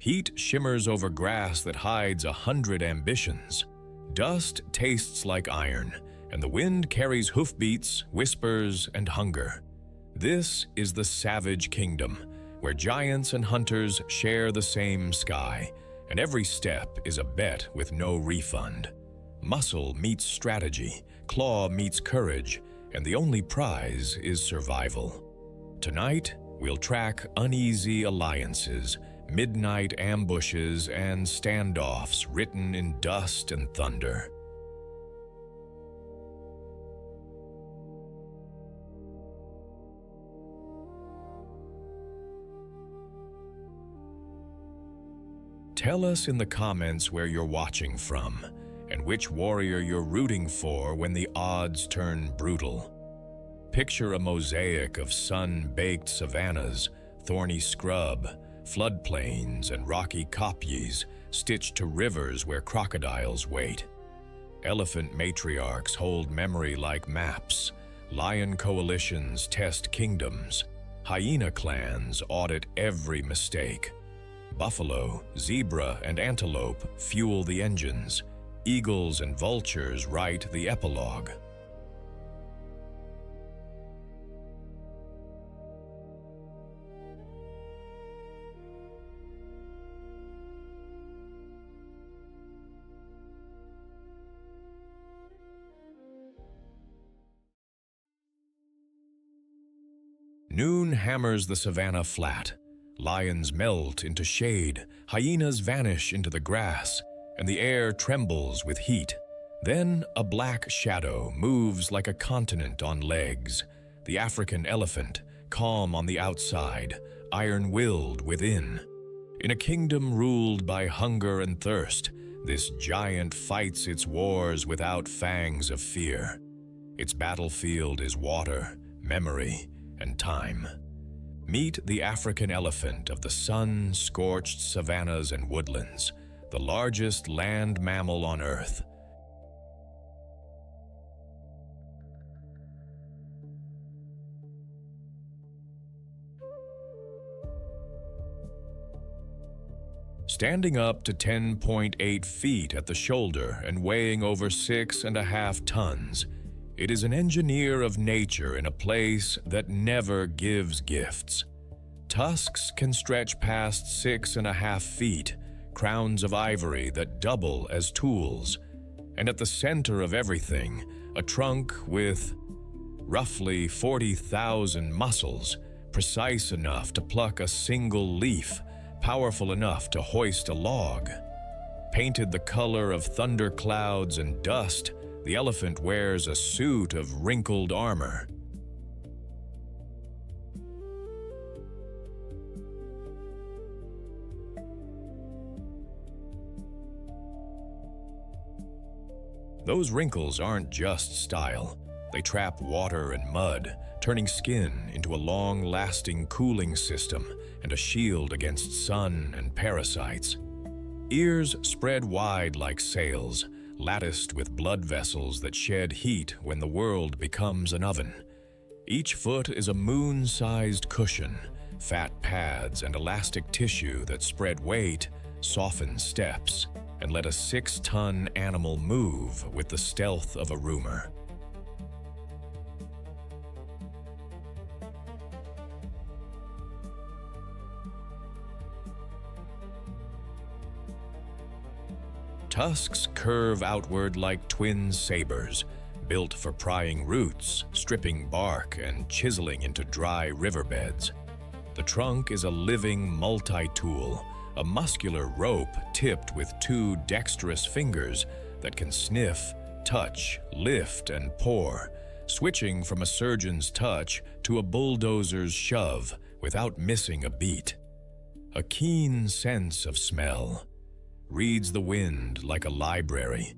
Heat shimmers over grass that hides 100 ambitions. Dust tastes like iron, and the wind carries hoofbeats, whispers, and hunger. This is the savage kingdom, where giants and hunters share the same sky, and every step is a bet with no refund. Muscle meets strategy, claw meets courage, and the only prize is survival. Tonight, we'll track uneasy alliances, midnight ambushes, and standoffs written in dust and thunder. Tell us in the comments where you're watching from, and which warrior you're rooting for when the odds turn brutal. Picture a mosaic of sun-baked savannas, thorny scrub, floodplains, and rocky kopjes stitched to rivers where crocodiles wait. Elephant matriarchs hold memory like maps. Lion coalitions test kingdoms. Hyena clans audit every mistake. Buffalo, zebra, and antelope fuel the engines. Eagles and vultures write the epilogue. Noon hammers the savannah flat. Lions melt into shade, hyenas vanish into the grass, and the air trembles with heat. Then a black shadow moves like a continent on legs. The African elephant, calm on the outside, iron-willed within. In a kingdom ruled by hunger and thirst, this giant fights its wars without fangs of fear. Its battlefield is water, memory, and time. Meet the African elephant of the sun-scorched savannas and woodlands, the largest land mammal on Earth. Standing up to 10.8 feet at the shoulder and weighing over 6.5 tons, it is an engineer of nature in a place that never gives gifts. Tusks can stretch past 6.5 feet, crowns of ivory that double as tools, and at the center of everything, a trunk with roughly 40,000 muscles, precise enough to pluck a single leaf, powerful enough to hoist a log. Painted the color of thunderclouds and dust, the elephant wears a suit of wrinkled armor. Those wrinkles aren't just style. They trap water and mud, turning skin into a long-lasting cooling system and a shield against sun and parasites. Ears spread wide like sails, latticed with blood vessels that shed heat when the world becomes an oven. Each foot is a moon-sized cushion, fat pads and elastic tissue that spread weight, soften steps, and let a 6-ton animal move with the stealth of a rumor. Tusks curve outward like twin sabers, built for prying roots, stripping bark, and chiseling into dry riverbeds. The trunk is a living multi-tool, a muscular rope tipped with 2 dexterous fingers that can sniff, touch, lift, and pour, switching from a surgeon's touch to a bulldozer's shove without missing a beat. A keen sense of smell. Reads the wind like a library.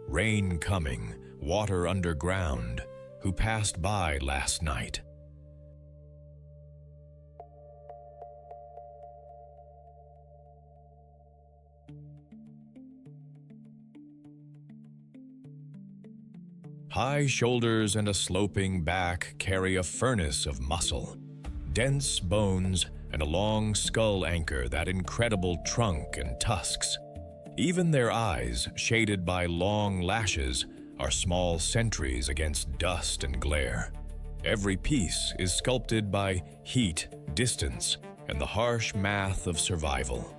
Rain coming, water underground. Who passed by last night? High shoulders and a sloping back carry a furnace of muscle. Dense bones, and a long skull anchor that incredible trunk and tusks. Even their eyes, shaded by long lashes, are small sentries against dust and glare. Every piece is sculpted by heat, distance, and the harsh math of survival.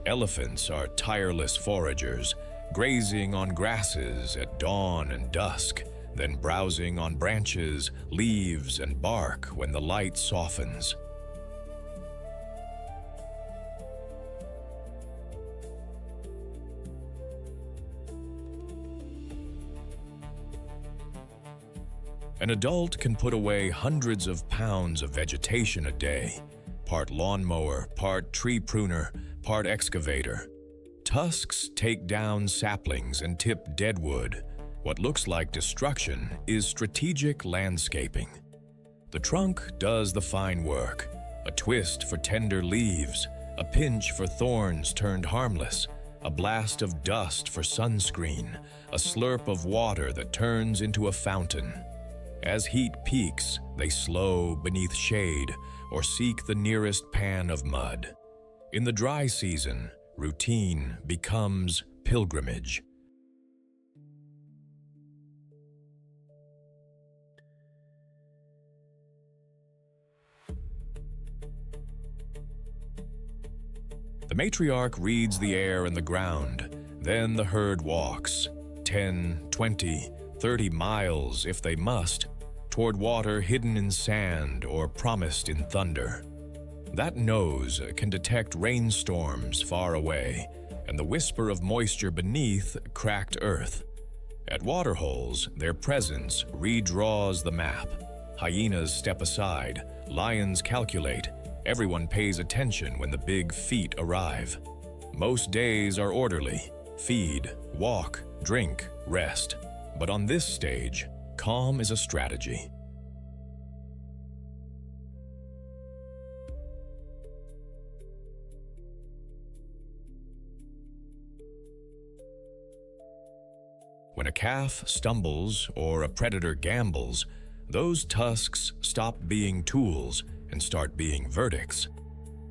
Elephants are tireless foragers, grazing on grasses at dawn and dusk, then browsing on branches, leaves, and bark when the light softens. An adult can put away hundreds of pounds of vegetation a day, part lawnmower, part tree pruner, part excavator. Tusks take down saplings and tip deadwood. What looks like destruction is strategic landscaping. The trunk does the fine work, a twist for tender leaves, a pinch for thorns turned harmless, a blast of dust for sunscreen, a slurp of water that turns into a fountain. As heat peaks, they slow beneath shade or seek the nearest pan of mud. In the dry season, routine becomes pilgrimage. The matriarch reads the air and the ground. Then the herd walks 10, 20, 30 miles, if they must, toward water hidden in sand or promised in thunder. That nose can detect rainstorms far away and the whisper of moisture beneath cracked earth. At waterholes, their presence redraws the map. Hyenas step aside, lions calculate, everyone pays attention when the big feet arrive. Most days are orderly: feed, walk, drink, rest. But on this stage, calm is a strategy. When a calf stumbles or a predator gambles, those tusks stop being tools and start being verdicts.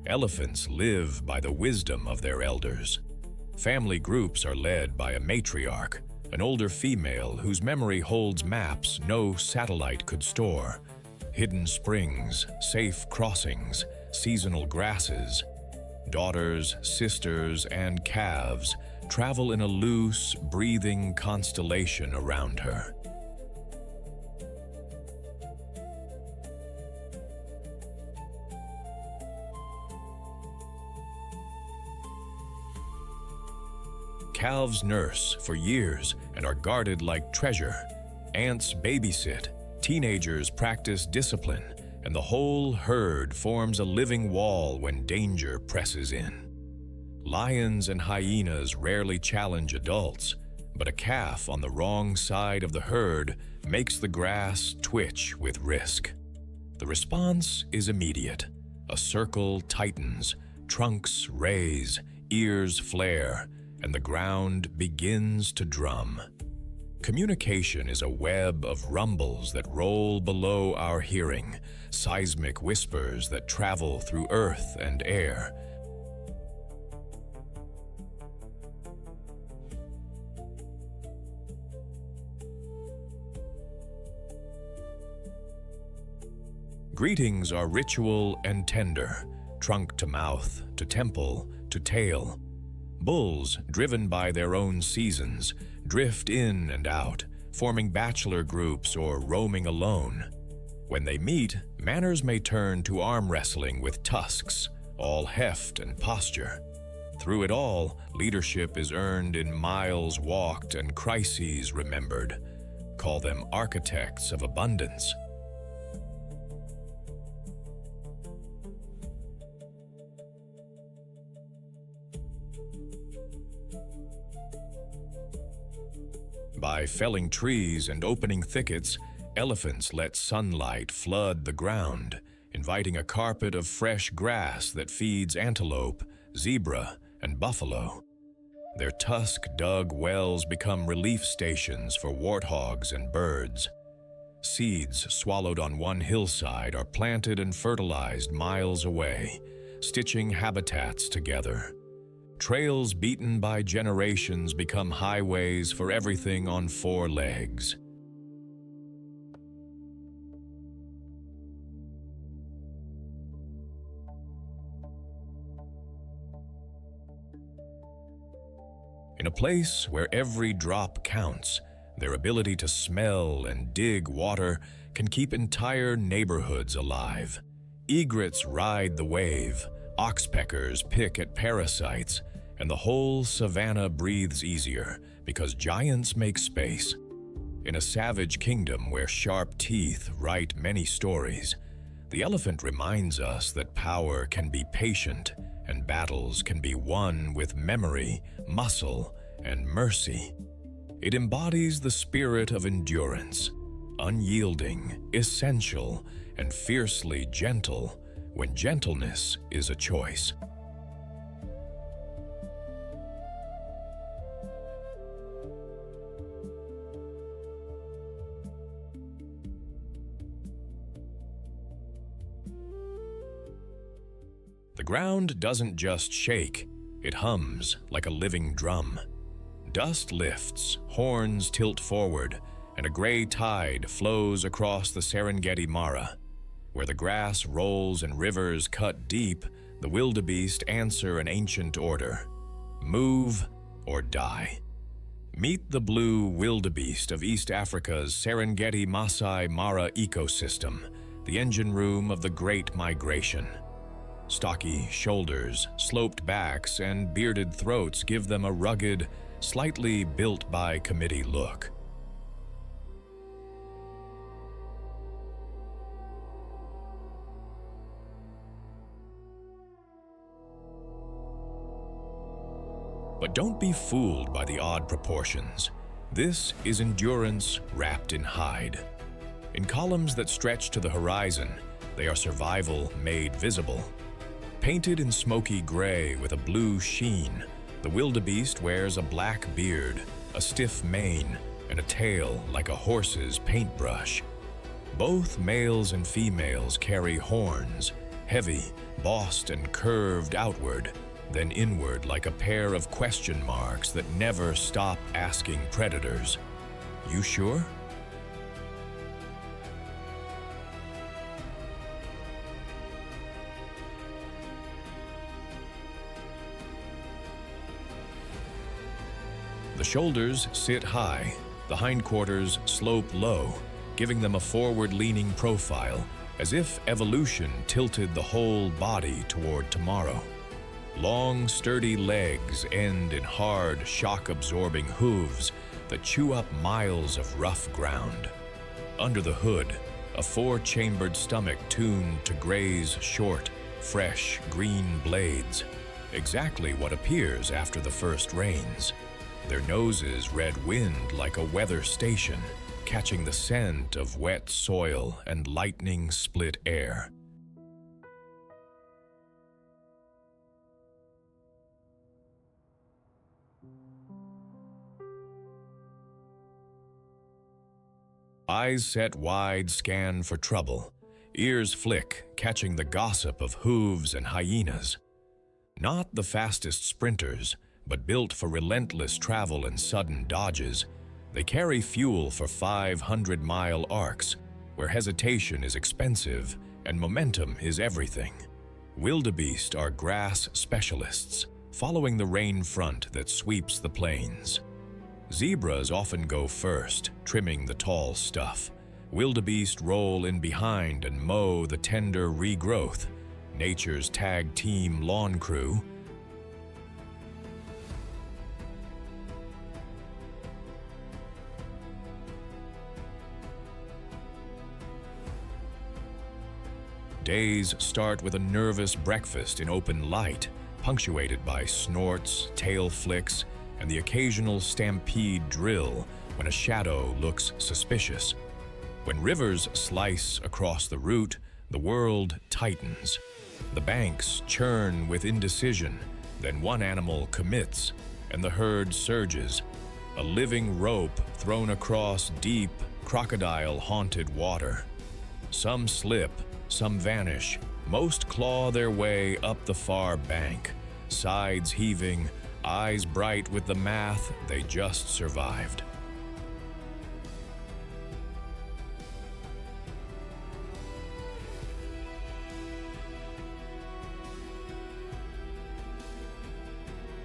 Elephants live by the wisdom of their elders. Family groups are led by a matriarch, an older female whose memory holds maps no satellite could store. Hidden springs, safe crossings, seasonal grasses. Daughters, sisters, and calves travel in a loose, breathing constellation around her. Calves nurse for years and are guarded like treasure. Ants babysit, teenagers practice discipline, and the whole herd forms a living wall when danger presses in. Lions and hyenas rarely challenge adults, but a calf on the wrong side of the herd makes the grass twitch with risk. The response is immediate. A circle tightens, trunks raise, ears flare, and the ground begins to drum. Communication is a web of rumbles that roll below our hearing, seismic whispers that travel through earth and air. Greetings are ritual and tender, trunk to mouth, to temple, to tail. Bulls, driven by their own seasons, drift in and out, forming bachelor groups or roaming alone. When they meet, manners may turn to arm wrestling with tusks, all heft and posture. Through it all, leadership is earned in miles walked and crises remembered. Call them architects of abundance. By felling trees and opening thickets, elephants let sunlight flood the ground, inviting a carpet of fresh grass that feeds antelope, zebra, and buffalo. Their tusk-dug wells become relief stations for warthogs and birds. Seeds swallowed on one hillside are planted and fertilized miles away, stitching habitats together. Trails beaten by generations become highways for everything on four legs. In a place where every drop counts, their ability to smell and dig water can keep entire neighborhoods alive. Egrets ride the wave, oxpeckers pick at parasites, and the whole savannah breathes easier because giants make space. In a savage kingdom where sharp teeth write many stories, the elephant reminds us that power can be patient and battles can be won with memory, muscle, and mercy. It embodies the spirit of endurance, unyielding, essential, and fiercely gentle when gentleness is a choice. The ground doesn't just shake, it hums like a living drum. Dust lifts, horns tilt forward, and a gray tide flows across the Serengeti Mara. Where the grass rolls and rivers cut deep, the wildebeest answer an ancient order: move or die. Meet the blue wildebeest of East Africa's Serengeti Masai Mara ecosystem, the engine room of the Great Migration. Stocky shoulders, sloped backs, and bearded throats give them a rugged, slightly built-by-committee look. But don't be fooled by the odd proportions. This is endurance wrapped in hide. In columns that stretch to the horizon, they are survival made visible. Painted in smoky gray with a blue sheen, the wildebeest wears a black beard, a stiff mane, and a tail like a horse's paintbrush. Both males and females carry horns, heavy, bossed and curved outward, then inward like a pair of question marks that never stop asking predators, "You sure?" The shoulders sit high, the hindquarters slope low, giving them a forward-leaning profile, as if evolution tilted the whole body toward tomorrow. Long, sturdy legs end in hard, shock-absorbing hooves that chew up miles of rough ground. Under the hood, a four-chambered stomach tuned to graze short, fresh, green blades, exactly what appears after the first rains. Their noses red wind like a weather station, catching the scent of wet soil and lightning-split air. Eyes set wide scan for trouble, ears flick, catching the gossip of hooves and hyenas. Not the fastest sprinters, but built for relentless travel and sudden dodges, they carry fuel for 500-mile arcs, where hesitation is expensive and momentum is everything. Wildebeest are grass specialists, following the rain front that sweeps the plains. Zebras often go first, trimming the tall stuff. Wildebeest roll in behind and mow the tender regrowth, nature's tag team lawn crew. Days start with a nervous breakfast in open light, punctuated by snorts, tail flicks, and the occasional stampede drill when a shadow looks suspicious. When rivers slice across the route, the world tightens. The banks churn with indecision, then one animal commits, and the herd surges. A living rope thrown across deep, crocodile-haunted water. Some slip, some vanish, Most claw their way up the far bank, sides heaving, eyes bright with the math they just survived.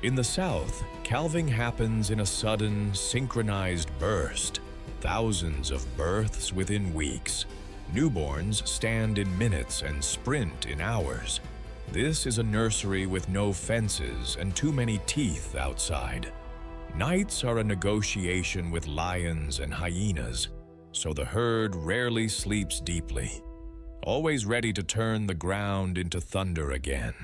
In the south, calving happens in a sudden, synchronized burst. Thousands of births within weeks. Newborns stand in minutes and sprint in hours. This is a nursery with no fences and too many teeth outside. Nights are a negotiation with lions and hyenas, so the herd rarely sleeps deeply, always ready to turn the ground into thunder again.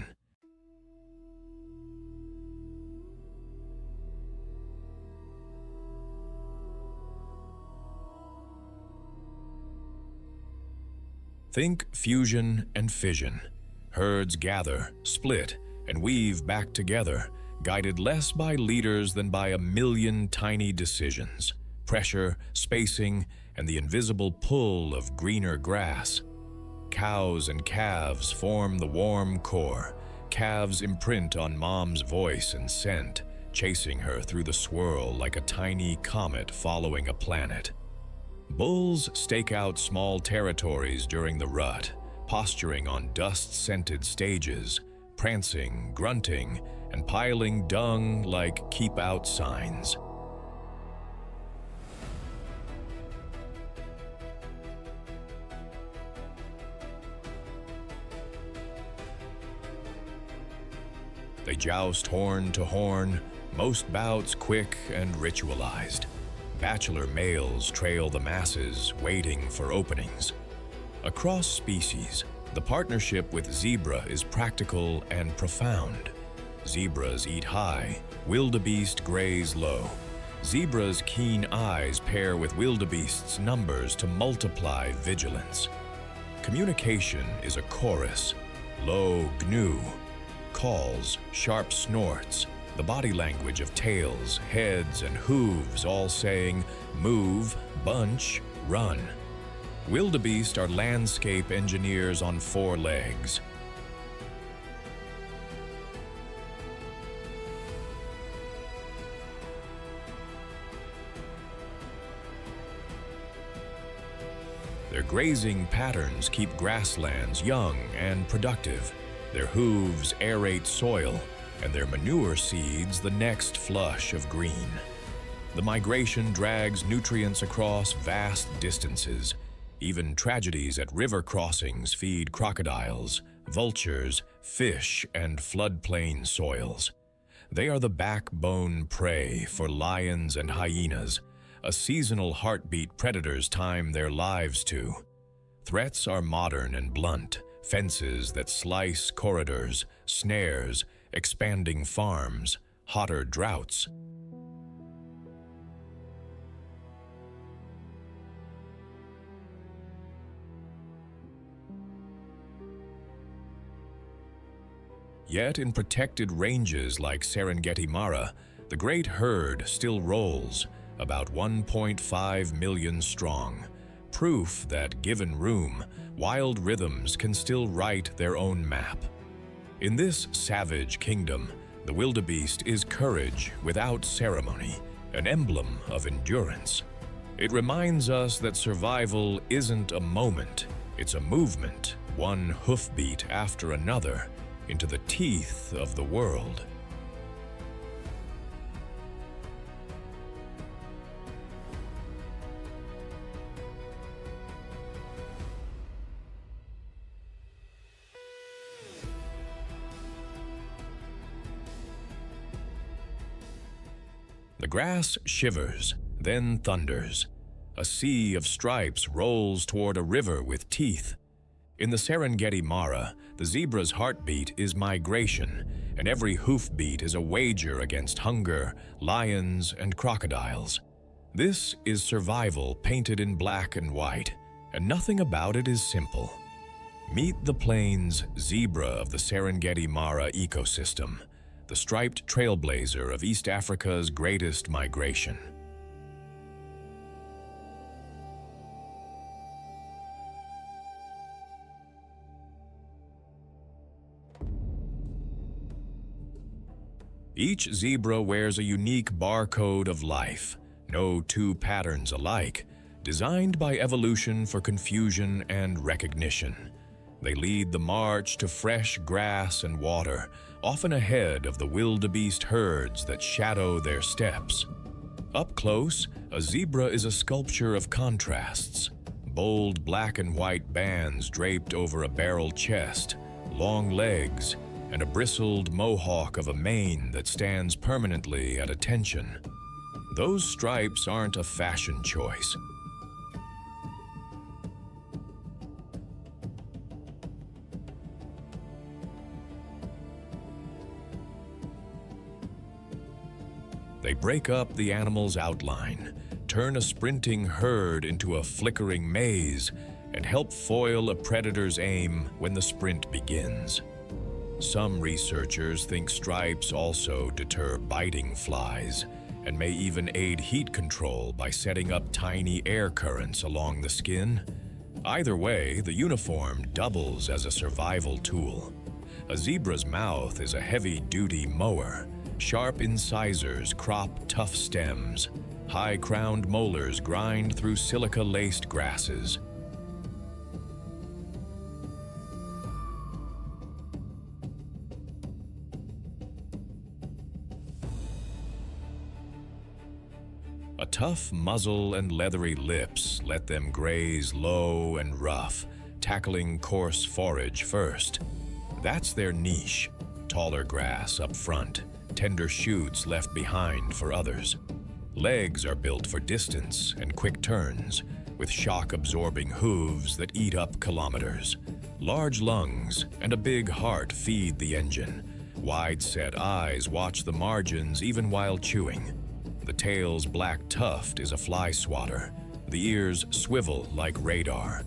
Think fusion and fission. Herds gather, split, and weave back together, guided less by leaders than by a million tiny decisions, pressure, spacing, and the invisible pull of greener grass. Cows and calves form the warm core. Calves imprint on mom's voice and scent, chasing her through the swirl like a tiny comet following a planet. Bulls stake out small territories during the rut, posturing on dust-scented stages, prancing, grunting, and piling dung like keep-out signs. They joust horn to horn, most bouts quick and ritualized. Bachelor males trail the masses, waiting for openings. Across species, the partnership with zebra is practical and profound. Zebras eat high, wildebeest graze low. Zebras' keen eyes pair with wildebeest's numbers to multiply vigilance. Communication is a chorus, low gnu, calls, sharp snorts, the body language of tails, heads, and hooves all saying, move, bunch, run. Wildebeest are landscape engineers on 4 legs. Their grazing patterns keep grasslands young and productive. Their hooves aerate soil, and their manure seeds the next flush of green. The migration drags nutrients across vast distances. Even tragedies at river crossings feed crocodiles, vultures, fish, and floodplain soils. They are the backbone prey for lions and hyenas, a seasonal heartbeat predators time their lives to. Threats are modern and blunt, fences that slice corridors, snares, expanding farms, hotter droughts. Yet in protected ranges like Serengeti Mara, the great herd still rolls, about 1.5 million strong, proof that given room, wild rhythms can still write their own map. In this savage kingdom, the wildebeest is courage without ceremony, an emblem of endurance. It reminds us that survival isn't a moment, it's a movement, one hoofbeat after another, into the teeth of the world. The grass shivers, then thunders. A sea of stripes rolls toward a river with teeth. In the Serengeti Mara, the zebra's heartbeat is migration, and every hoofbeat is a wager against hunger, lions, and crocodiles. This is survival painted in black and white, and nothing about it is simple. Meet the plains zebra of the Serengeti Mara ecosystem, the striped trailblazer of East Africa's greatest migration. Each zebra wears a unique barcode of life, no two patterns alike, designed by evolution for confusion and recognition. They lead the march to fresh grass and water, often ahead of the wildebeest herds that shadow their steps. Up close, a zebra is a sculpture of contrasts. Bold black and white bands draped over a barrel chest, long legs, and a bristled mohawk of a mane that stands permanently at attention. Those stripes aren't a fashion choice. They break up the animal's outline, turn a sprinting herd into a flickering maze, and help foil a predator's aim when the sprint begins. Some researchers think stripes also deter biting flies and may even aid heat control by setting up tiny air currents along the skin. Either way, the uniform doubles as a survival tool. A zebra's mouth is a heavy-duty mower. Sharp incisors crop tough stems. High-crowned molars grind through silica-laced grasses. A tough muzzle and leathery lips let them graze low and rough, tackling coarse forage first. That's their niche, taller grass up front, tender shoots left behind for others. Legs are built for distance and quick turns, with shock-absorbing hooves that eat up kilometers. Large lungs and a big heart feed the engine. Wide-set eyes watch the margins even while chewing. The tail's black tuft is a fly swatter. The ears swivel like radar.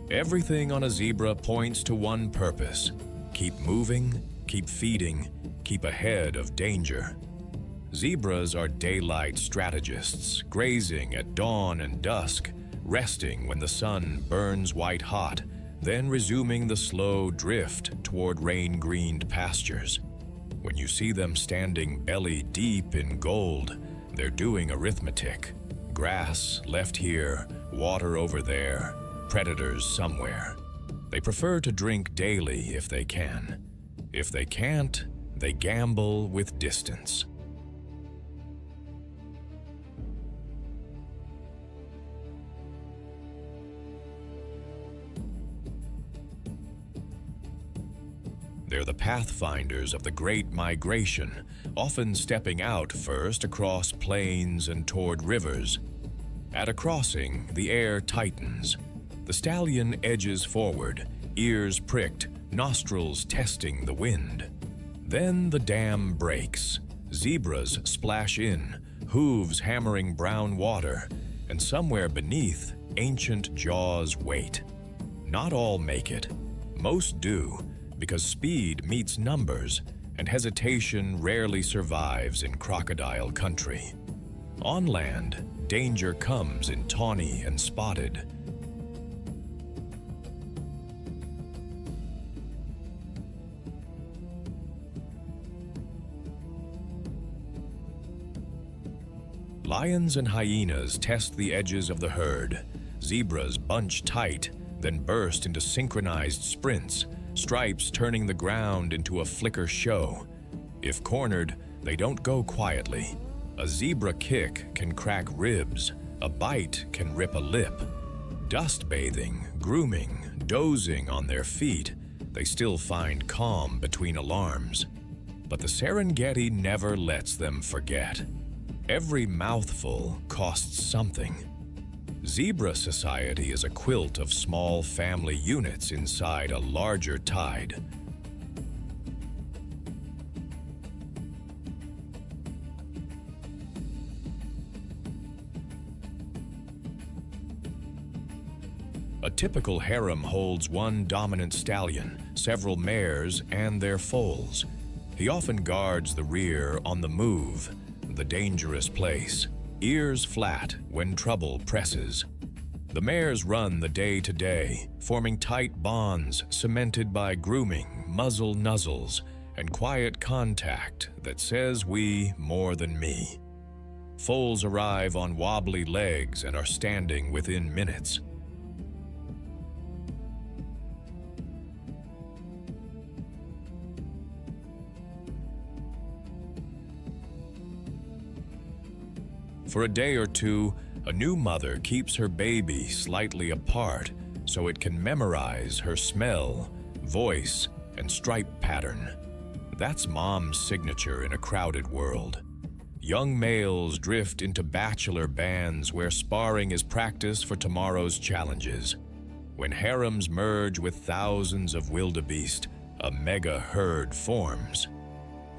Everything on a zebra points to one purpose: keep moving, keep feeding, keep ahead of danger. Zebras are daylight strategists, grazing at dawn and dusk, resting when the sun burns white hot, then resuming the slow drift toward rain-greened pastures. When you see them standing belly deep in gold, they're doing arithmetic. Grass left here, water over there, predators somewhere. They prefer to drink daily if they can. If they can't, they gamble with distance. They're the pathfinders of the Great Migration, often stepping out first across plains and toward rivers. At a crossing, the air tightens. The stallion edges forward, ears pricked, nostrils testing the wind. Then the dam breaks. Zebras splash in, hooves hammering brown water, and somewhere beneath, ancient jaws wait. Not all make it. Most do, because speed meets numbers, and hesitation rarely survives in crocodile country. On land, danger comes in tawny and spotted. Lions and hyenas test the edges of the herd. Zebras bunch tight, then burst into synchronized sprints, stripes turning the ground into a flicker show. If cornered, they don't go quietly. A zebra kick can crack ribs, a bite can rip a lip. Dust bathing, grooming, dozing on their feet, they still find calm between alarms. But the Serengeti never lets them forget. Every mouthful costs something. Zebra society is a quilt of small family units inside a larger tide. A typical harem holds one dominant stallion, several mares, and their foals. He often guards the rear on the move, the dangerous place. ears flat when trouble presses. The mares run the day-to-day, forming tight bonds cemented by grooming, muzzle nuzzles, and quiet contact that says we more than me. Foals arrive on wobbly legs and are standing within minutes. For a day or two, a new mother keeps her baby slightly apart so it can memorize her smell, voice, and stripe pattern. That's mom's signature in a crowded world. Young males drift into bachelor bands where sparring is practice for tomorrow's challenges. When harems merge with thousands of wildebeest, a mega herd forms.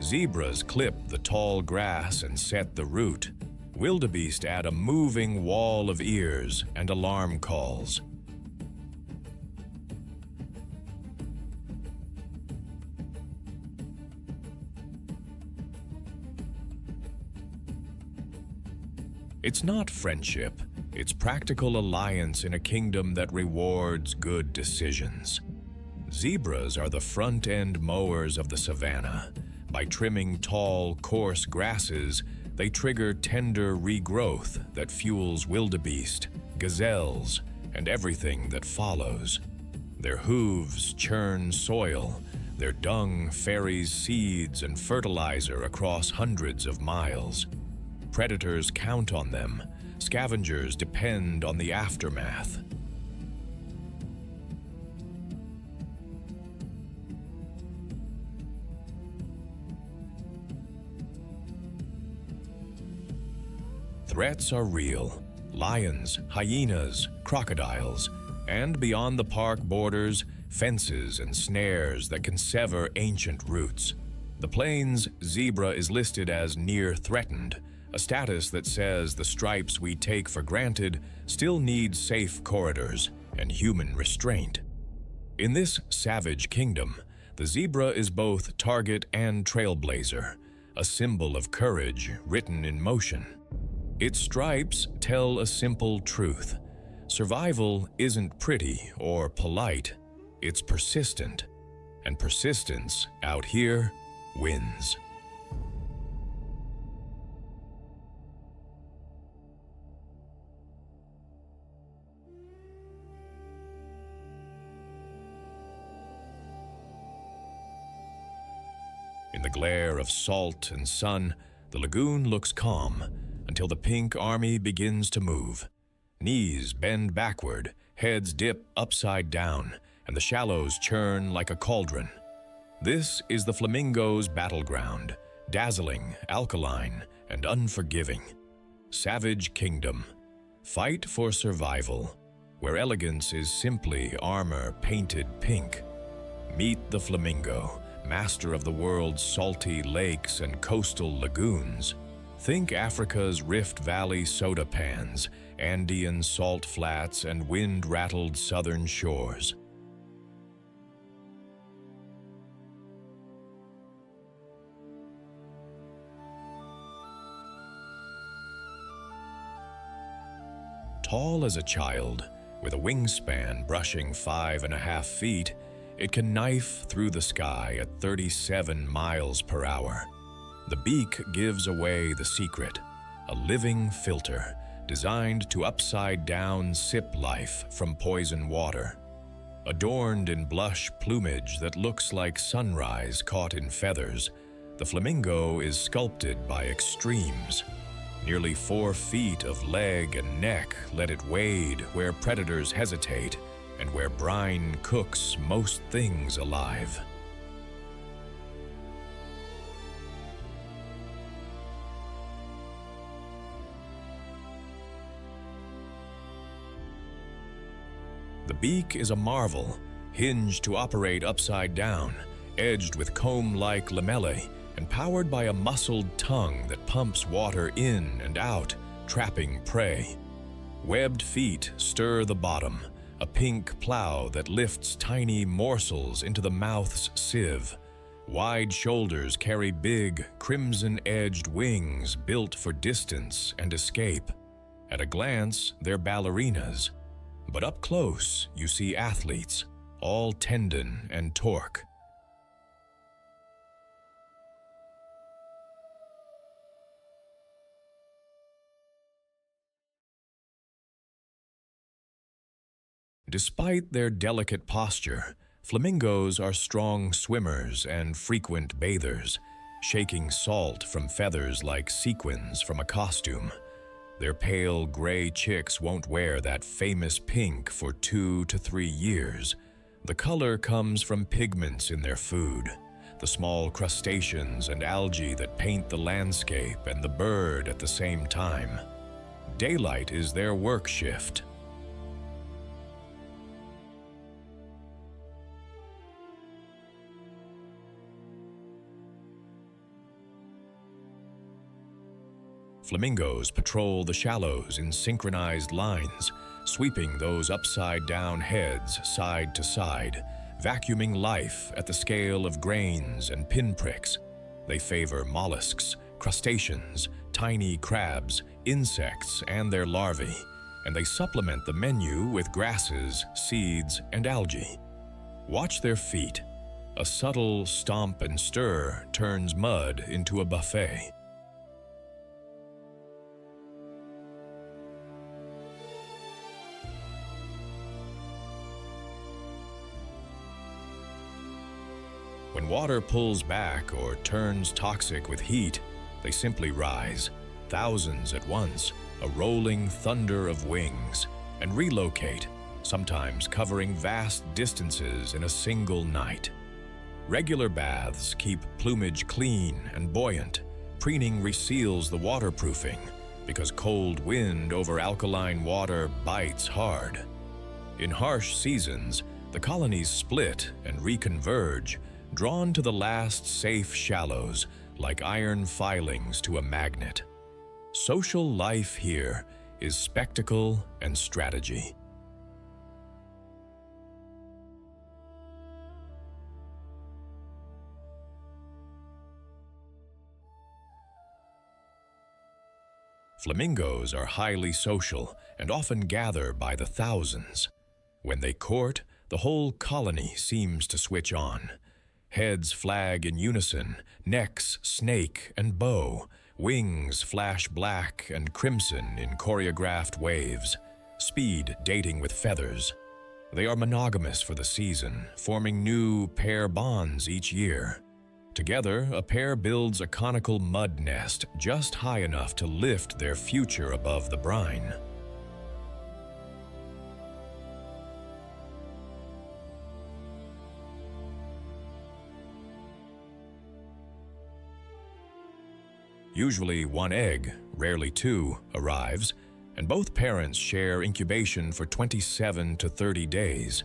Zebras clip the tall grass and set the route. Wildebeest add a moving wall of ears and alarm calls. It's not friendship, it's practical alliance in a kingdom that rewards good decisions. Zebras are the front-end mowers of the savannah. By trimming tall, coarse grasses, they trigger tender regrowth that fuels wildebeest, gazelles, and everything that follows. Their hooves churn soil, their dung ferries seeds and fertilizer across hundreds of miles. Predators count on them, scavengers depend on the aftermath. Threats are real. Lions, hyenas, crocodiles, and beyond the park borders, fences and snares that can sever ancient roots. The plains zebra is listed as near threatened, a status that says the stripes we take for granted still need safe corridors and human restraint. In this savage kingdom, the zebra is both target and trailblazer, a symbol of courage written in motion. Its stripes tell a simple truth. Survival isn't pretty or polite, it's persistent. And persistence out here wins. In the glare of salt and sun, the lagoon looks calm until the pink army begins to move. Knees bend backward, heads dip upside down, and the shallows churn like a cauldron. This is the flamingo's battleground, dazzling, alkaline, and unforgiving. Savage kingdom. Fight for survival, where elegance is simply armor painted pink. Meet the flamingo, master of the world's salty lakes and coastal lagoons. Think Africa's Rift Valley soda pans, Andean salt flats, and wind-rattled southern shores. Tall as a child, with a wingspan brushing 5.5 feet, it can knife through the sky at 37 miles per hour. The beak gives away the secret, a living filter designed to upside-down sip life from poison water. Adorned in blush plumage that looks like sunrise caught in feathers, the flamingo is sculpted by extremes. Nearly 4 feet of leg and neck let it wade where predators hesitate and where brine cooks most things alive. The beak is a marvel, hinged to operate upside down, edged with comb-like lamellae, and powered by a muscled tongue that pumps water in and out, trapping prey. Webbed feet stir the bottom, a pink plow that lifts tiny morsels into the mouth's sieve. Wide shoulders carry big, crimson-edged wings built for distance and escape. At a glance, they're ballerinas, but up close you see athletes, all tendon and torque. Despite their delicate posture, flamingos are strong swimmers and frequent bathers, shaking salt from feathers like sequins from a costume. Their pale gray chicks won't wear that famous pink for 2 to 3 years. The color comes from pigments in their food, the small crustaceans and algae that paint the landscape and the bird at the same time. Daylight is their work shift. Flamingos patrol the shallows in synchronized lines, sweeping those upside-down heads side to side, vacuuming life at the scale of grains and pinpricks. They favor mollusks, crustaceans, tiny crabs, insects, and their larvae, and they supplement the menu with grasses, seeds, and algae. Watch their feet. A subtle stomp and stir turns mud into a buffet. When water pulls back or turns toxic with heat, they simply rise, thousands at once, a rolling thunder of wings, and relocate, sometimes covering vast distances in a single night. Regular baths keep plumage clean and buoyant. Preening reseals the waterproofing because cold wind over alkaline water bites hard. In harsh seasons, the colonies split and reconverge, drawn to the last safe shallows like iron filings to a magnet. Social life here is spectacle and strategy. Flamingos are highly social and often gather by the thousands. When they court, the whole colony seems to switch on. Heads flag in unison, necks snake and bow, wings flash black and crimson in choreographed waves, speed dating with feathers. They are monogamous for the season, forming new pair bonds each year. Together, a pair builds a conical mud nest just high enough to lift their future above the brine. Usually one egg, rarely two, arrives, and both parents share incubation for 27 to 30 days.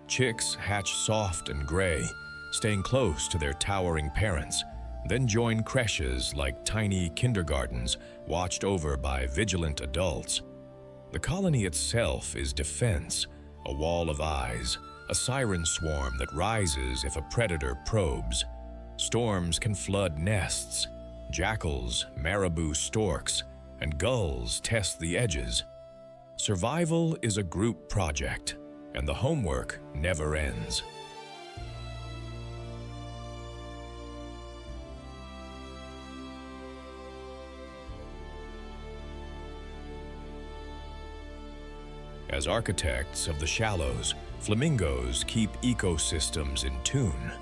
Chicks hatch soft and gray, staying close to their towering parents, then join creches like tiny kindergartens watched over by vigilant adults. The colony itself is defense, a wall of eyes, a siren swarm that rises if a predator probes. Storms can flood nests. Jackals, marabou storks, and gulls test the edges. Survival is a group project, and the homework never ends. As architects of the shallows, flamingos keep ecosystems in tune.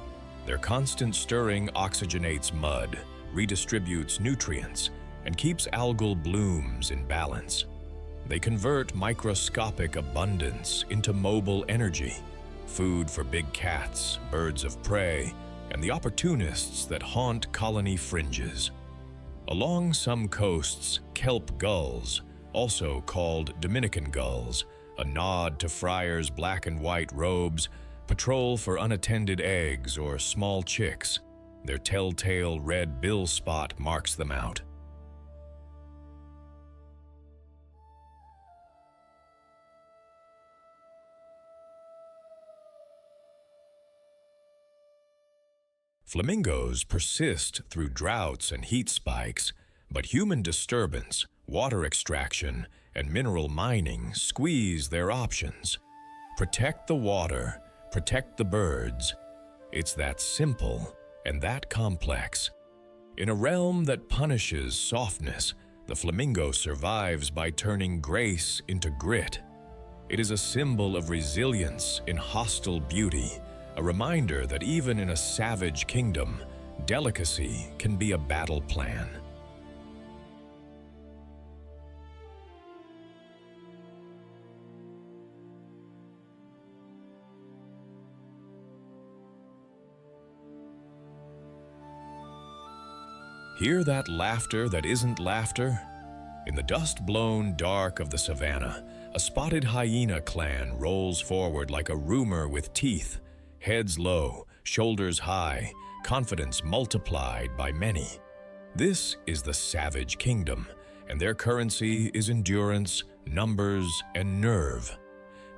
Their constant stirring oxygenates mud, redistributes nutrients, and keeps algal blooms in balance. They convert microscopic abundance into mobile energy, food for big cats, birds of prey, and the opportunists that haunt colony fringes. Along some coasts, kelp gulls, also called Dominican gulls, a nod to friars' black and white robes, patrol for unattended eggs or small chicks. Their telltale red bill spot marks them out. Flamingos persist through droughts and heat spikes, but human disturbance, water extraction, and mineral mining squeeze their options. Protect the water, protect the birds. It's that simple and that complex. In a realm that punishes softness, the flamingo survives by turning grace into grit. It is a symbol of resilience in hostile beauty, a reminder that even in a savage kingdom, delicacy can be a battle plan. Hear that laughter that isn't laughter? In the dust-blown dark of the savannah, a spotted hyena clan rolls forward like a rumor with teeth, heads low, shoulders high, confidence multiplied by many. This is the savage kingdom, and their currency is endurance, numbers, and nerve.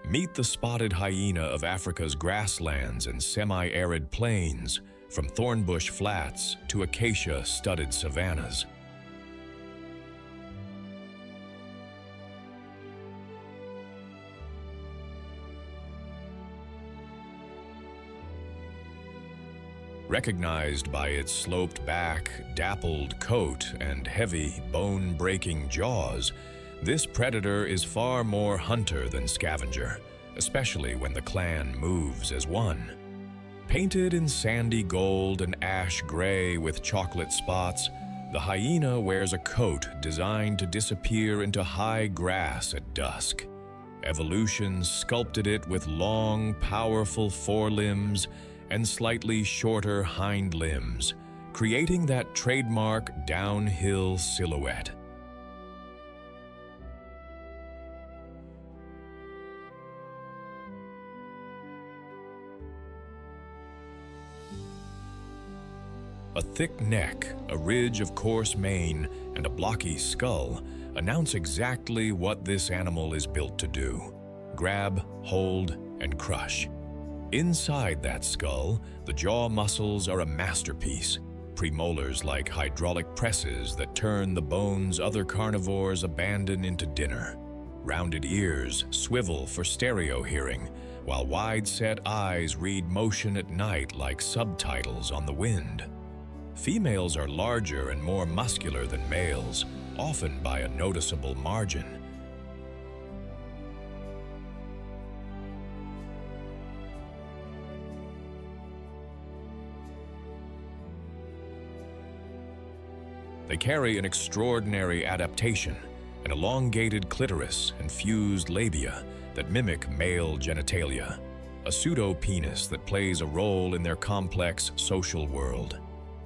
Meet the spotted hyena of Africa's grasslands and semi-arid plains, from thornbush flats to acacia-studded savannas. Recognized by its sloped back, dappled coat, and heavy, bone-breaking jaws, this predator is far more hunter than scavenger, especially when the clan moves as one. Painted in sandy gold and ash gray with chocolate spots, the hyena wears a coat designed to disappear into high grass at dusk. Evolution sculpted it with long, powerful forelimbs and slightly shorter hind limbs, creating that trademark downhill silhouette. A thick neck, a ridge of coarse mane, and a blocky skull announce exactly what this animal is built to do: grab, hold, and crush. Inside that skull, the jaw muscles are a masterpiece, premolars like hydraulic presses that turn the bones other carnivores abandon into dinner. Rounded ears swivel for stereo hearing, while wide-set eyes read motion at night like subtitles on the wind. Females are larger and more muscular than males, often by a noticeable margin. They carry an extraordinary adaptation, an elongated clitoris and fused labia that mimic male genitalia, a pseudo-penis that plays a role in their complex social world.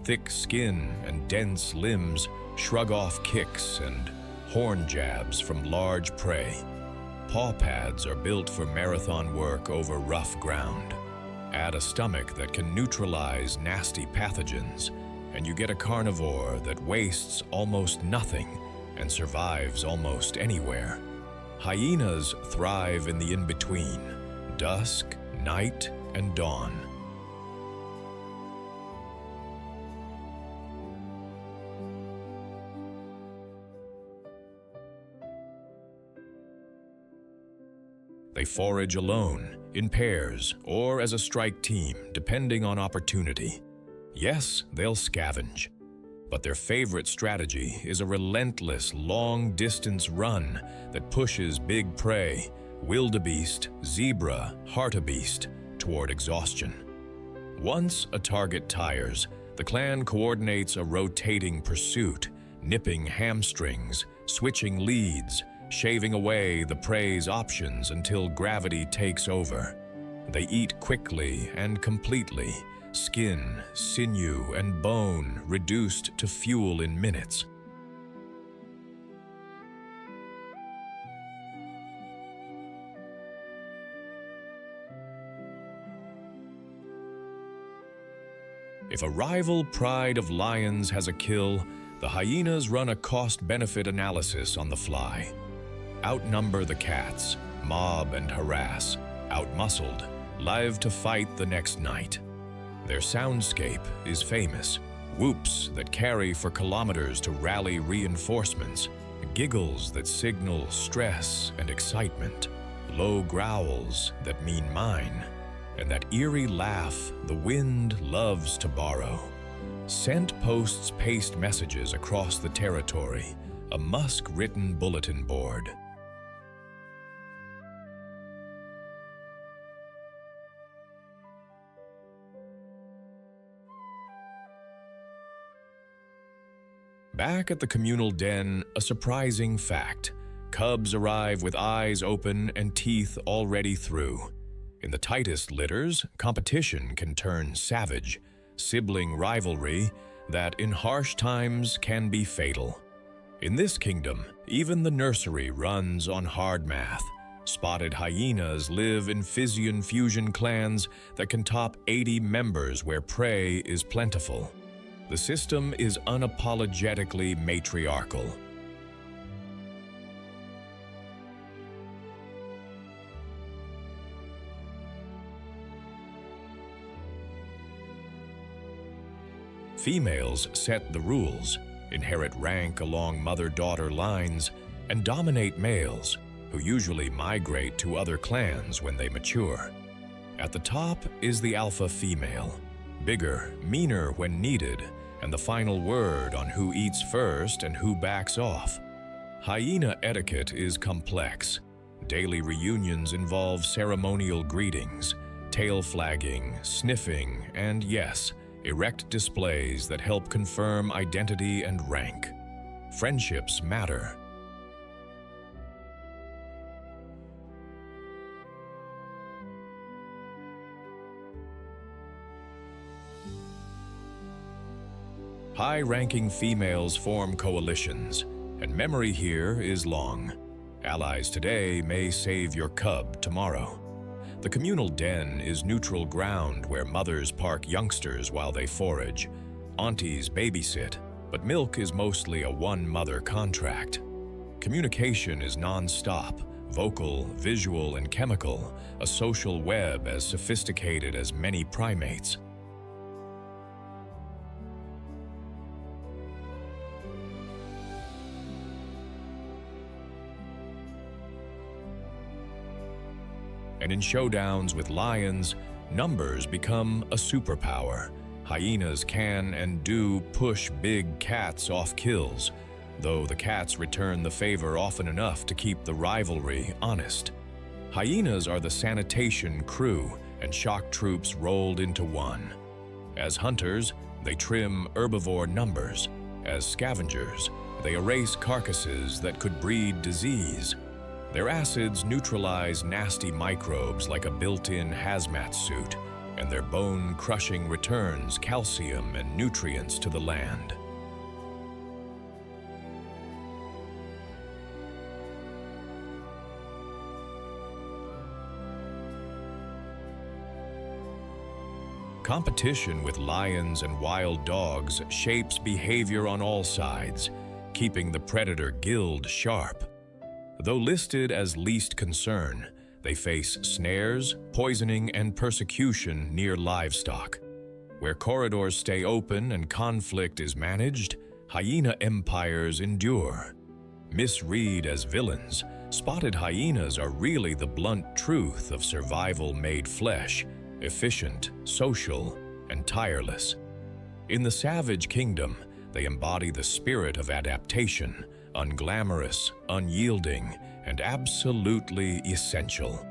Thick skin and dense limbs shrug off kicks and horn jabs from large prey. Paw pads are built for marathon work over rough ground. Add a stomach that can neutralize nasty pathogens, and you get a carnivore that wastes almost nothing and survives almost anywhere. Hyenas thrive in the in-between, dusk, night, and dawn. They forage alone, in pairs, or as a strike team, depending on opportunity. Yes, they'll scavenge, but their favorite strategy is a relentless, long-distance run that pushes big prey, wildebeest, zebra, hartebeest, toward exhaustion. Once a target tires, the clan coordinates a rotating pursuit, nipping hamstrings, switching leads, shaving away the prey's options until gravity takes over. They eat quickly and completely, skin, sinew, and bone reduced to fuel in minutes. If a rival pride of lions has a kill, the hyenas run a cost-benefit analysis on the fly. Outnumber the cats, mob and harass, outmuscled, live to fight the next night. Their soundscape is famous. Whoops that carry for kilometers to rally reinforcements, giggles that signal stress and excitement, low growls that mean mine, and that eerie laugh the wind loves to borrow. Scent posts paste messages across the territory, a musk-written bulletin board. Back at the communal den, a surprising fact. Cubs arrive with eyes open and teeth already through. In the tightest litters, competition can turn savage, sibling rivalry that in harsh times can be fatal. In this kingdom, even the nursery runs on hard math. Spotted hyenas live in Physian fusion clans that can top 80 members where prey is plentiful. The system is unapologetically matriarchal. Females set the rules, inherit rank along mother-daughter lines, and dominate males, who usually migrate to other clans when they mature. At the top is the alpha female, bigger, meaner when needed, and the final word on who eats first and who backs off. Hyena etiquette is complex. Daily reunions involve ceremonial greetings, tail flagging, sniffing, and yes, erect displays that help confirm identity and rank. Friendships matter. High-ranking females form coalitions, and memory here is long. Allies today may save your cub tomorrow. The communal den is neutral ground where mothers park youngsters while they forage. Aunties babysit, but milk is mostly a one-mother contract. Communication is non-stop, vocal, visual, and chemical, a social web as sophisticated as many primates. And in showdowns with lions, numbers become a superpower. Hyenas can and do push big cats off kills, though the cats return the favor often enough to keep the rivalry honest. Hyenas are the sanitation crew, and shock troops rolled into one. As hunters, they trim herbivore numbers. As scavengers, they erase carcasses that could breed disease. Their acids neutralize nasty microbes like a built-in hazmat suit, and their bone-crushing returns calcium and nutrients to the land. Competition with lions and wild dogs shapes behavior on all sides, keeping the predator guild sharp. Though listed as least concern, they face snares, poisoning, and persecution near livestock. Where corridors stay open and conflict is managed, hyena empires endure. Misread as villains, spotted hyenas are really the blunt truth of survival made flesh, efficient, social, and tireless. In the savage kingdom, they embody the spirit of adaptation, unglamorous, unyielding, and absolutely essential.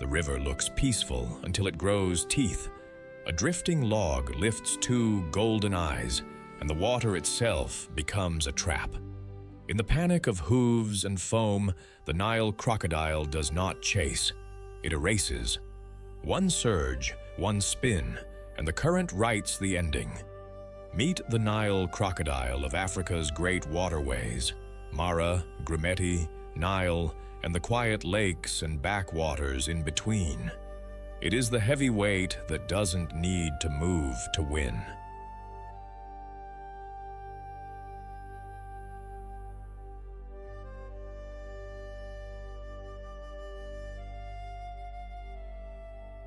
The river looks peaceful until it grows teeth. A drifting log lifts two golden eyes, and the water itself becomes a trap. In the panic of hooves and foam, the Nile crocodile does not chase. It erases. One surge, one spin, and the current writes the ending. Meet the Nile crocodile of Africa's great waterways, Mara, Grumeti, Nile, and the quiet lakes and backwaters in between. It is the heavyweight that doesn't need to move to win.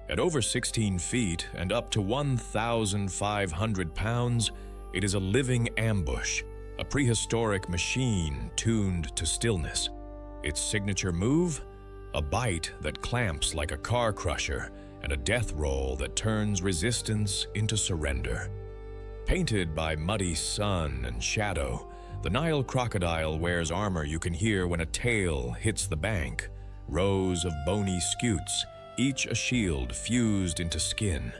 At over 16 feet and up to 1,500 pounds, it is a living ambush, a prehistoric machine tuned to stillness. Its signature move? A bite that clamps like a car crusher and a death roll that turns resistance into surrender. Painted by muddy sun and shadow, the Nile crocodile wears armor you can hear when a tail hits the bank, rows of bony scutes, each a shield fused into skin.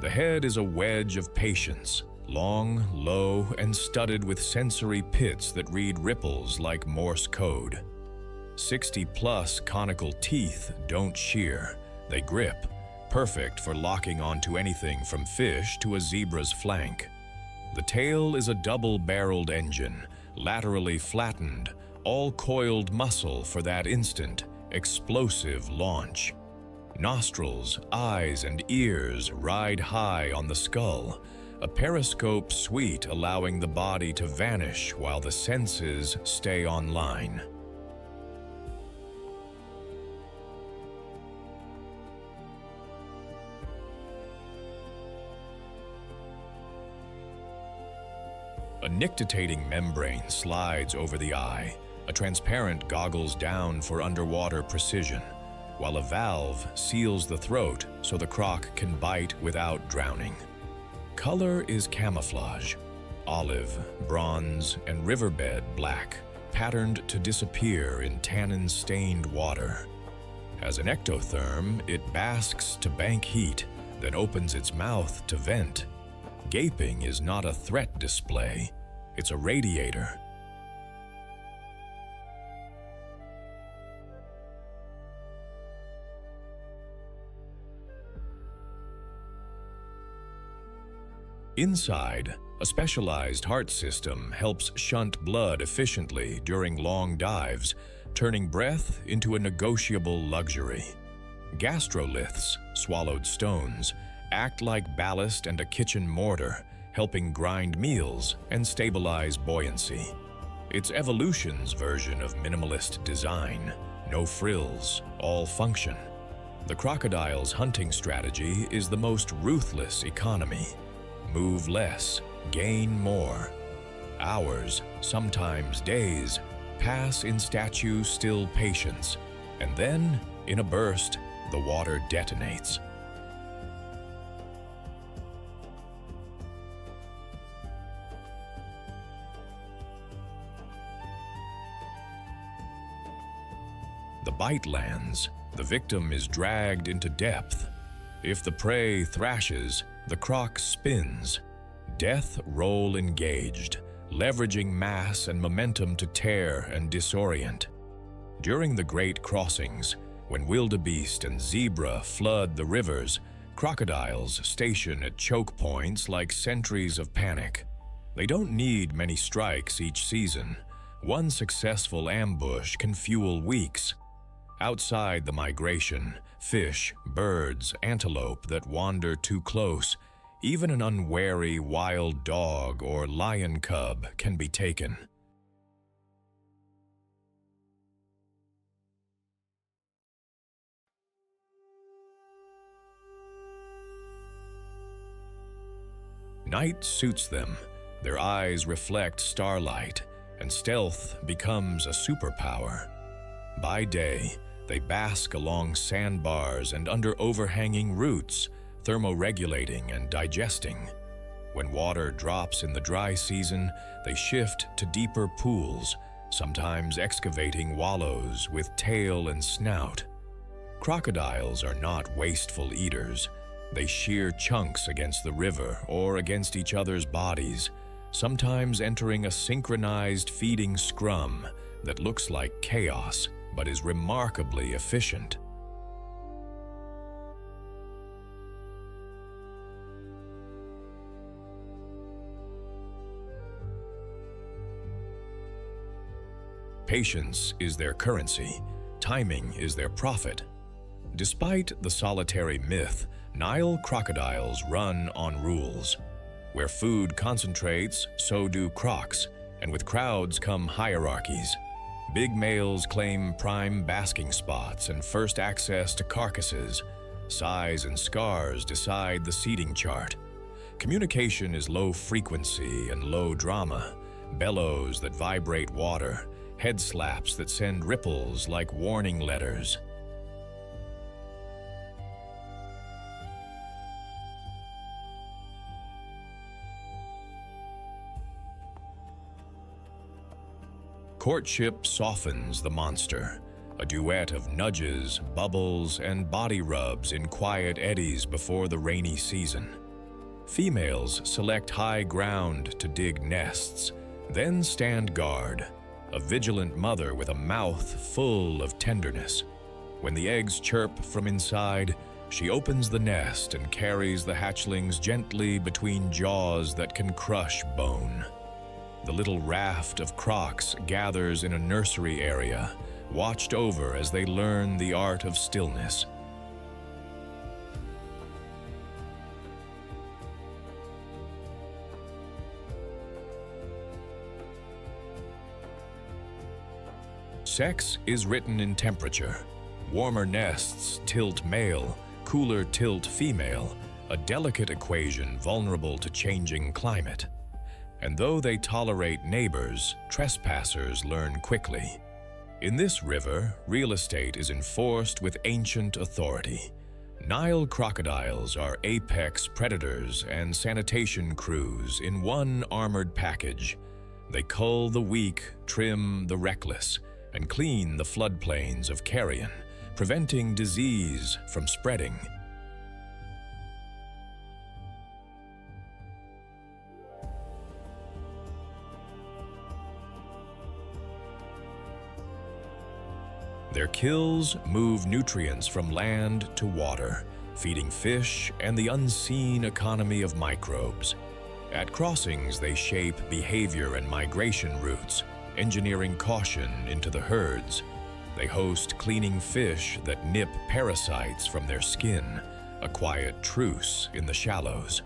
The head is a wedge of patience, long, low, and studded with sensory pits that read ripples like Morse code. 60-plus conical teeth don't shear, they grip, perfect for locking onto anything from fish to a zebra's flank. The tail is a double-barreled engine, laterally flattened, all coiled muscle for that instant, explosive launch. Nostrils, eyes, and ears ride high on the skull, a periscope suite allowing the body to vanish while the senses stay online. A nictitating membrane slides over the eye, a transparent goggles down for underwater precision, while a valve seals the throat so the croc can bite without drowning. Color is camouflage: olive, bronze, and riverbed black, patterned to disappear in tannin-stained water. As an ectotherm, it basks to bank heat, then opens its mouth to vent. Gaping is not a threat display, it's a radiator. Inside, a specialized heart system helps shunt blood efficiently during long dives, turning breath into a negotiable luxury. Gastroliths, swallowed stones, act like ballast and a kitchen mortar, helping grind meals and stabilize buoyancy. It's evolution's version of minimalist design: no frills, all function. The crocodile's hunting strategy is the most ruthless economy. Move less, gain more. Hours, sometimes days, pass in statue-still patience, and then, in a burst, the water detonates. The bite lands, the victim is dragged into depth. If the prey thrashes, the croc spins. Death roll engaged, leveraging mass and momentum to tear and disorient. During the great crossings, when wildebeest and zebra flood the rivers, crocodiles station at choke points like sentries of panic. They don't need many strikes each season. One successful ambush can fuel weeks. Outside the migration, fish, birds, antelope that wander too close, even an unwary wild dog or lion cub can be taken. Night suits them. Their eyes reflect starlight, and stealth becomes a superpower. By day, they bask along sandbars and under overhanging roots, thermoregulating and digesting. When water drops in the dry season, they shift to deeper pools, sometimes excavating wallows with tail and snout. Crocodiles are not wasteful eaters. They shear chunks against the river or against each other's bodies, sometimes entering a synchronized feeding scrum that looks like chaos but is remarkably efficient. Patience is their currency. Timing is their profit. Despite the solitary myth, Nile crocodiles run on rules. Where food concentrates, so do crocs, and with crowds come hierarchies. Big males claim prime basking spots and first access to carcasses. Size and scars decide the seating chart. Communication is low frequency and low drama. Bellows that vibrate water, head slaps that send ripples like warning letters. Courtship softens the monster, a duet of nudges, bubbles, and body rubs in quiet eddies before the rainy season. Females select high ground to dig nests, then stand guard, a vigilant mother with a mouth full of tenderness. When the eggs chirp from inside, she opens the nest and carries the hatchlings gently between jaws that can crush bone. The little raft of crocs gathers in a nursery area, watched over as they learn the art of stillness. Sex is written in temperature. Warmer nests tilt male, cooler tilt female, a delicate equation vulnerable to changing climate. And though they tolerate neighbors, trespassers learn quickly. In this river, real estate is enforced with ancient authority. Nile crocodiles are apex predators and sanitation crews in one armored package. They cull the weak, trim the reckless, and clean the floodplains of carrion, preventing disease from spreading. Their kills move nutrients from land to water, feeding fish and the unseen economy of microbes. At crossings, they shape behavior and migration routes, engineering caution into the herds. They host cleaning fish that nip parasites from their skin, a quiet truce in the shallows.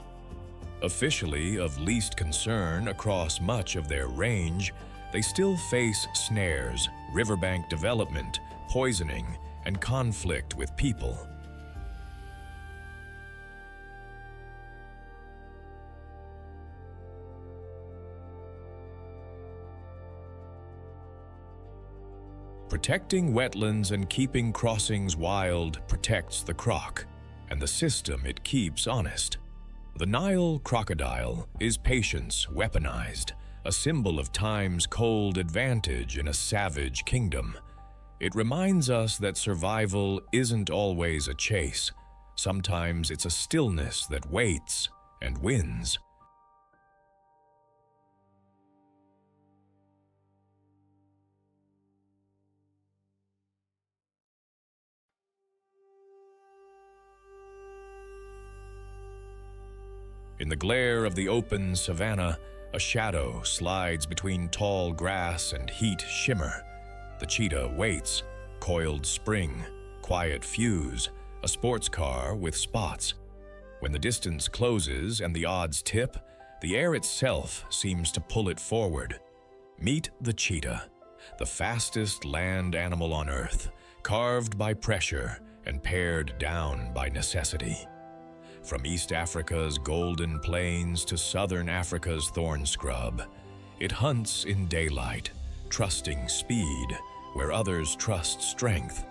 Officially of least concern across much of their range, they still face snares, riverbank development, poisoning, and conflict with people. Protecting wetlands and keeping crossings wild protects the croc and the system it keeps honest. The Nile crocodile is patience weaponized, a symbol of time's cold advantage in a savage kingdom. It reminds us that survival isn't always a chase. Sometimes it's a stillness that waits and wins. In the glare of the open savannah, a shadow slides between tall grass and heat shimmer. The cheetah waits, coiled spring, quiet fuse, a sports car with spots. When the distance closes and the odds tip, the air itself seems to pull it forward. Meet the cheetah, the fastest land animal on Earth, carved by pressure and pared down by necessity. From East Africa's golden plains to Southern Africa's thorn scrub, it hunts in daylight, trusting speed where others trust strength.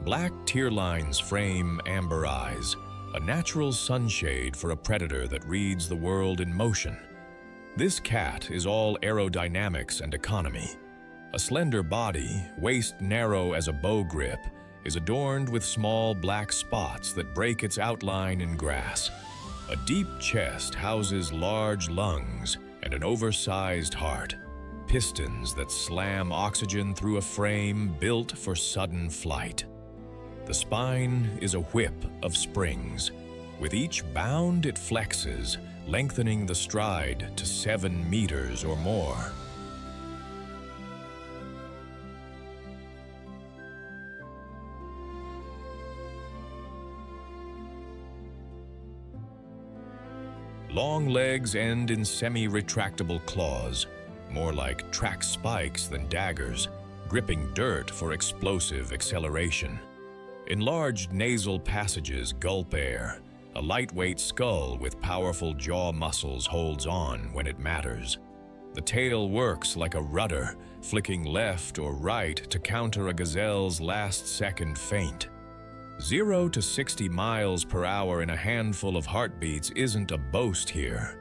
Black tear lines frame amber eyes, a natural sunshade for a predator that reads the world in motion. This cat is all aerodynamics and economy. A slender body, waist narrow as a bow grip, is adorned with small black spots that break its outline in grass. A deep chest houses large lungs and an oversized heart, pistons that slam oxygen through a frame built for sudden flight. The The spine is a whip of springs. With each bound it flexes, lengthening the stride to 7 meters or more. Long legs end in semi-retractable claws, more like track spikes than daggers, gripping dirt for explosive acceleration. Enlarged nasal passages gulp air. A lightweight skull with powerful jaw muscles holds on when it matters. The tail works like a rudder, flicking left or right to counter a gazelle's last-second feint. 0 to 60 miles per hour in a handful of heartbeats isn't a boast here.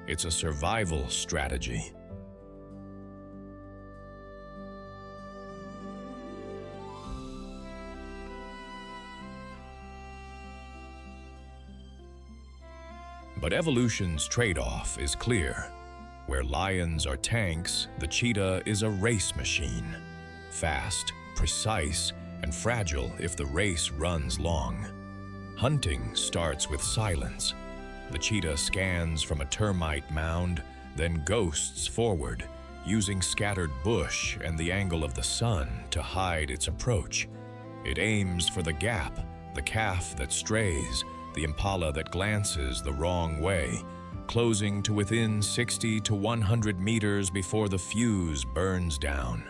It's a survival strategy. But evolution's trade-off is clear. Where lions are tanks, the cheetah is a race machine. Fast, precise, and fragile if the race runs long. Hunting starts with silence. The cheetah scans from a termite mound, then ghosts forward, using scattered bush and the angle of the sun to hide its approach. It aims for the gap, the calf that strays, the impala that glances the wrong way, closing to within 60 to 100 meters before the fuse burns down.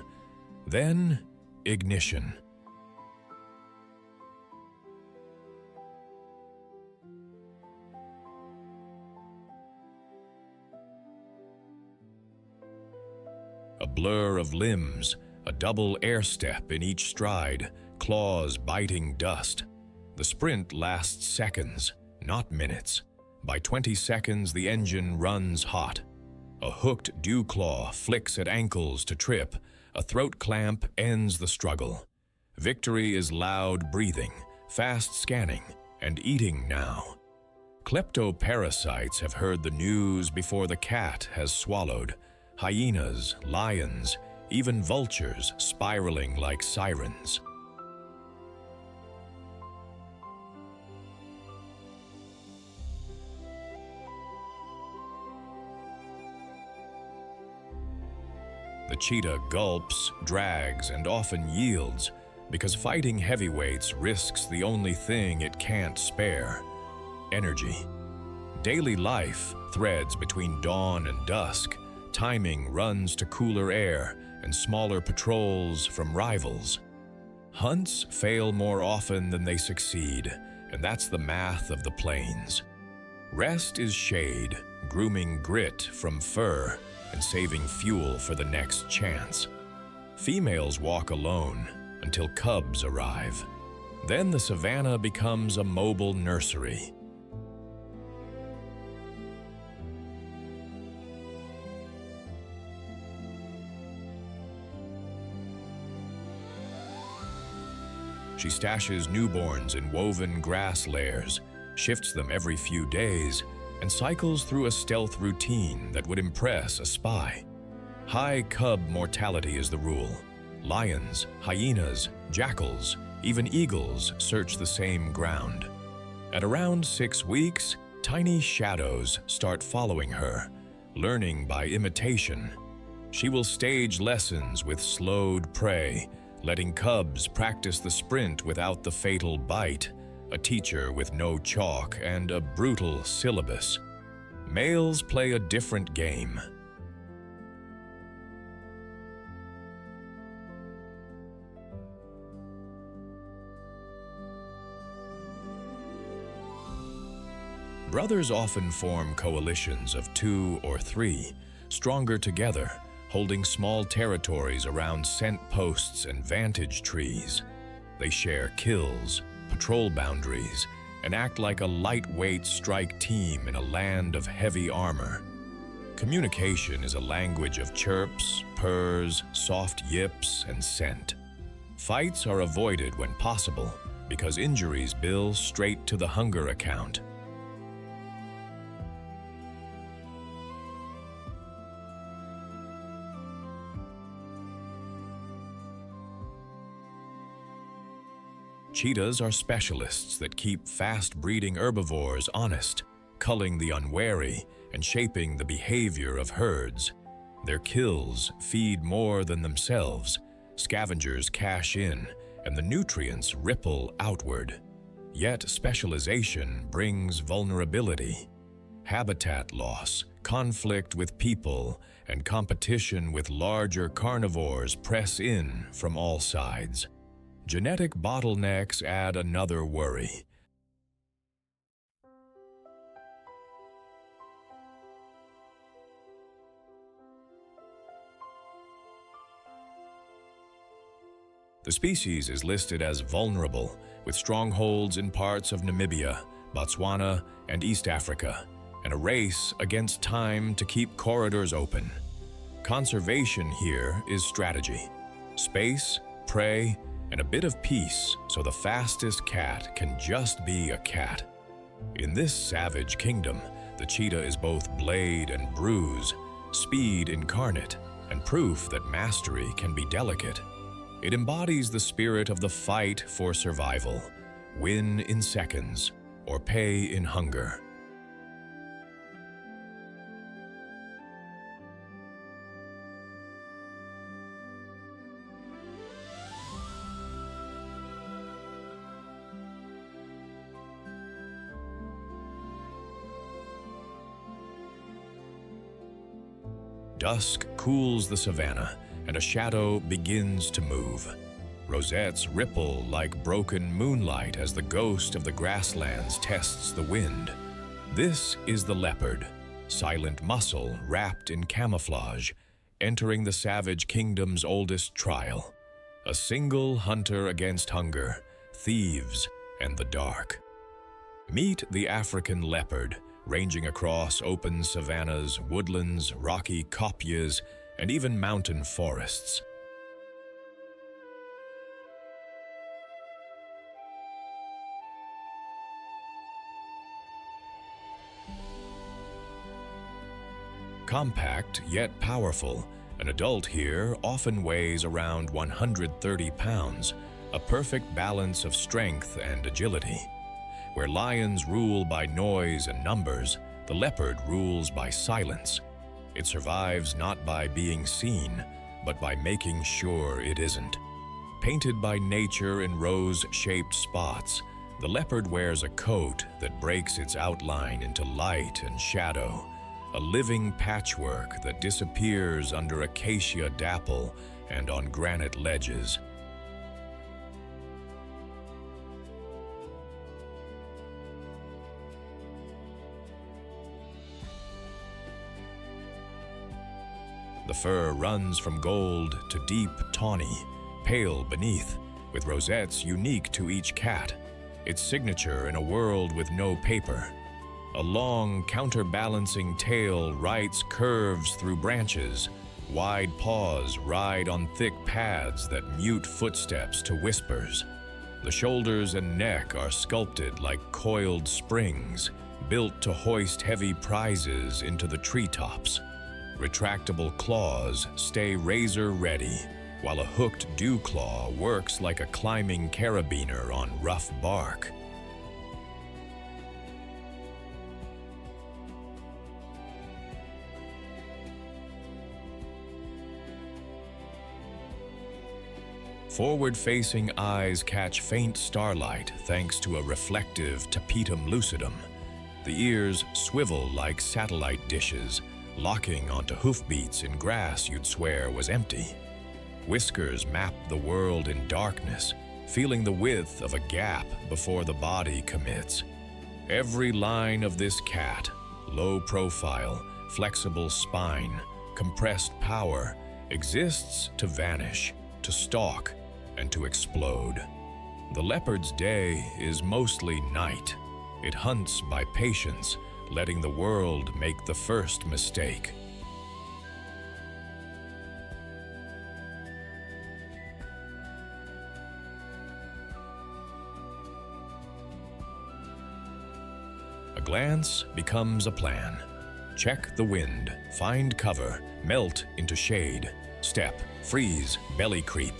Then, ignition. A blur of limbs, a double air step in each stride, claws biting dust. The sprint lasts seconds, not minutes. By 20 seconds, the engine runs hot. A hooked dew claw flicks at ankles to trip. A throat clamp ends the struggle. Victory is loud breathing, fast scanning, and eating now. Kleptoparasites have heard the news before the cat has swallowed. Hyenas, lions, even vultures spiraling like sirens. The cheetah gulps, drags, and often yields because fighting heavyweights risks the only thing it can't spare: energy. Daily life threads between dawn and dusk. Timing runs to cooler air and smaller patrols from rivals. Hunts fail more often than they succeed, and that's the math of the plains. Rest is shade, grooming grit from fur, and saving fuel for the next chance. Females walk alone until cubs arrive. Then the savannah becomes a mobile nursery. She stashes newborns in woven grass layers, shifts them every few days, and cycles through a stealth routine that would impress a spy. High cub mortality is the rule. Lions, hyenas, jackals, even eagles search the same ground. At around 6 weeks, tiny shadows start following her, learning by imitation. She will stage lessons with slowed prey, letting cubs practice the sprint without the fatal bite, a teacher with no chalk and a brutal syllabus. Males play a different game. Brothers often form coalitions of 2 or 3, stronger together, holding small territories around scent posts and vantage trees. They share kills, patrol boundaries, and act like a lightweight strike team in a land of heavy armor. Communication is a language of chirps, purrs, soft yips, and scent. Fights are avoided when possible because injuries bill straight to the hunger account. Cheetahs are specialists that keep fast-breeding herbivores honest, culling the unwary and shaping the behavior of herds. Their kills feed more than themselves, scavengers cash in, and the nutrients ripple outward. Yet specialization brings vulnerability. Habitat loss, conflict with people, and competition with larger carnivores press in from all sides. Genetic bottlenecks add another worry. The species is listed as vulnerable, with strongholds in parts of Namibia, Botswana, and East Africa, and a race against time to keep corridors open. Conservation here is strategy. Space, prey, and a bit of peace so the fastest cat can just be a cat. In this savage kingdom, the cheetah is both blade and bruise, speed incarnate, and proof that mastery can be delicate. It embodies the spirit of the fight for survival, win in seconds, or pay in hunger. Dusk cools the savannah, and a shadow begins to move. Rosettes ripple like broken moonlight as the ghost of the grasslands tests the wind. This is the leopard, silent muscle wrapped in camouflage, entering the savage kingdom's oldest trial. A single hunter against hunger, thieves, and the dark. Meet the African leopard, ranging across open savannas, woodlands, rocky kopjes, and even mountain forests. Compact yet powerful, an adult here often weighs around 130 pounds, a perfect balance of strength and agility. Where lions rule by noise and numbers, the leopard rules by silence. It survives not by being seen, but by making sure it isn't. Painted by nature in rose-shaped spots, the leopard wears a coat that breaks its outline into light and shadow, a living patchwork that disappears under acacia dapple and on granite ledges. The fur runs from gold to deep tawny, pale beneath, with rosettes unique to each cat, its signature in a world with no paper. A long, counterbalancing tail writes curves through branches. Wide paws ride on thick pads that mute footsteps to whispers. The shoulders and neck are sculpted like coiled springs, built to hoist heavy prizes into the treetops. Retractable claws stay razor-ready, while a hooked dew claw works like a climbing carabiner on rough bark. Forward-facing eyes catch faint starlight thanks to a reflective tapetum lucidum. The ears swivel like satellite dishes, locking onto hoofbeats in grass you'd swear was empty. Whiskers map the world in darkness, feeling the width of a gap before the body commits. Every line of this cat, low profile, flexible spine, compressed power, exists to vanish, to stalk, and to explode. The leopard's day is mostly night. It hunts by patience, letting the world make the first mistake. A glance becomes a plan. Check the wind, find cover, melt into shade, step, freeze, belly creep.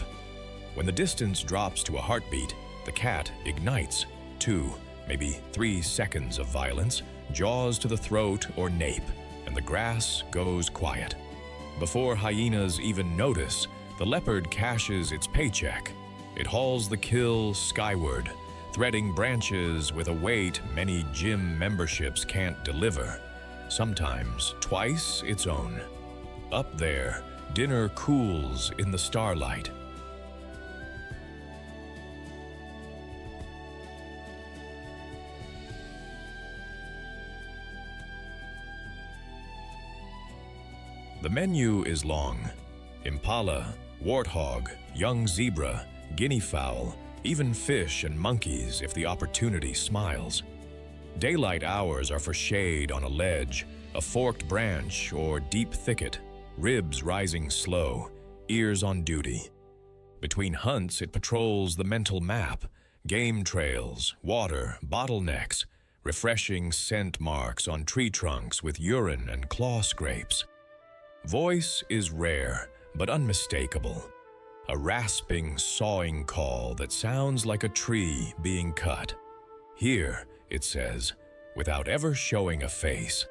When the distance drops to a heartbeat, The cat ignites. 2, maybe 3 seconds of violence, jaws to the throat or nape, and the grass goes quiet. Before hyenas even notice, the leopard cashes its paycheck. It hauls the kill skyward, threading branches with a weight many gym memberships can't deliver, sometimes twice its own. Up there, dinner cools in the starlight. The menu is long. Impala, warthog, young zebra, guinea fowl, even fish and monkeys if the opportunity smiles. Daylight hours are for shade on a ledge, a forked branch, or deep thicket, ribs rising slow, ears on duty. Between hunts, it patrols the mental map, game trails, water, bottlenecks, refreshing scent marks on tree trunks with urine and claw scrapes. Voice is rare, but unmistakable. A rasping, sawing call that sounds like a tree being cut. Here, it says, without ever showing a face.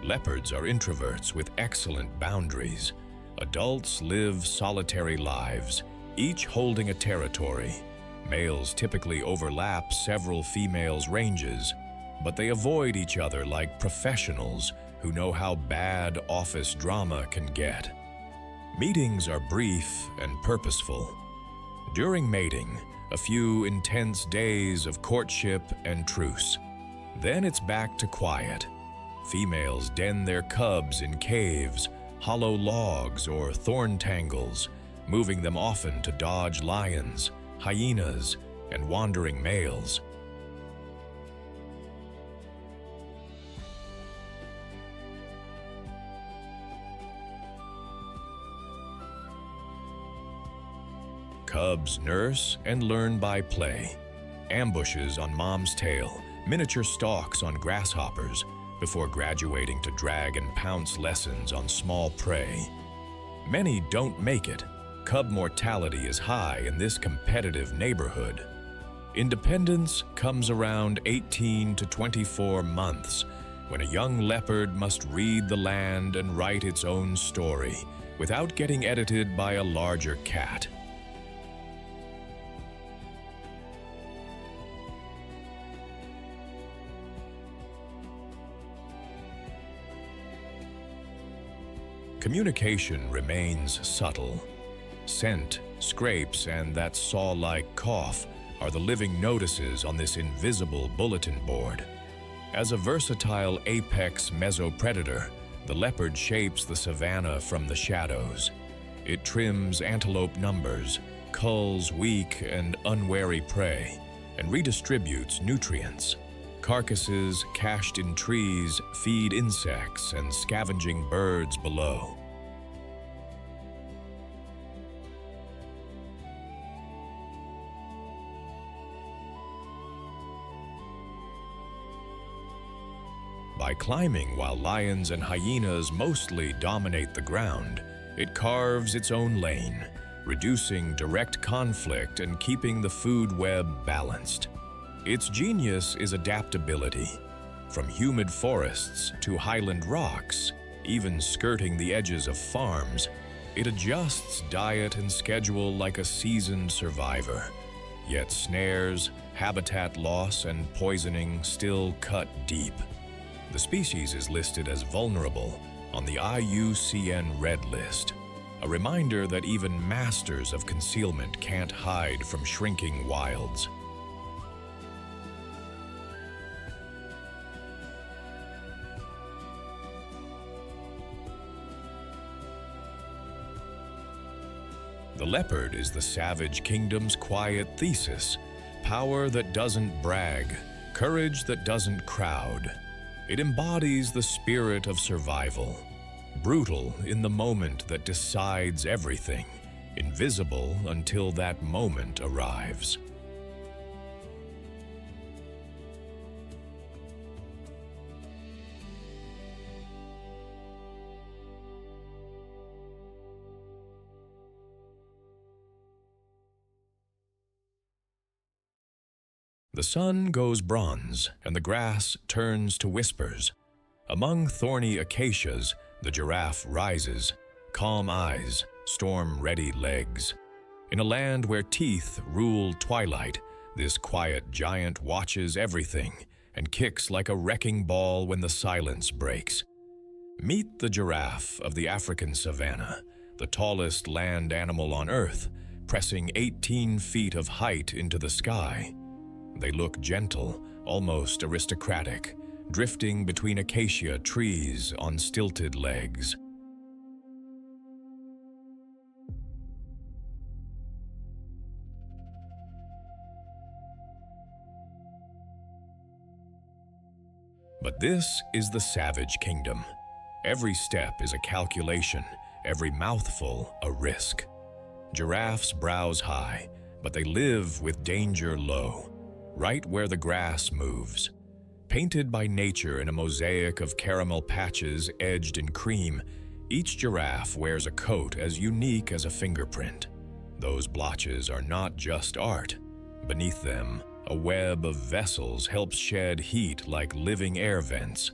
Leopards are introverts with excellent boundaries. Adults live solitary lives, each holding a territory. Males typically overlap several females' ranges, but they avoid each other like professionals who know how bad office drama can get. Meetings are brief and purposeful. During mating, a few intense days of courtship and truce. Then it's back to quiet. Females den their cubs in caves, hollow logs, or thorn tangles, moving them often to dodge lions, hyenas, and wandering males. Cubs nurse and learn by play. Ambushes on mom's tail, miniature stalks on grasshoppers, before graduating to drag and pounce lessons on small prey. Many don't make it. Cub mortality is high in this competitive neighborhood. Independence comes around 18 to 24 months, when a young leopard must read the land and write its own story without getting edited by a larger cat. Communication remains subtle. Scent, scrapes, and that saw-like cough are the living notices on this invisible bulletin board. As a versatile apex mesopredator, the leopard shapes the savannah from the shadows. It trims antelope numbers, culls weak and unwary prey, and redistributes nutrients. Carcasses cached in trees feed insects and scavenging birds below. By climbing while lions and hyenas mostly dominate the ground, it carves its own lane, reducing direct conflict and keeping the food web balanced. Its genius is adaptability. From humid forests to highland rocks, even skirting the edges of farms, it adjusts diet and schedule like a seasoned survivor. Yet snares, habitat loss, and poisoning still cut deep. The species is listed as vulnerable on the IUCN Red List, a reminder that even masters of concealment can't hide from shrinking wilds. The leopard is the savage kingdom's quiet thesis, power that doesn't brag, courage that doesn't crowd. It embodies the spirit of survival, brutal in the moment that decides everything, invisible until that moment arrives. The sun goes bronze, and the grass turns to whispers. Among thorny acacias, the giraffe rises, calm eyes, storm-ready legs. In a land where teeth rule twilight, this quiet giant watches everything and kicks like a wrecking ball when the silence breaks. Meet the giraffe of the African savannah, the tallest land animal on Earth, pressing 18 feet of height into the sky. They look gentle, almost aristocratic, drifting between acacia trees on stilted legs. But this is the savage kingdom. Every step is a calculation, every mouthful a risk. Giraffes browse high, but they live with danger low, right where the grass moves. Painted by nature in a mosaic of caramel patches edged in cream, each giraffe wears a coat as unique as a fingerprint. Those blotches are not just art. Beneath them, a web of vessels helps shed heat like living air vents.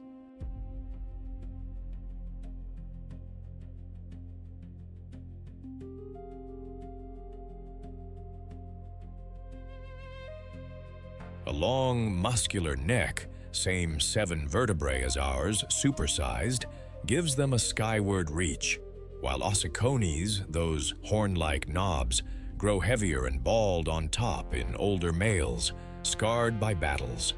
A long, muscular neck, same 7 vertebrae as ours, supersized, gives them a skyward reach, while ossicones, those horn-like knobs, grow heavier and bald on top in older males, scarred by battles.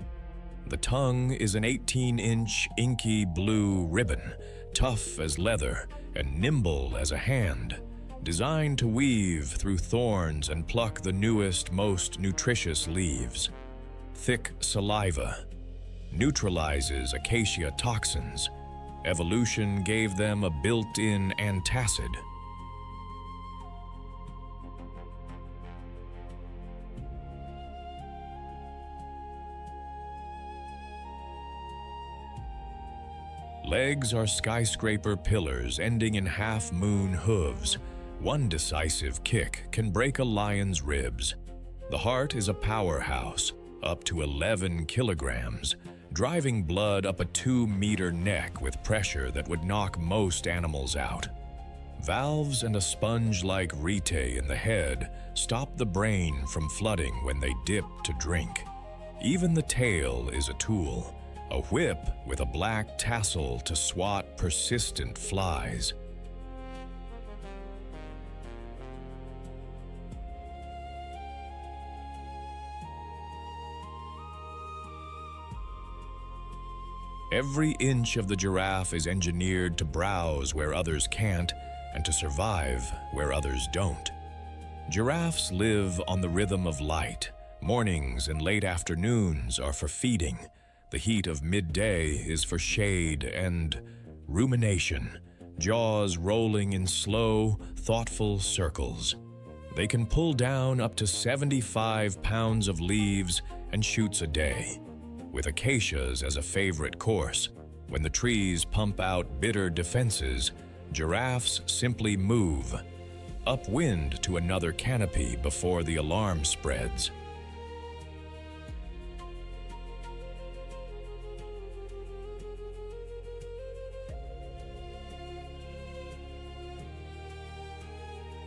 The tongue is an 18-inch inky blue ribbon, tough as leather and nimble as a hand, designed to weave through thorns and pluck the newest, most nutritious leaves. Thick saliva neutralizes acacia toxins. Evolution gave them a built-in antacid. Legs are skyscraper pillars ending in half-moon hooves. One decisive kick can break a lion's ribs. The heart is a powerhouse, up to 11 kilograms, driving blood up a 2-meter neck with pressure that would knock most animals out. Valves and a sponge-like rete in the head stop the brain from flooding when they dip to drink. Even the tail is a tool, a whip with a black tassel to swat persistent flies. Every inch of the giraffe is engineered to browse where others can't and to survive where others don't. Giraffes live on the rhythm of light. Mornings and late afternoons are for feeding. The heat of midday is for shade and rumination, jaws rolling in slow, thoughtful circles. They can pull down up to 75 pounds of leaves and shoots a day. With acacias as a favorite course, when the trees pump out bitter defenses, giraffes simply move, upwind to another canopy before the alarm spreads.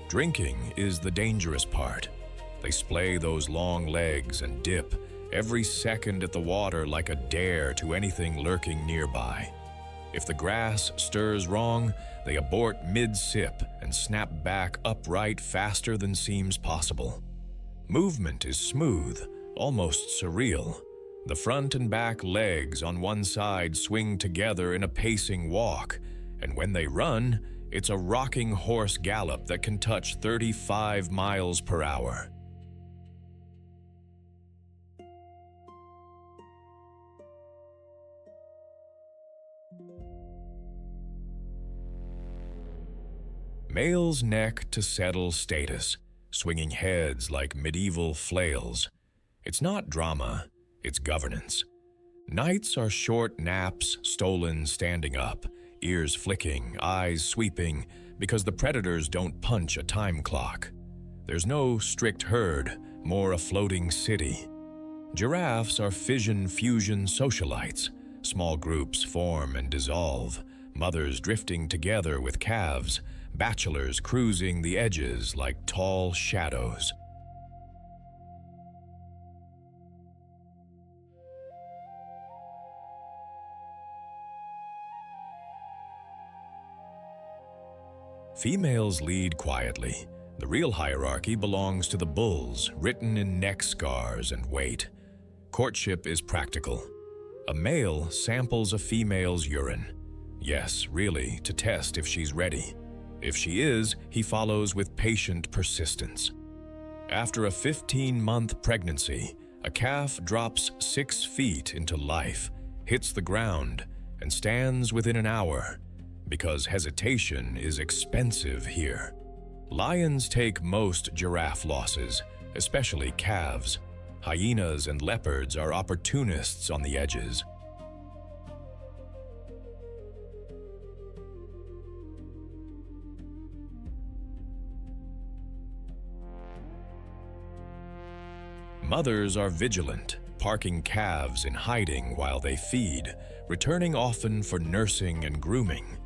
Drinking is the dangerous part. They splay those long legs and dip, every second at the water like a dare to anything lurking nearby. If the grass stirs wrong, they abort mid-sip and snap back upright faster than seems possible. Movement is smooth, almost surreal. The front and back legs on one side swing together in a pacing walk, and when they run, it's a rocking horse gallop that can touch 35 miles per hour. Males neck to settle status, swinging heads like medieval flails. It's not drama, it's governance. Nights are short naps stolen standing up, ears flicking, eyes sweeping, because the predators don't punch a time clock. There's no strict herd, more a floating city. Giraffes are fission-fusion socialites. Small groups form and dissolve, mothers drifting together with calves, bachelors cruising the edges like tall shadows. Females lead quietly. The real hierarchy belongs to the bulls, written in neck scars and weight. Courtship is practical. A male samples a female's urine. Yes, really, to test if she's ready. If she is, he follows with patient persistence. After a 15-month pregnancy, a calf drops 6 feet into life, hits the ground, and stands within an hour, because hesitation is expensive here. Lions take most giraffe losses, especially calves. Hyenas and leopards are opportunists on the edges. Mothers are vigilant, parking calves in hiding while they feed, returning often for nursing and grooming.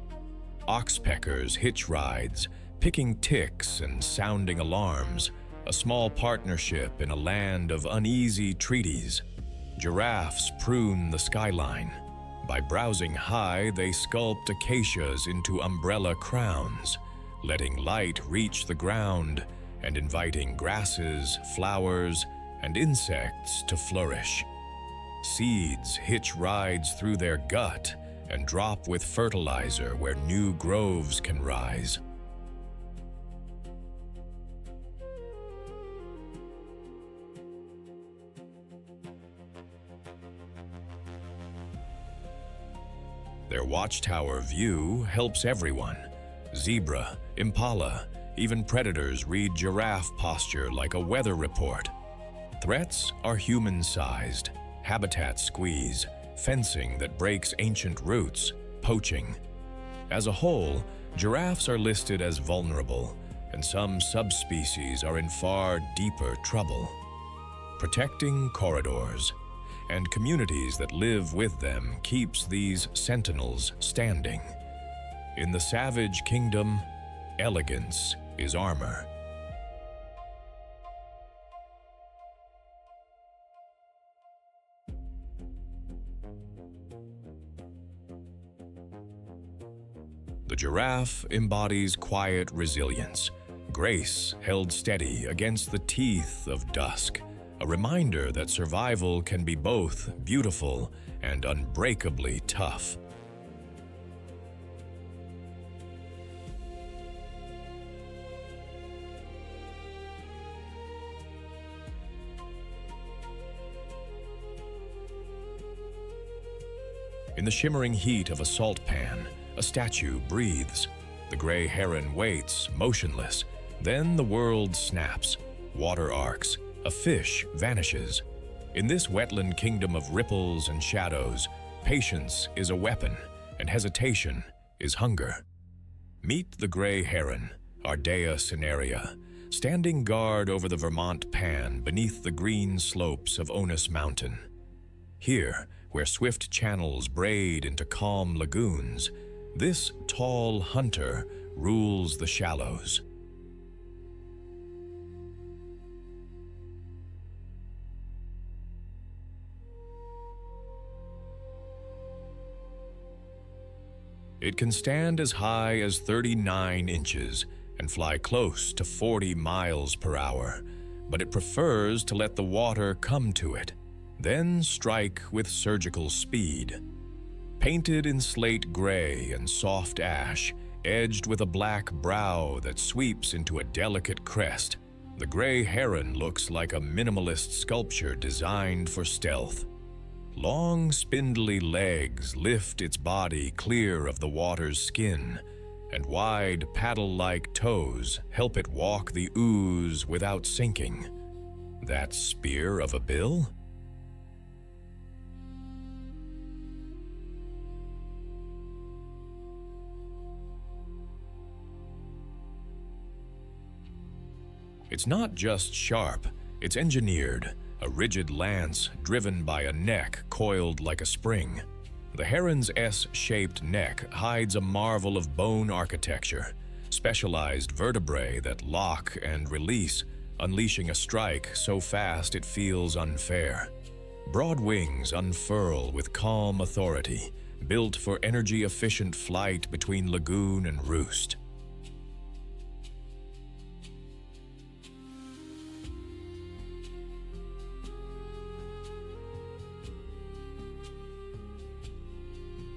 Oxpeckers hitch rides, picking ticks and sounding alarms, a small partnership in a land of uneasy treaties. Giraffes prune the skyline. By browsing high, they sculpt acacias into umbrella crowns, letting light reach the ground and inviting grasses, flowers, and insects to flourish. Seeds hitch rides through their gut and drop with fertilizer where new groves can rise. Their watchtower view helps everyone. Zebra, impala, even predators read giraffe posture like a weather report. Threats are human-sized: habitat squeeze, fencing that breaks ancient roots, poaching. As a whole, giraffes are listed as vulnerable, and some subspecies are in far deeper trouble. Protecting corridors and communities that live with them keeps these sentinels standing. In the savage kingdom, elegance is armor. The giraffe embodies quiet resilience, grace held steady against the teeth of dusk, a reminder that survival can be both beautiful and unbreakably tough. In the shimmering heat of a salt pan, a statue breathes. The gray heron waits, motionless. Then the world snaps. Water arcs. A fish vanishes. In this wetland kingdom of ripples and shadows, patience is a weapon, and hesitation is hunger. Meet the gray heron, Ardea cinerea, standing guard over the Vermont pan beneath the green slopes of Onus Mountain. Here, where swift channels braid into calm lagoons, this tall hunter rules the shallows. It can stand as high as 39 inches and fly close to 40 miles per hour, but it prefers to let the water come to it, then strike with surgical speed. Painted in slate gray and soft ash, edged with a black brow that sweeps into a delicate crest, the gray heron looks like a minimalist sculpture designed for stealth. Long, spindly legs lift its body clear of the water's skin, and wide, paddle-like toes help it walk the ooze without sinking. That spear of a bill? It's not just sharp, it's engineered. a rigid lance driven by a neck coiled like a spring. The heron's S-shaped neck hides a marvel of bone architecture, specialized vertebrae that lock and release, unleashing a strike so fast it feels unfair. Broad wings unfurl with calm authority, built for energy-efficient flight between lagoon and roost.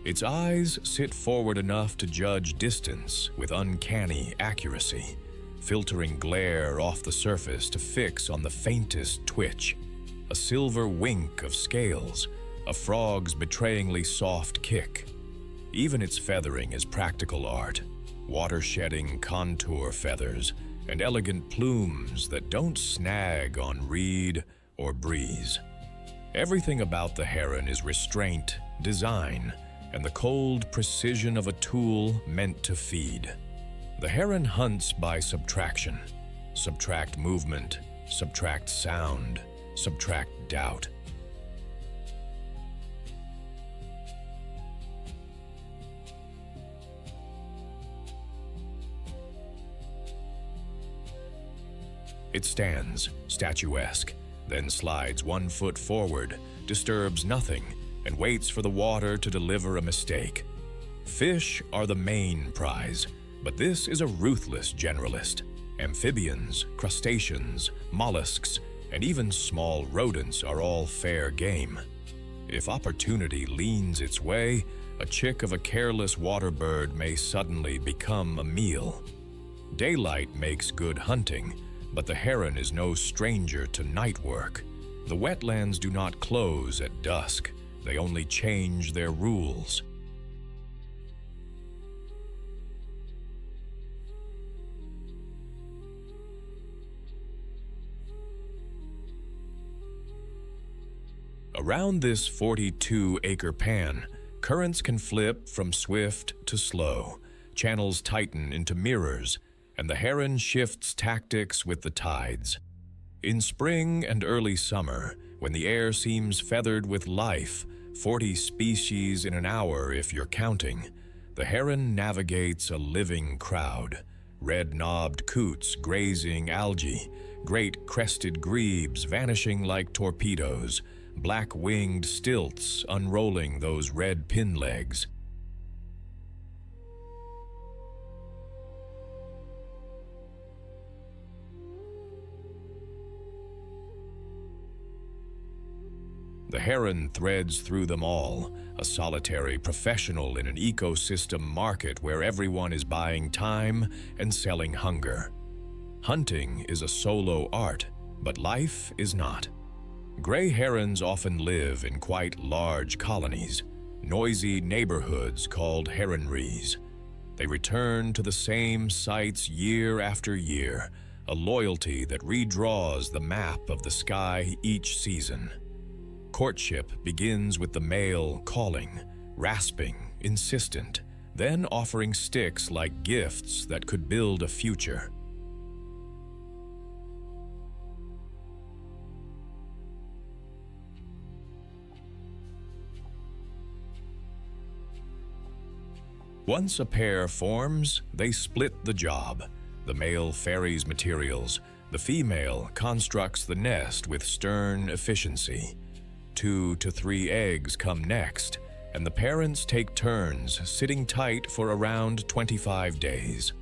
Its eyes sit forward enough to judge distance with uncanny accuracy, filtering glare off the surface to fix on the faintest twitch. A silver wink of scales, a frog's betrayingly soft kick. Even its feathering is practical art, water-shedding contour feathers and elegant plumes that don't snag on reed or breeze. Everything about the heron is restraint, design, and the cold precision of a tool meant to feed. The heron hunts by subtraction. Subtract movement, subtract sound, subtract doubt. It stands, statuesque, then slides 1 foot forward, disturbs nothing, and waits for the water to deliver a mistake. Fish are the main prize, but this is a ruthless generalist. Amphibians, crustaceans, mollusks, and even small rodents are all fair game. If opportunity leans its way, a chick of a careless water bird may suddenly become a meal. Daylight makes good hunting, but the heron is no stranger to night work. The wetlands do not close at dusk. They only change their rules. Around this 42-acre pan, currents can flip from swift to slow, channels tighten into mirrors, and the heron shifts tactics with the tides. In spring and early summer, when the air seems feathered with life, 40 species in an hour if you're counting, the heron navigates a living crowd. Red-knobbed coots grazing algae, great crested grebes vanishing like torpedoes, black-winged stilts unrolling those red pin legs. The heron threads through them all, a solitary professional in an ecosystem market where everyone is buying time and selling hunger. Hunting is a solo art, but life is not. Gray herons often live in quite large colonies, noisy neighborhoods called heronries. They return to the same sites year after year, a loyalty that redraws the map of the sky each season. Courtship begins with the male calling, rasping, insistent, then offering sticks like gifts that could build a future. Once a pair forms, they split the job. The male ferries materials, the female constructs the nest with stern efficiency. 2 to 3 eggs come next, and the parents take turns sitting tight for around 25 days.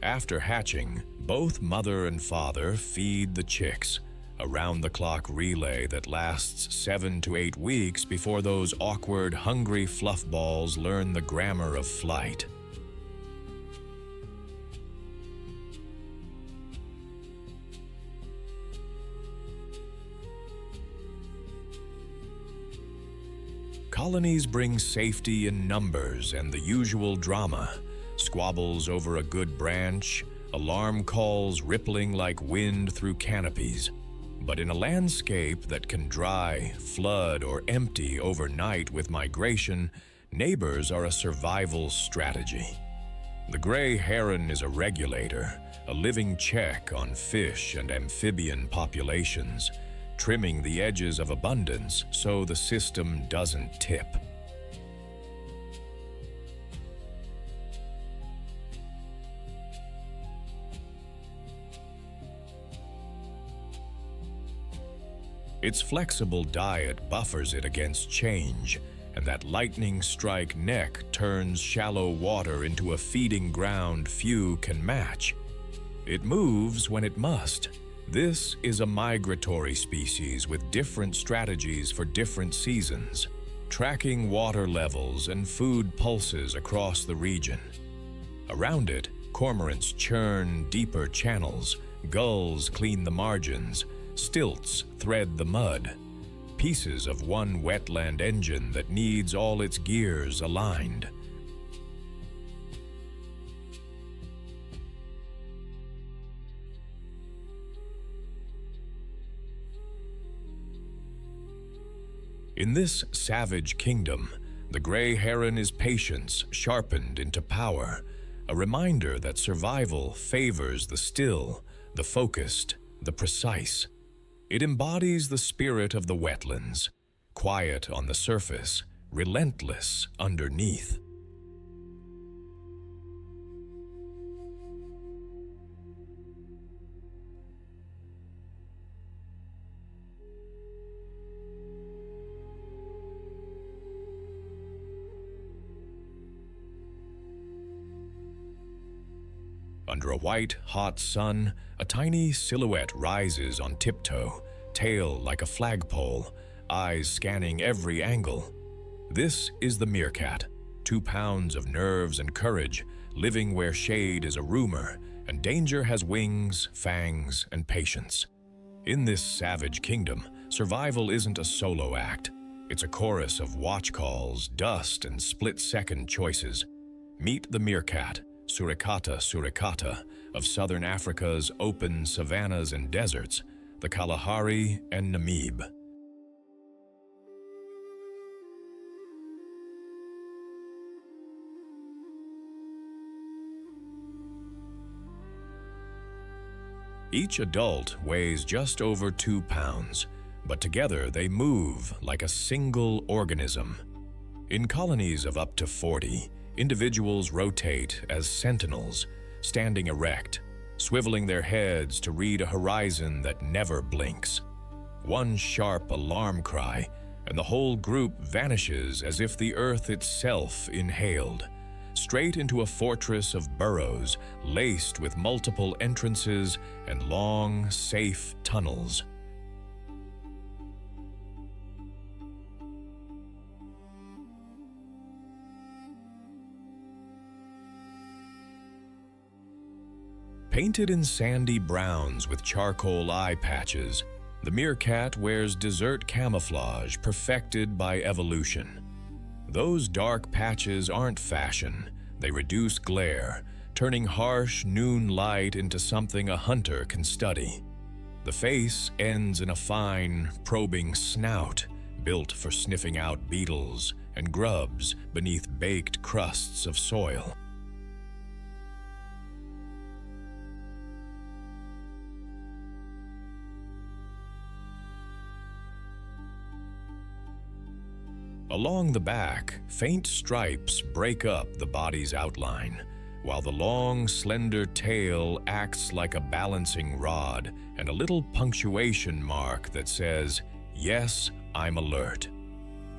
After hatching, both mother and father feed the chicks, a round-the-clock relay that lasts 7 to 8 weeks before those awkward, hungry fluffballs learn the grammar of flight. Colonies bring safety in numbers and the usual drama, squabbles over a good branch, alarm calls rippling like wind through canopies. But in a landscape that can dry, flood, or empty overnight with migration, neighbors are a survival strategy. The gray heron is a regulator, a living check on fish and amphibian populations, trimming the edges of abundance so the system doesn't tip. Its flexible diet buffers it against change, and that lightning-strike neck turns shallow water into a feeding ground few can match. It moves when it must. This is a migratory species with different strategies for different seasons, tracking water levels and food pulses across the region. Around it, cormorants churn deeper channels, gulls clean the margins, stilts thread the mud, pieces of one wetland engine that needs all its gears aligned. In this savage kingdom, the gray heron is patience sharpened into power, a reminder that survival favors the still, the focused, the precise. It embodies the spirit of the wetlands, quiet on the surface, relentless underneath. Under a white, hot sun, a tiny silhouette rises on tiptoe, tail like a flagpole, eyes scanning every angle. This is the meerkat, 2 pounds of nerves and courage, living where shade is a rumor, and danger has wings, fangs, and patience. In this savage kingdom, survival isn't a solo act. It's a chorus of watch calls, dust, and split-second choices. Meet the meerkat, suricata suricata, of southern Africa's open savannas and deserts, the Kalahari and Namib. Each adult weighs just over 2 pounds, but together they move like a single organism. In colonies of up to 40, individuals rotate as sentinels, standing erect, swiveling their heads to read a horizon that never blinks. One sharp alarm cry, and the whole group vanishes as if the earth itself inhaled, straight into a fortress of burrows laced with multiple entrances and long, safe tunnels. Painted in sandy browns with charcoal eye patches, the meerkat wears desert camouflage perfected by evolution. Those dark patches aren't fashion, they reduce glare, turning harsh noon light into something a hunter can study. The face ends in a fine, probing snout, built for sniffing out beetles and grubs beneath baked crusts of soil. Along the back, faint stripes break up the body's outline, while the long, slender tail acts like a balancing rod and a little punctuation mark that says, "Yes, I'm alert."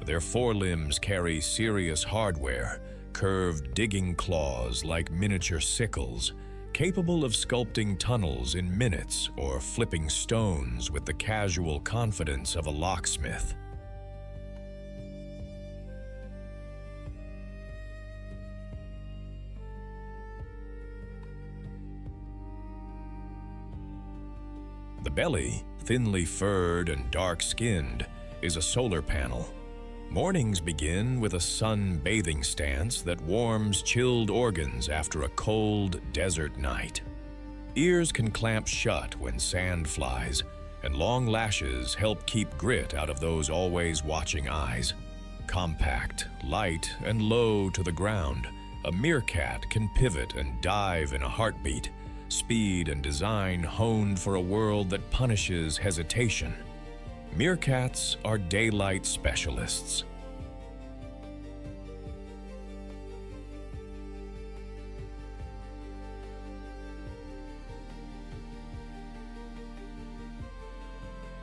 Their forelimbs carry serious hardware, curved digging claws like miniature sickles, capable of sculpting tunnels in minutes or flipping stones with the casual confidence of a locksmith. The belly, thinly furred and dark-skinned, is a solar panel. Mornings begin with a sun-bathing stance that warms chilled organs after a cold desert night. Ears can clamp shut when sand flies, and long lashes help keep grit out of those always watching eyes. Compact, light, and low to the ground, a meerkat can pivot and dive in a heartbeat, speed and design honed for a world that punishes hesitation. Meerkats are daylight specialists.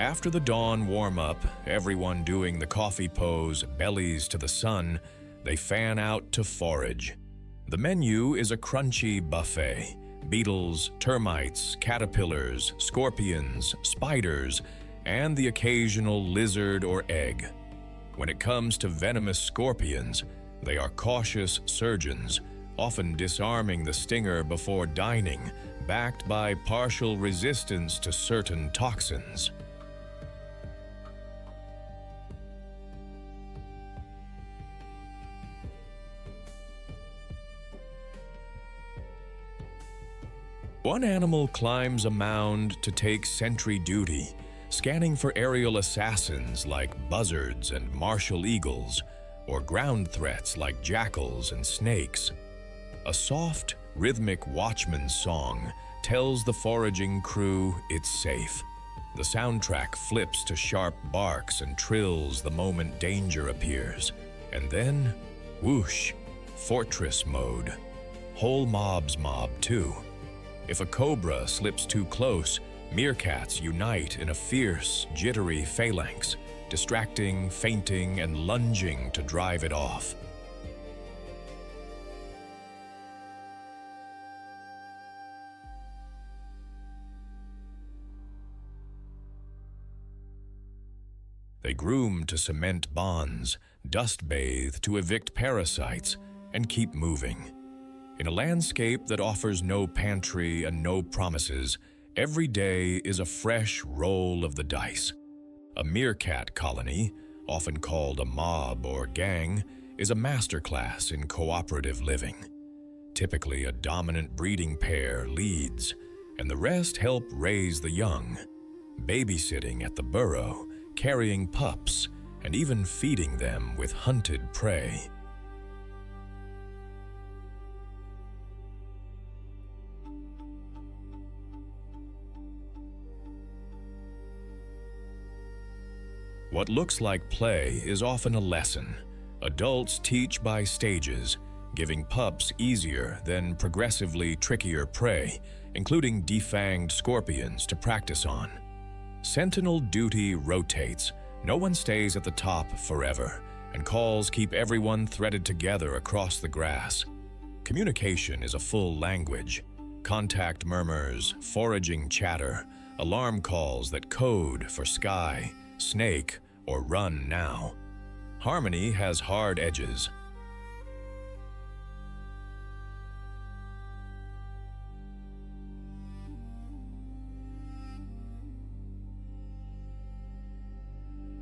After the dawn warm-up, everyone doing the coffee pose, bellies to the sun, they fan out to forage. The menu is a crunchy buffet. Beetles, termites, caterpillars, scorpions, spiders, and the occasional lizard or egg. When it comes to venomous scorpions, they are cautious surgeons, often disarming the stinger before dining, backed by partial resistance to certain toxins. One animal climbs a mound to take sentry duty, scanning for aerial assassins like buzzards and martial eagles, or ground threats like jackals and snakes. A soft, rhythmic watchman's song tells the foraging crew it's safe. The soundtrack flips to sharp barks and trills the moment danger appears. And then, whoosh, fortress mode. Whole mobs mob too. If a cobra slips too close, meerkats unite in a fierce, jittery phalanx, distracting, feinting, and lunging to drive it off. They groom to cement bonds, dust bathe to evict parasites, and keep moving. In a landscape that offers no pantry and no promises, every day is a fresh roll of the dice. A meerkat colony, often called a mob or gang, is a masterclass in cooperative living. Typically, a dominant breeding pair leads, and the rest help raise the young, babysitting at the burrow, carrying pups, and even feeding them with hunted prey. What looks like play is often a lesson. Adults teach by stages, giving pups easier, then progressively trickier prey, including defanged scorpions to practice on. Sentinel duty rotates. No one stays at the top forever, and calls keep everyone threaded together across the grass. Communication is a full language. Contact murmurs, foraging chatter, alarm calls that code for sky, snake, or run now. Harmony has hard edges.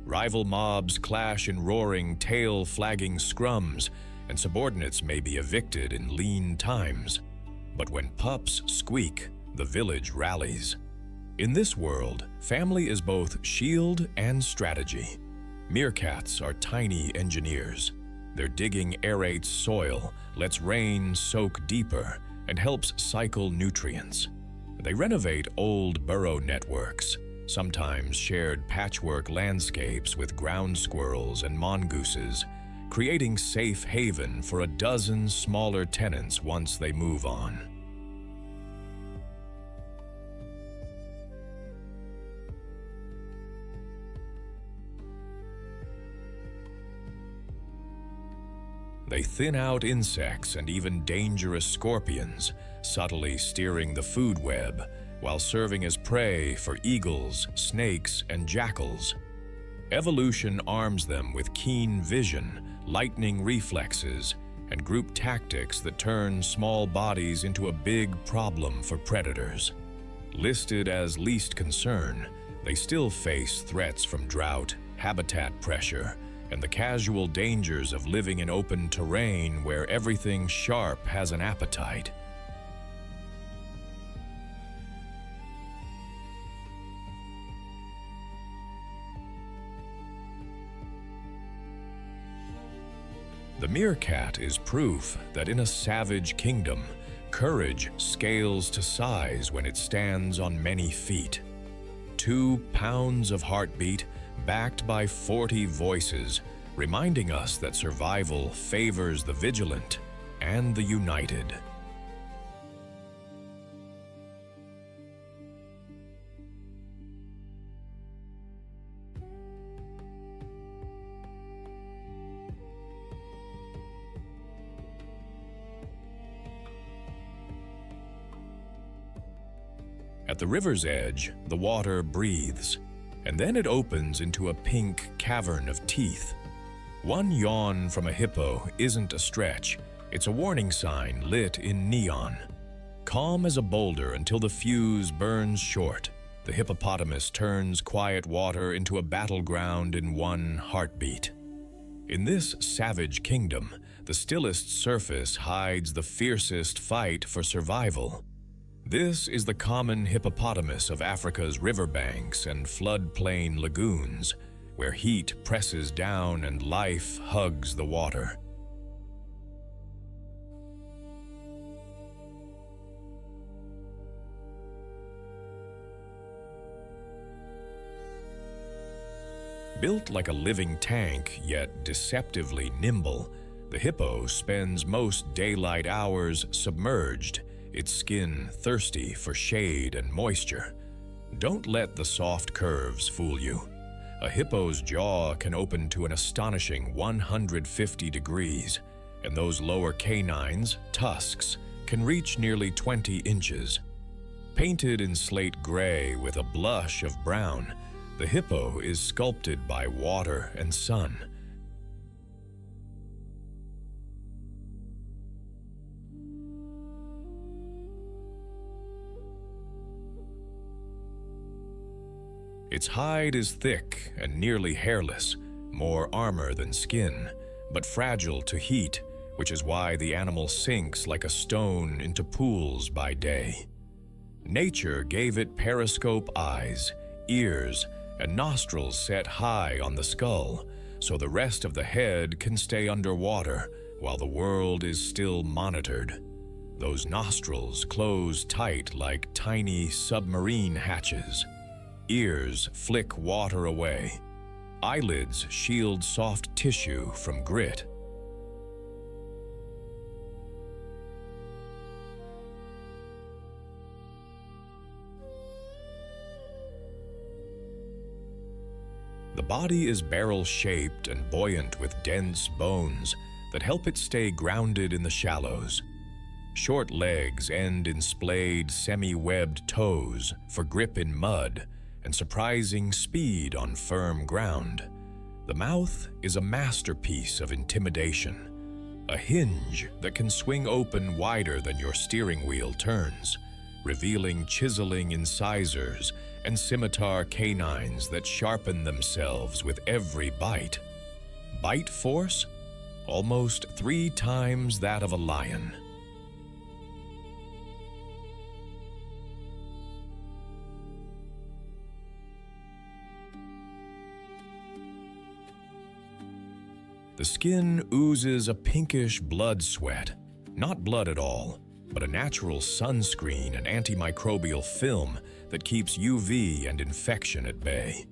Rival mobs clash in roaring, tail-flagging scrums, and subordinates may be evicted in lean times. But when pups squeak, the village rallies. In this world, family is both shield and strategy. Meerkats are tiny engineers. Their digging aerates soil, lets rain soak deeper, and helps cycle nutrients. They renovate old burrow networks, sometimes shared patchwork landscapes with ground squirrels and mongooses, creating safe haven for a dozen smaller tenants once they move on. They thin out insects and even dangerous scorpions, subtly steering the food web, while serving as prey for eagles, snakes, and jackals. Evolution arms them with keen vision, lightning reflexes, and group tactics that turn small bodies into a big problem for predators. Listed as least concern, they still face threats from drought, habitat pressure, and the casual dangers of living in open terrain where everything sharp has an appetite. The meerkat is proof that in a savage kingdom, courage scales to size when it stands on many feet. 2 pounds of heartbeat, backed by 40 voices, reminding us that survival favors the vigilant and the united. At the river's edge, the water breathes, and then it opens into a pink cavern of teeth. One yawn from a hippo isn't a stretch, it's a warning sign lit in neon. Calm as a boulder until the fuse burns short, the hippopotamus turns quiet water into a battleground in one heartbeat. In this savage kingdom, the stillest surface hides the fiercest fight for survival. This is the common hippopotamus of Africa's riverbanks and floodplain lagoons, where heat presses down and life hugs the water. Built like a living tank, yet deceptively nimble, the hippo spends most daylight hours submerged, its skin thirsty for shade and moisture. Don't let the soft curves fool you. A hippo's jaw can open to an astonishing 150 degrees, and those lower canines, tusks, can reach nearly 20 inches. Painted in slate gray with a blush of brown, the hippo is sculpted by water and sun. Its hide is thick and nearly hairless, more armor than skin, but fragile to heat, which is why the animal sinks like a stone into pools by day. Nature gave it periscope eyes, ears, and nostrils set high on the skull, so the rest of the head can stay underwater while the world is still monitored. Those nostrils close tight like tiny submarine hatches. Ears flick water away. Eyelids shield soft tissue from grit. The body is barrel-shaped and buoyant with dense bones that help it stay grounded in the shallows. Short legs end in splayed, semi-webbed toes for grip in mud and surprising speed on firm ground. The mouth is a masterpiece of intimidation, a hinge that can swing open wider than your steering wheel turns, revealing chiseling incisors and scimitar canines that sharpen themselves with every bite. Bite force? Almost 3 times that of a lion. The skin oozes a pinkish blood sweat, not blood at all, but a natural sunscreen and antimicrobial film that keeps UV and infection at bay.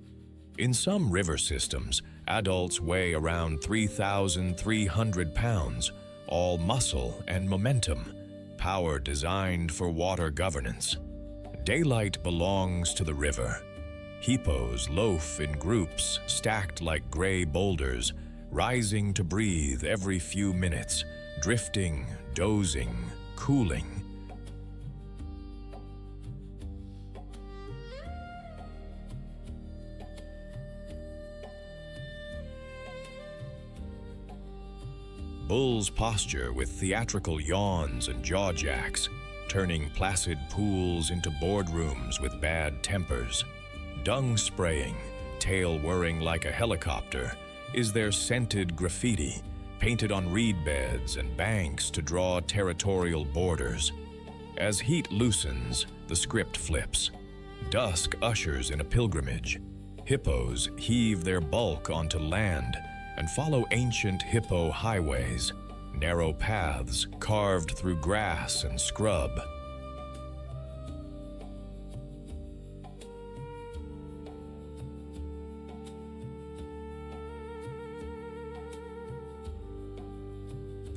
In some river systems, adults weigh around 3,300 pounds, all muscle and momentum, power designed for water governance. Daylight belongs to the river. Hippos loaf in groups stacked like gray boulders, rising to breathe every few minutes, drifting, dozing, cooling. Bulls posture with theatrical yawns and jaw jacks, turning placid pools into boardrooms with bad tempers. Dung spraying, tail whirring like a helicopter, is their scented graffiti, painted on reed beds and banks to draw territorial borders. As heat loosens, the script flips. Dusk ushers in a pilgrimage. Hippos heave their bulk onto land and follow ancient hippo highways, narrow paths carved through grass and scrub.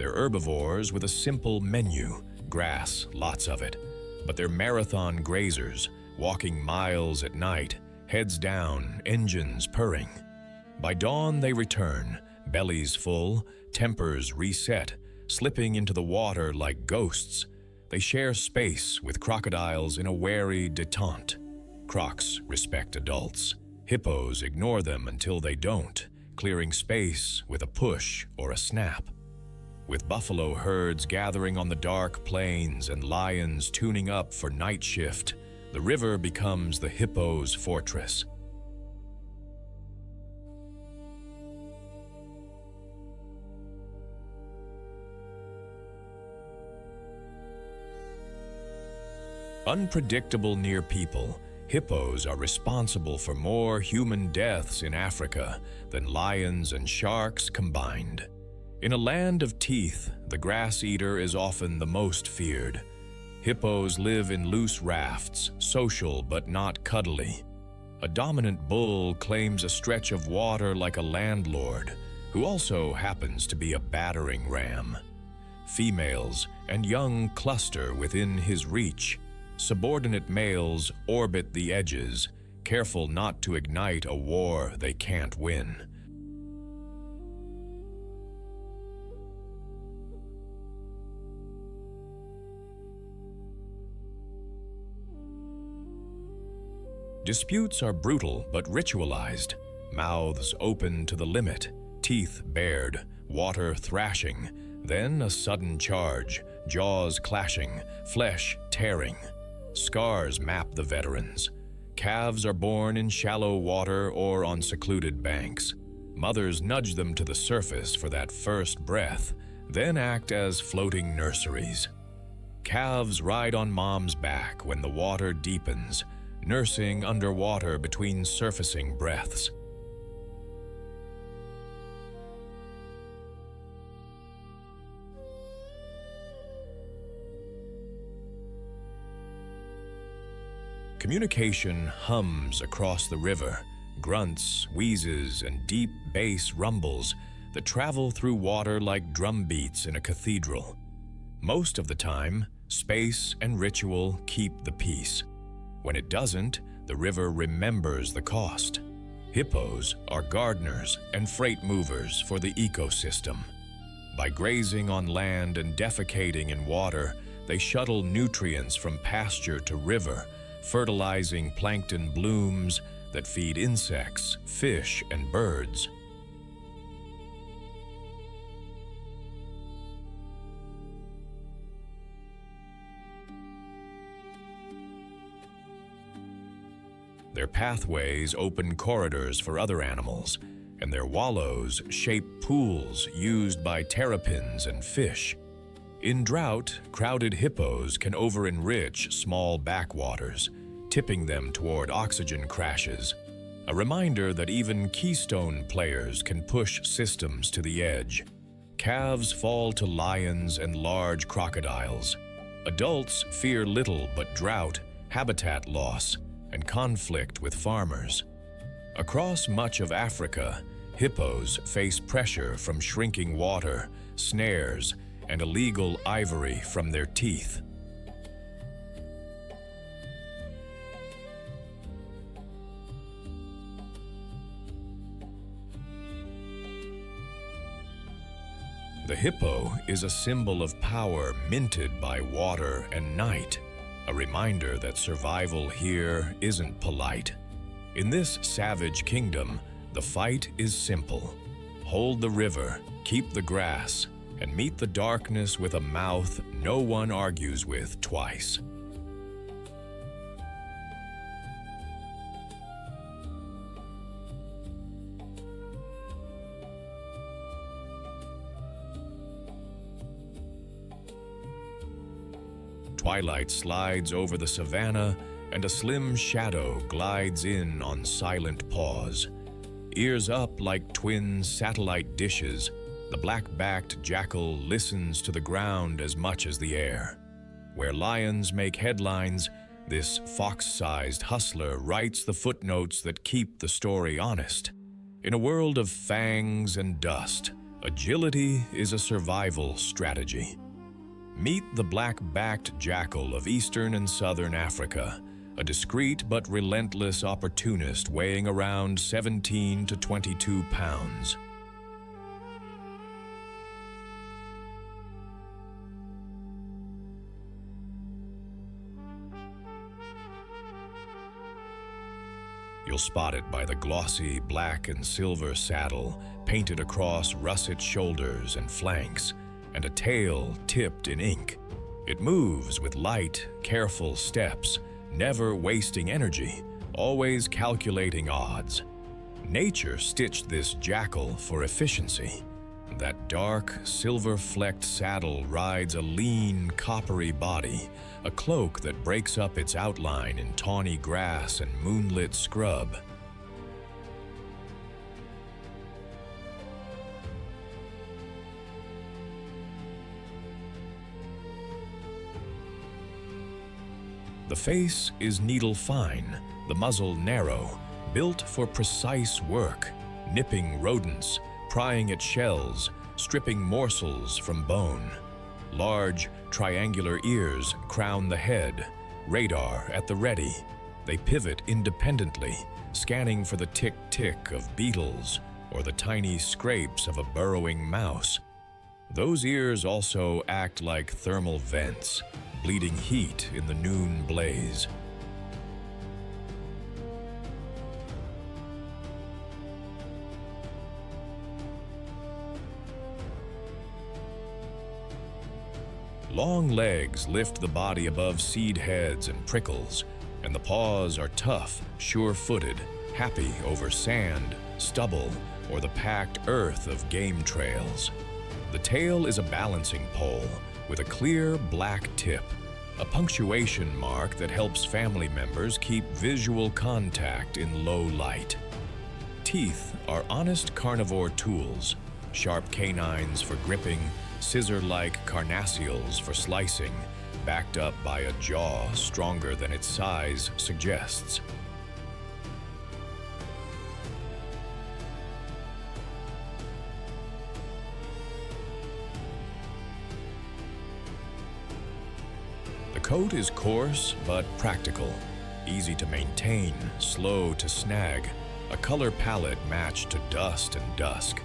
They're herbivores with a simple menu, grass, lots of it. But they're marathon grazers, walking miles at night, heads down, engines purring. By dawn they return, bellies full, tempers reset, slipping into the water like ghosts. They share space with crocodiles in a wary detente. Crocs respect adults. Hippos ignore them until they don't, clearing space with a push or a snap. With buffalo herds gathering on the dark plains and lions tuning up for night shift, the river becomes the hippo's fortress. Unpredictable near people, hippos are responsible for more human deaths in Africa than lions and sharks combined. In a land of teeth, the grass eater is often the most feared. Hippos live in loose rafts, social but not cuddly. A dominant bull claims a stretch of water like a landlord, who also happens to be a battering ram. Females and young cluster within his reach. Subordinate males orbit the edges, careful not to ignite a war they can't win. Disputes are brutal but ritualized, mouths open to the limit, teeth bared, water thrashing, then a sudden charge, jaws clashing, flesh tearing. Scars map the veterans. Calves are born in shallow water or on secluded banks. Mothers nudge them to the surface for that first breath, then act as floating nurseries. Calves ride on mom's back when the water deepens, nursing underwater between surfacing breaths. Communication hums across the river, grunts, wheezes, and deep bass rumbles that travel through water like drum beats in a cathedral. Most of the time, space and ritual keep the peace. When it doesn't, the river remembers the cost. Hippos are gardeners and freight movers for the ecosystem. By grazing on land and defecating in water, they shuttle nutrients from pasture to river, fertilizing plankton blooms that feed insects, fish, and birds. Their pathways open corridors for other animals, and their wallows shape pools used by terrapins and fish. In drought, crowded hippos can over-enrich small backwaters, tipping them toward oxygen crashes. A reminder that even keystone players can push systems to the edge. Calves fall to lions and large crocodiles. Adults fear little but drought, habitat loss, and conflict with farmers. Across much of Africa, hippos face pressure from shrinking water, snares, and illegal ivory from their teeth. The hippo is a symbol of power minted by water and night, a reminder that survival here isn't polite. In this savage kingdom, the fight is simple. Hold the river, keep the grass, and meet the darkness with a mouth no one argues with twice. Twilight slides over the savannah, and a slim shadow glides in on silent paws. Ears up like twin satellite dishes, the black-backed jackal listens to the ground as much as the air. Where lions make headlines, this fox-sized hustler writes the footnotes that keep the story honest. In a world of fangs and dust, Agility is a survival strategy. Meet the black-backed jackal of eastern and southern Africa, a discreet but relentless opportunist weighing around 17 to 22 pounds. You'll spot it by the glossy black and silver saddle painted across russet shoulders and flanks, and a tail tipped in ink. It moves with light, careful steps, never wasting energy, always calculating odds. Nature stitched this jackal for efficiency. That dark, silver-flecked saddle rides a lean, coppery body, a cloak that breaks up its outline in tawny grass and moonlit scrub. The face is needle-fine, the muzzle narrow, built for precise work, nipping rodents, prying at shells, stripping morsels from bone. Large, triangular ears crown the head, radar at the ready. They pivot independently, scanning for the tick-tick of beetles or the tiny scrapes of a burrowing mouse. Those ears also act like thermal vents, bleeding heat in the noon blaze. Long legs lift the body above seed heads and prickles, and the paws are tough, sure-footed, happy over sand, stubble, or the packed earth of game trails. The tail is a balancing pole with a clear black tip, a punctuation mark that helps family members keep visual contact in low light. Teeth are honest carnivore tools, sharp canines for gripping, scissor-like carnassials for slicing, backed up by a jaw stronger than its size suggests. The coat is coarse but practical, easy to maintain, slow to snag, a color palette matched to dust and dusk.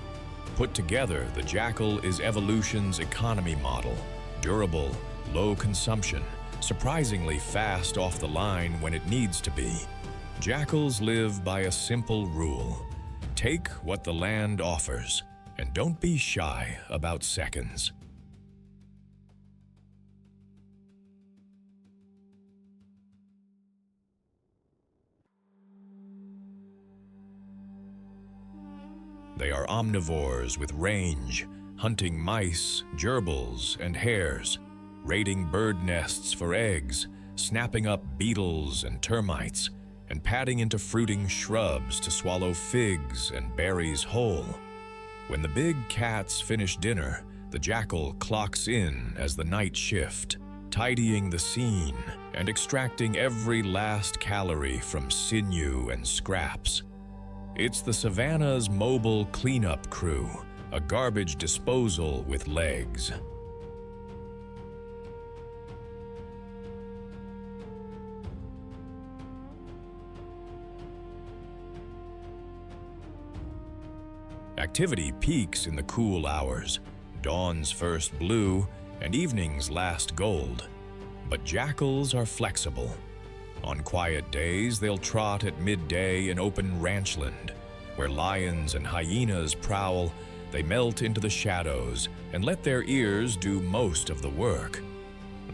Put together, the jackal is evolution's economy model, durable, low consumption, surprisingly fast off the line when it needs to be. Jackals live by a simple rule: take what the land offers, and don't be shy about seconds. They are omnivores with range, hunting mice, gerbils, and hares, raiding bird nests for eggs, snapping up beetles and termites, and padding into fruiting shrubs to swallow figs and berries whole. When the big cats finish dinner, the jackal clocks in as the night shift, tidying the scene and extracting every last calorie from sinew and scraps. It's the savannah's mobile cleanup crew, a garbage disposal with legs. Activity peaks in the cool hours, dawn's first blue and evening's last gold. But jackals are flexible. On quiet days, they'll trot at midday in open ranchland. Where lions and hyenas prowl, they melt into the shadows and let their ears do most of the work.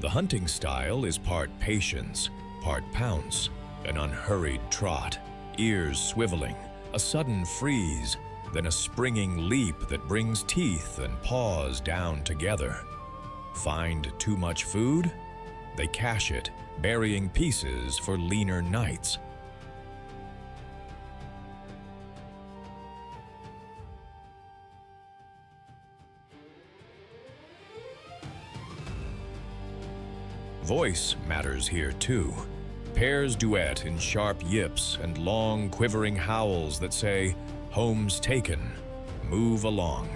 The hunting style is part patience, part pounce, an unhurried trot, ears swiveling, a sudden freeze, then a springing leap that brings teeth and paws down together. Find too much food? They cache it, burying pieces for leaner nights. Voice matters here too. Pairs duet in sharp yips and long quivering howls that say, "Home's taken, move along."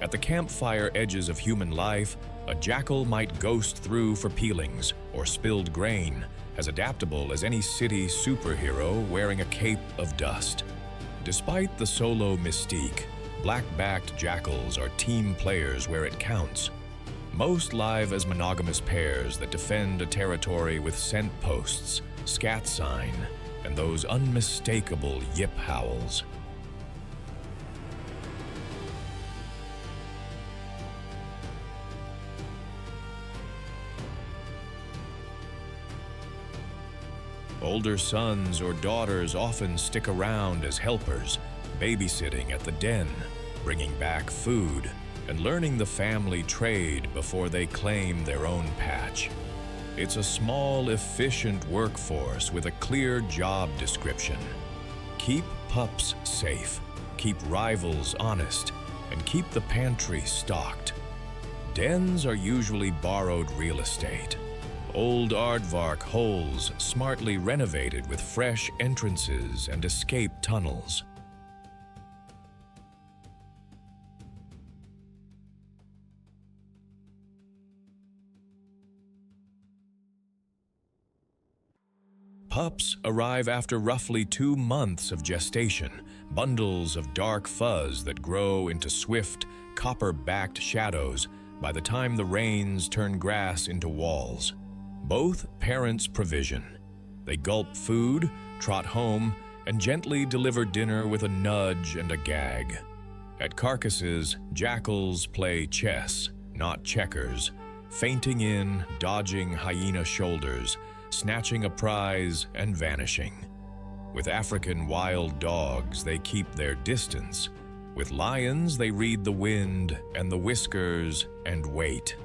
At the campfire edges of human life, a jackal might ghost through for peelings or spilled grain, as adaptable as any city superhero wearing a cape of dust. Despite the solo mystique, black-backed jackals are team players where it counts. Most live as monogamous pairs that defend a territory with scent posts, scat sign, and those unmistakable yip howls. Older sons or daughters often stick around as helpers, babysitting at the den, bringing back food, and learning the family trade before they claim their own patch. It's a small, efficient workforce with a clear job description. Keep pups safe, keep rivals honest, and keep the pantry stocked. Dens are usually borrowed real estate. Old aardvark holes smartly renovated with fresh entrances and escape tunnels. Pups arrive after roughly 2 months of gestation, bundles of dark fuzz that grow into swift, copper-backed shadows by the time the rains turn grass into walls. Both parents' provision. They gulp food, trot home, and gently deliver dinner with a nudge and a gag. At carcasses, jackals play chess, not checkers, fainting in, dodging hyena shoulders, snatching a prize and vanishing. With African wild dogs, they keep their distance. With lions, they read the wind and the whiskers and wait.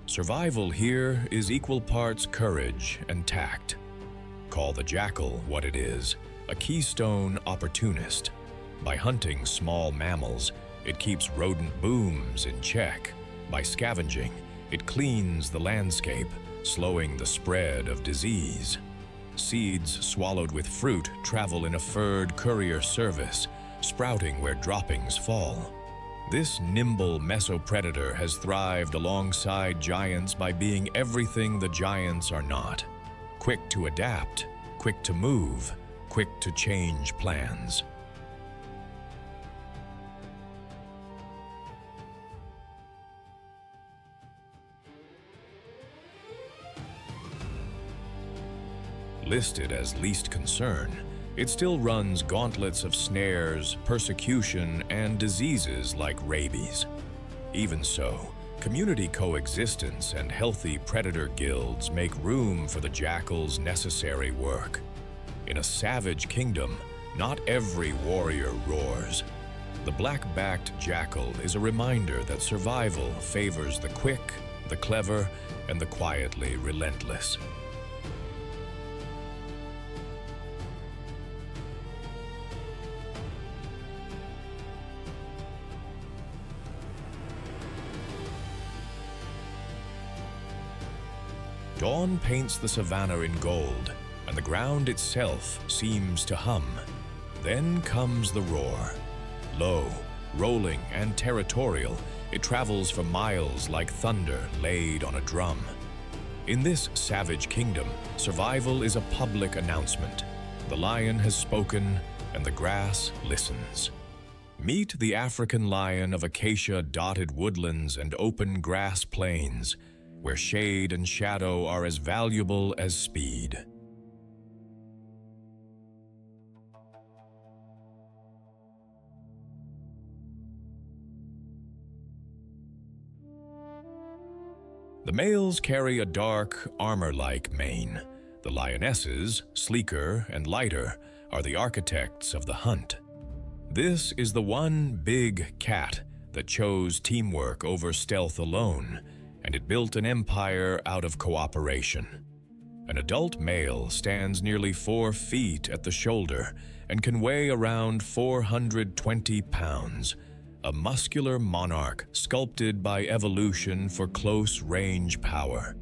Survival here is equal parts courage and tact. Call the jackal what it is, a keystone opportunist. By hunting small mammals, it keeps rodent booms in check. By scavenging, it cleans the landscape, slowing the spread of disease. Seeds swallowed with fruit travel in a furred courier service, sprouting where droppings fall. This nimble mesopredator has thrived alongside giants by being everything the giants are not. Quick to adapt, quick to move, quick to change plans. Listed as least concern, it still runs gauntlets of snares, persecution, and diseases like rabies. Even so, community coexistence and healthy predator guilds make room for the jackal's necessary work. In a savage kingdom, not every warrior roars. The black-backed jackal is a reminder that survival favors the quick, the clever, and the quietly relentless. Dawn paints the savannah in gold, and the ground itself seems to hum. Then comes the roar. Low, rolling, and territorial, it travels for miles like thunder laid on a drum. In this savage kingdom, survival is a public announcement. The lion has spoken, and the grass listens. Meet the African lion of acacia-dotted woodlands and open grass plains, where shade and shadow are as valuable as speed. The males carry a dark, armor-like mane. The lionesses, sleeker and lighter, are the architects of the hunt. This is the one big cat that chose teamwork over stealth alone, and it built an empire out of cooperation. An adult male stands nearly 4 feet at the shoulder and can weigh around 420 pounds, a muscular monarch sculpted by evolution for close-range power.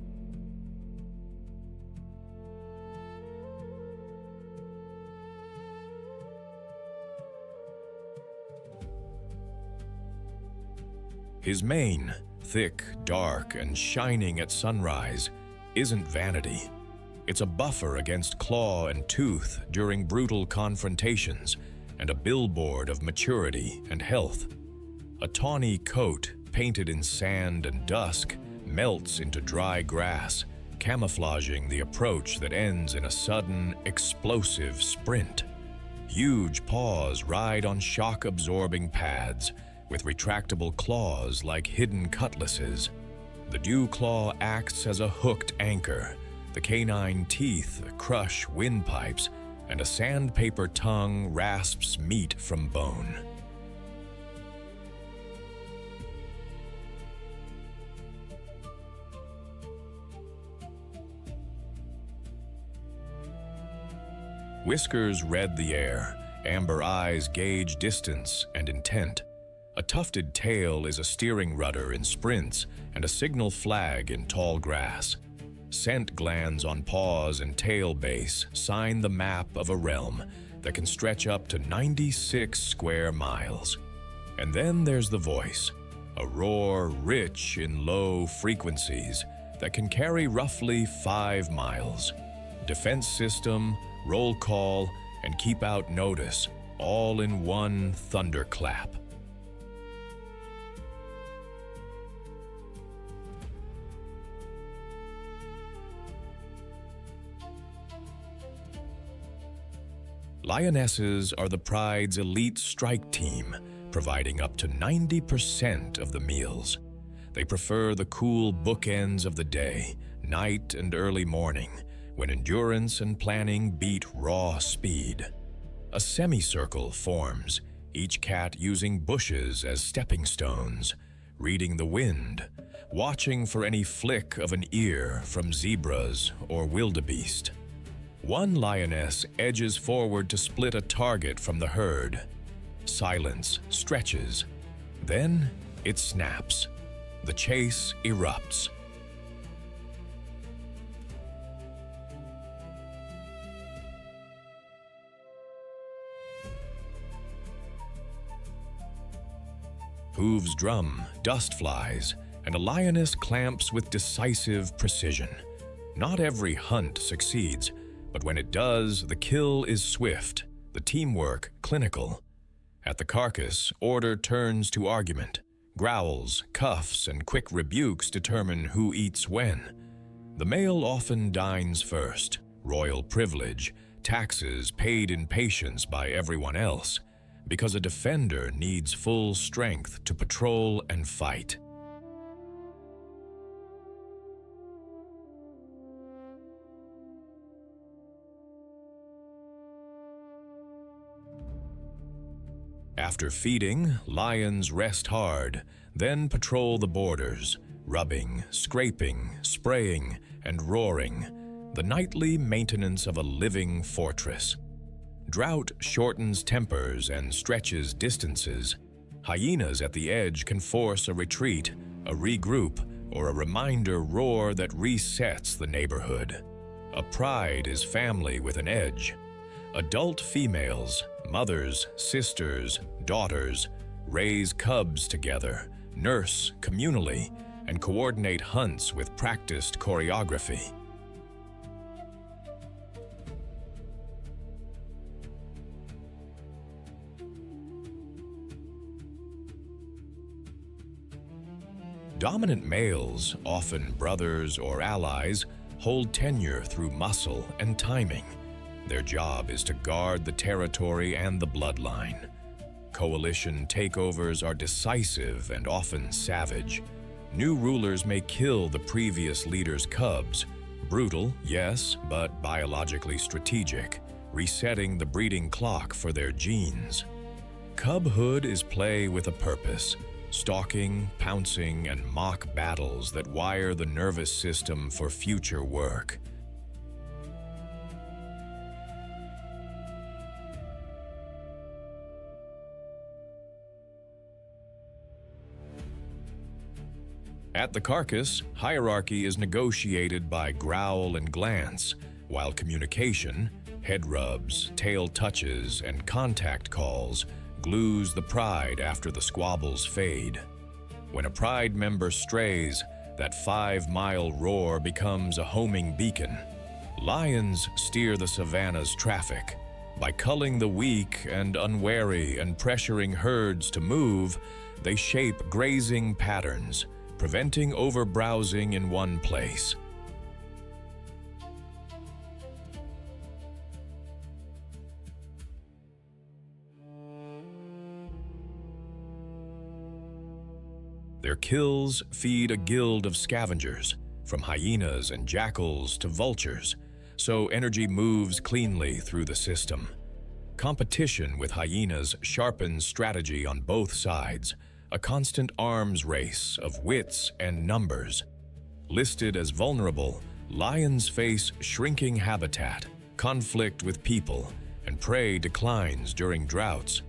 His mane, thick, dark, and shining at sunrise, isn't vanity. It's a buffer against claw and tooth during brutal confrontations and a billboard of maturity and health. A tawny coat painted in sand and dusk melts into dry grass, camouflaging the approach that ends in a sudden, explosive sprint. Huge paws ride on shock-absorbing pads with retractable claws like hidden cutlasses. The dew claw acts as a hooked anchor. The canine teeth crush windpipes, and a sandpaper tongue rasps meat from bone. Whiskers red the air, amber eyes gauge distance and intent. A tufted tail is a steering rudder in sprints and a signal flag in tall grass. Scent glands on paws and tail base sign the map of a realm that can stretch up to 96 square miles. And then there's the voice, a roar rich in low frequencies that can carry roughly 5 miles. Defense system, roll call, and keep out notice, all in one thunderclap. Lionesses are the pride's elite strike team, providing up to 90% of the meals. They prefer the cool bookends of the day, night and early morning, when endurance and planning beat raw speed. A semicircle forms, each cat using bushes as stepping stones, reading the wind, watching for any flick of an ear from zebras or wildebeest. One lioness edges forward to split a target from the herd. Silence stretches. Then it snaps. The chase erupts. Hooves drum, dust flies, and a lioness clamps with decisive precision. Not every hunt succeeds, but when it does, the kill is swift, the teamwork clinical. At the carcass, order turns to argument. Growls, cuffs, and quick rebukes determine who eats when. The male often dines first, royal privilege, taxes paid in patience by everyone else, because a defender needs full strength to patrol and fight. After feeding, lions rest hard, then patrol the borders, rubbing, scraping, spraying, and roaring, the nightly maintenance of a living fortress. Drought shortens tempers and stretches distances. Hyenas at the edge can force a retreat, a regroup, or a reminder roar that resets the neighborhood. A pride is family with an edge. Adult females, mothers, sisters, daughters, raise cubs together, nurse communally, and coordinate hunts with practiced choreography. Dominant males, often brothers or allies, hold tenure through muscle and timing. Their job is to guard the territory and the bloodline. Coalition takeovers are decisive and often savage. New rulers may kill the previous leader's cubs. Brutal, yes, but biologically strategic, resetting the breeding clock for their genes. Cubhood is play with a purpose. Stalking, pouncing, and mock battles that wire the nervous system for future work. At the carcass, hierarchy is negotiated by growl and glance, while communication, head rubs, tail touches, and contact calls glues the pride after the squabbles fade. When a pride member strays, that 5-mile roar becomes a homing beacon. Lions steer the savannah's traffic. By culling the weak and unwary and pressuring herds to move, they shape grazing patterns, preventing overbrowsing in one place. Their kills feed a guild of scavengers, from hyenas and jackals to vultures, so energy moves cleanly through the system. Competition with hyenas sharpens strategy on both sides, a constant arms race of wits and numbers. Listed as vulnerable, lions face shrinking habitat, conflict with people, and prey declines during droughts.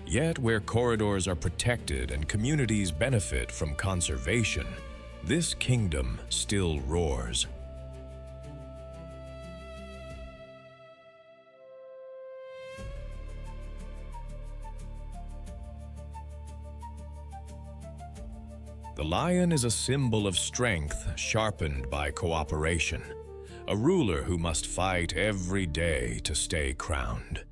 Yet where corridors are protected and communities benefit from conservation, this kingdom still roars. The lion is a symbol of strength sharpened by cooperation, a ruler who must fight every day to stay crowned.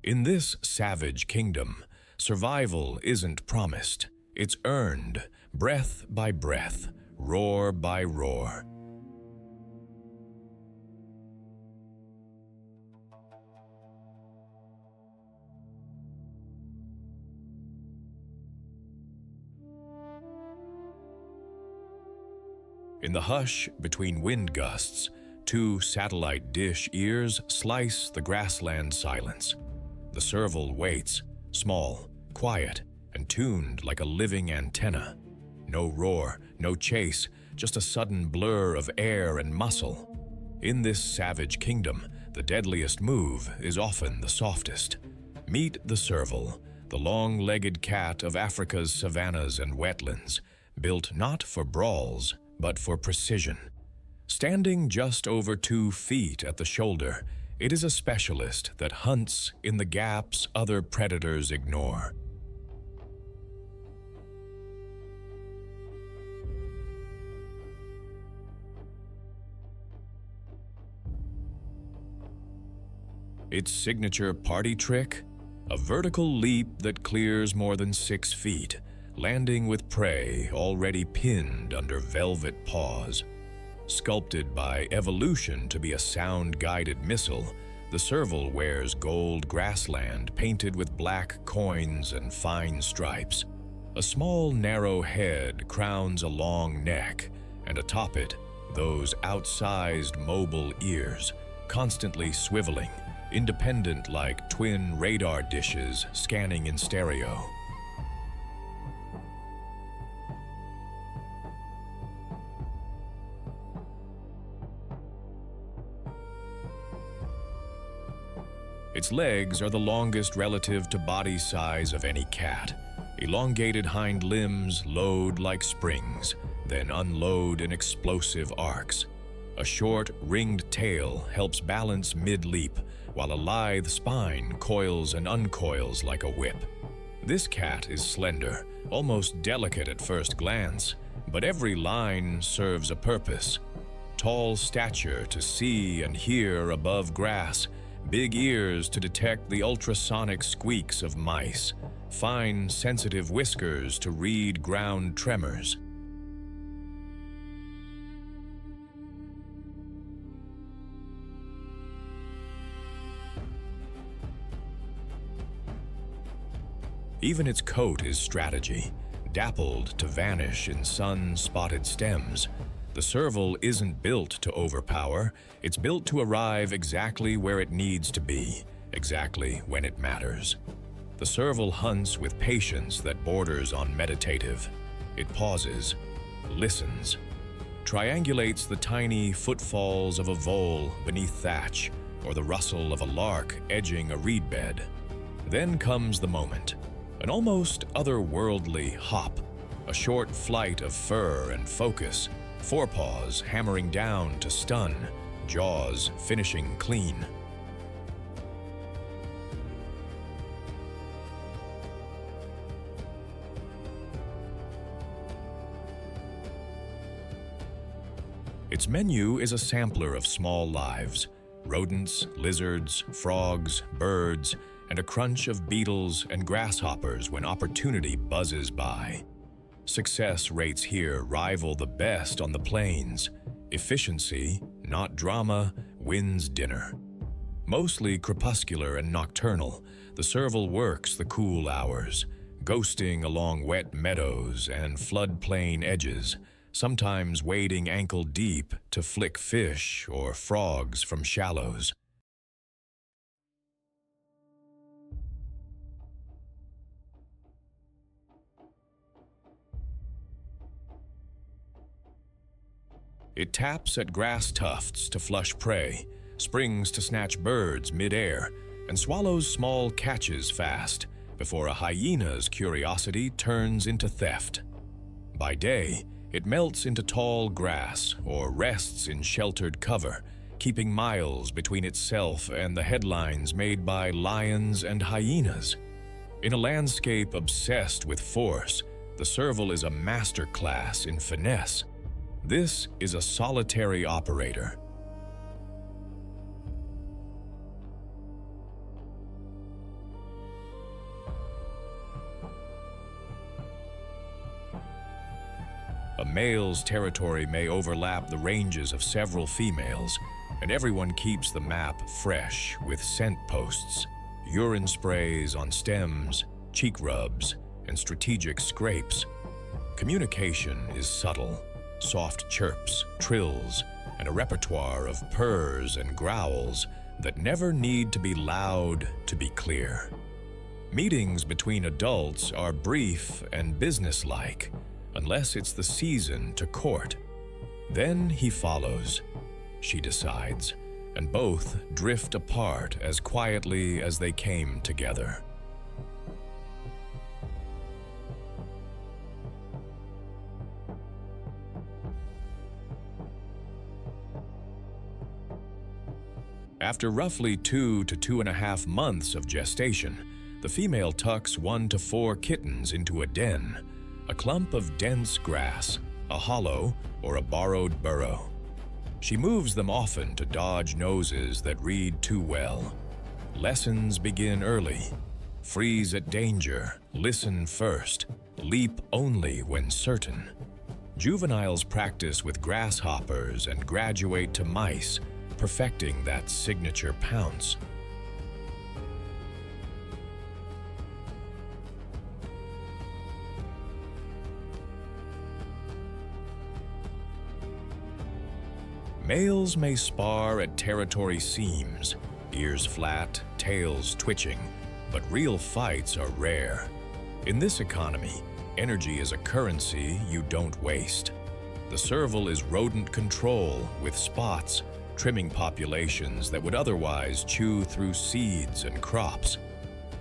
In this savage kingdom, survival isn't promised, it's earned, breath by breath, roar by roar. In the hush between wind gusts, two satellite dish ears slice the grassland silence. The serval waits, small, quiet, and tuned like a living antenna. No roar, no chase, just a sudden blur of air and muscle. In this savage kingdom, the deadliest move is often the softest. Meet the serval, the long-legged cat of Africa's savannas and wetlands, built not for brawls, but for precision. Standing just over 2 feet at the shoulder, it is a specialist that hunts in the gaps other predators ignore. Its signature party trick? A vertical leap that clears more than 6 feet, landing with prey already pinned under velvet paws. Sculpted by evolution to be a sound-guided missile, the serval wears gold grassland painted with black coins and fine stripes. A small, narrow head crowns a long neck, and atop it, those outsized mobile ears, constantly swiveling, independent like twin radar dishes scanning in stereo. Its legs are the longest relative to body size of any cat. Elongated hind limbs load like springs, then unload in explosive arcs. A short, ringed tail helps balance mid-leap, while a lithe spine coils and uncoils like a whip. This cat is slender, almost delicate at first glance, but every line serves a purpose. Tall stature to see and hear above grass, big ears to detect the ultrasonic squeaks of mice, fine, sensitive whiskers to read ground tremors. Even its coat is strategy, dappled to vanish in sun-spotted stems. The serval isn't built to overpower, it's built to arrive exactly where it needs to be, exactly when it matters. The serval hunts with patience that borders on meditative. It pauses, listens, triangulates the tiny footfalls of a vole beneath thatch or the rustle of a lark edging a reed bed. Then comes the moment, an almost otherworldly hop, a short flight of fur and focus, forepaws hammering down to stun, jaws finishing clean. Its menu is a sampler of small lives: rodents, lizards, frogs, birds, and a crunch of beetles and grasshoppers when opportunity buzzes by. Success rates here rival the best on the plains. Efficiency, not drama, wins dinner. Mostly crepuscular and nocturnal, the serval works the cool hours, ghosting along wet meadows and floodplain edges, sometimes wading ankle-deep to flick fish or frogs from shallows. It taps at grass tufts to flush prey, springs to snatch birds mid-air, and swallows small catches fast before a hyena's curiosity turns into theft. By day, it melts into tall grass or rests in sheltered cover, keeping miles between itself and the headlines made by lions and hyenas. In a landscape obsessed with force, the serval is a masterclass in finesse. This is a solitary operator. A male's territory may overlap the ranges of several females, and everyone keeps the map fresh with scent posts, urine sprays on stems, cheek rubs, and strategic scrapes. Communication is subtle. Soft chirps, trills, and a repertoire of purrs and growls that never need to be loud to be clear. Meetings between adults are brief and businesslike, unless it's the season to court. Then he follows, she decides, and both drift apart as quietly as they came together. After roughly 2 to 2.5 months of gestation, the female tucks 1 to 4 kittens into a den, a clump of dense grass, a hollow, or a borrowed burrow. She moves them often to dodge noses that read too well. Lessons begin early. Freeze at danger, listen first, leap only when certain. Juveniles practice with grasshoppers and graduate to mice, perfecting that signature pounce. Males may spar at territory seams, ears flat, tails twitching, but real fights are rare. In this economy, energy is a currency you don't waste. The serval is rodent control with spots, trimming populations that would otherwise chew through seeds and crops.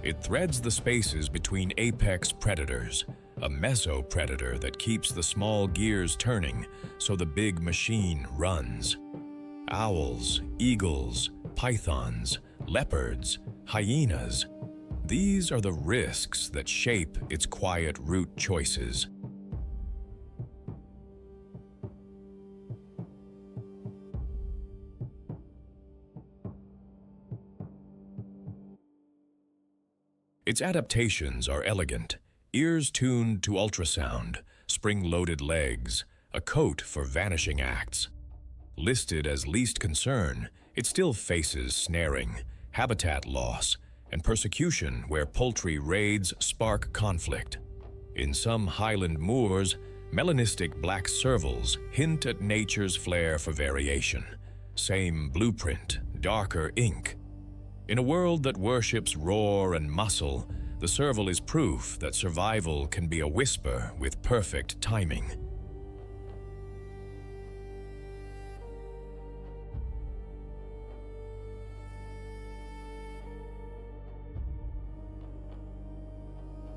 It threads the spaces between apex predators, a mesopredator that keeps the small gears turning so the big machine runs. Owls, eagles, pythons, leopards, hyenas. These are the risks that shape its quiet route choices. Its adaptations are elegant. Ears tuned to ultrasound, spring-loaded legs, a coat for vanishing acts. Listed as least concern, it still faces snaring, habitat loss, and persecution where poultry raids spark conflict. In some highland moors, melanistic black servals hint at nature's flair for variation. Same blueprint, darker ink. In a world that worships roar and muscle, the serval is proof that survival can be a whisper with perfect timing.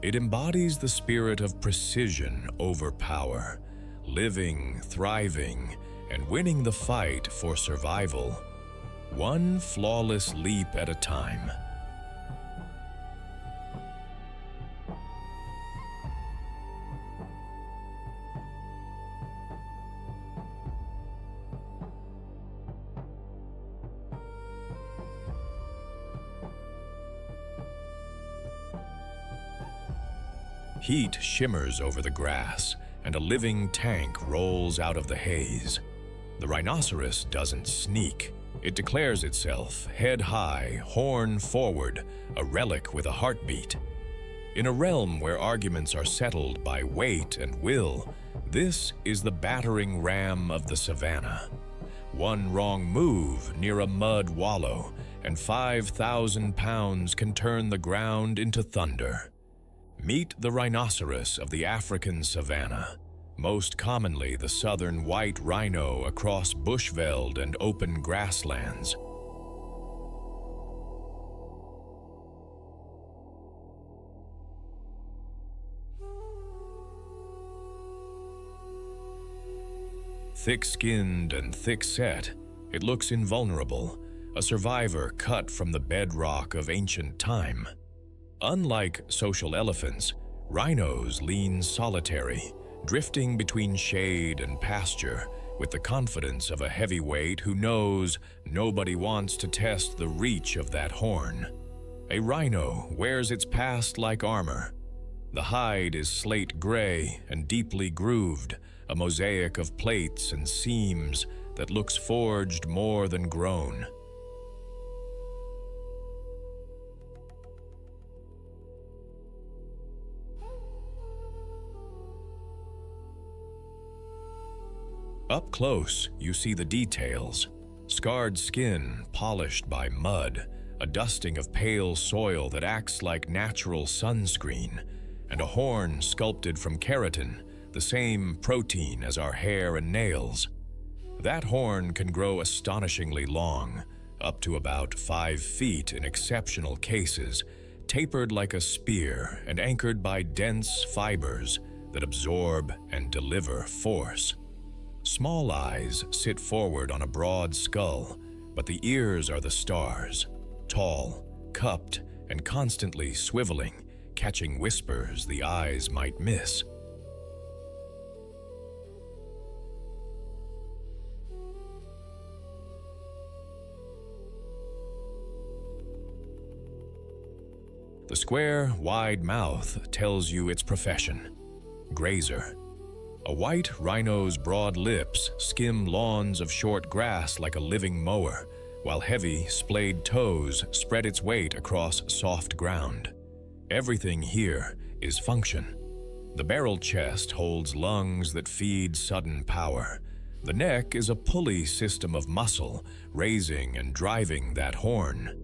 It embodies the spirit of precision over power, living, thriving, and winning the fight for survival, one flawless leap at a time. Heat shimmers over the grass, and a living tank rolls out of the haze. The rhinoceros doesn't sneak. It declares itself, head high, horn forward, a relic with a heartbeat. In a realm where arguments are settled by weight and will, this is the battering ram of the savannah. One wrong move near a mud wallow, and 5,000 pounds can turn the ground into thunder. Meet the rhinoceros of the African savannah, most commonly the southern white rhino across bushveld and open grasslands. Thick-skinned and thick-set, it looks invulnerable, a survivor cut from the bedrock of ancient time. Unlike social elephants, rhinos lean solitary, drifting between shade and pasture with the confidence of a heavyweight who knows nobody wants to test the reach of that horn. A rhino wears its past like armor. The hide is slate gray and deeply grooved, a mosaic of plates and seams that looks forged more than grown. Up close, you see the details. Scarred skin polished by mud, a dusting of pale soil that acts like natural sunscreen, and a horn sculpted from keratin, the same protein as our hair and nails. That horn can grow astonishingly long, up to about 5 feet in exceptional cases, tapered like a spear and anchored by dense fibers that absorb and deliver force. Small eyes sit forward on a broad skull, but the ears are the stars, tall, cupped, and constantly swiveling, catching whispers the eyes might miss. The square, wide mouth tells you its profession: grazer. A white rhino's broad lips skim lawns of short grass like a living mower, while heavy, splayed toes spread its weight across soft ground. Everything here is function. The barrel chest holds lungs that feed sudden power. The neck is a pulley system of muscle, raising and driving that horn.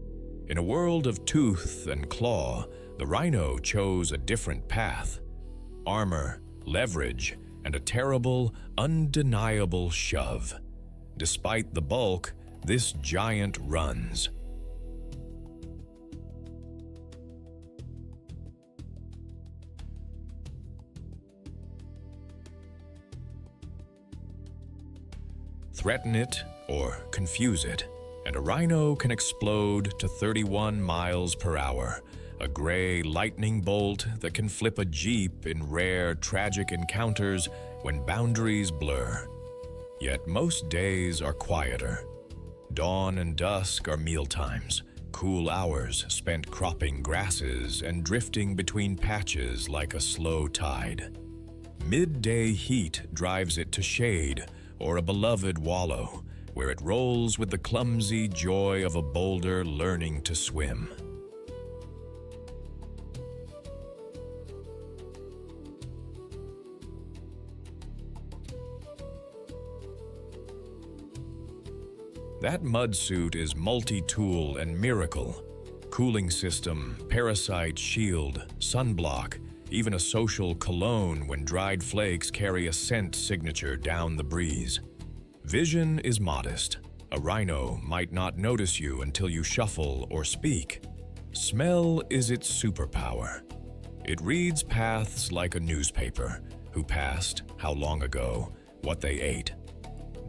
In a world of tooth and claw, the rhino chose a different path: armor, leverage, and a terrible, undeniable shove. Despite the bulk, this giant runs. Threaten it or confuse it, and a rhino can explode to 31 miles per hour, a gray lightning bolt that can flip a jeep in rare, tragic encounters when boundaries blur. Yet most days are quieter. Dawn and dusk are mealtimes, cool hours spent cropping grasses and drifting between patches like a slow tide. Midday heat drives it to shade or a beloved wallow, where it rolls with the clumsy joy of a boulder learning to swim. That mud suit is multi-tool and miracle. Cooling system, parasite shield, sunblock, even a social cologne when dried flakes carry a scent signature down the breeze. Vision is modest. A rhino might not notice you until you shuffle or speak. Smell is its superpower. It reads paths like a newspaper: who passed, how long ago, what they ate.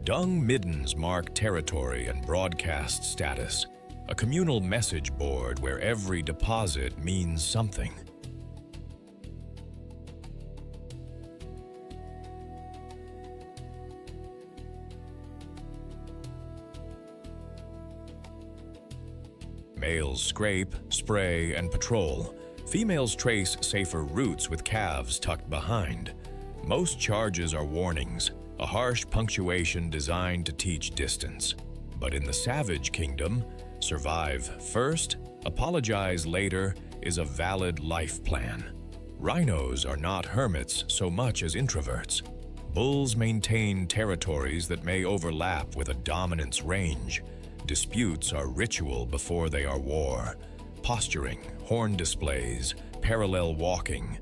Dung middens mark territory and broadcast status, a communal message board where every deposit means something. Males scrape, spray, and patrol, Females trace safer routes with calves tucked behind. Most charges are warnings, a harsh punctuation designed to teach distance. But in the savage kingdom, survive first, apologize later is a valid life plan. Rhinos are not hermits so much as introverts. Bulls maintain territories that may overlap with a dominance range. Disputes are ritual before they are war. Posturing, horn displays, parallel walking.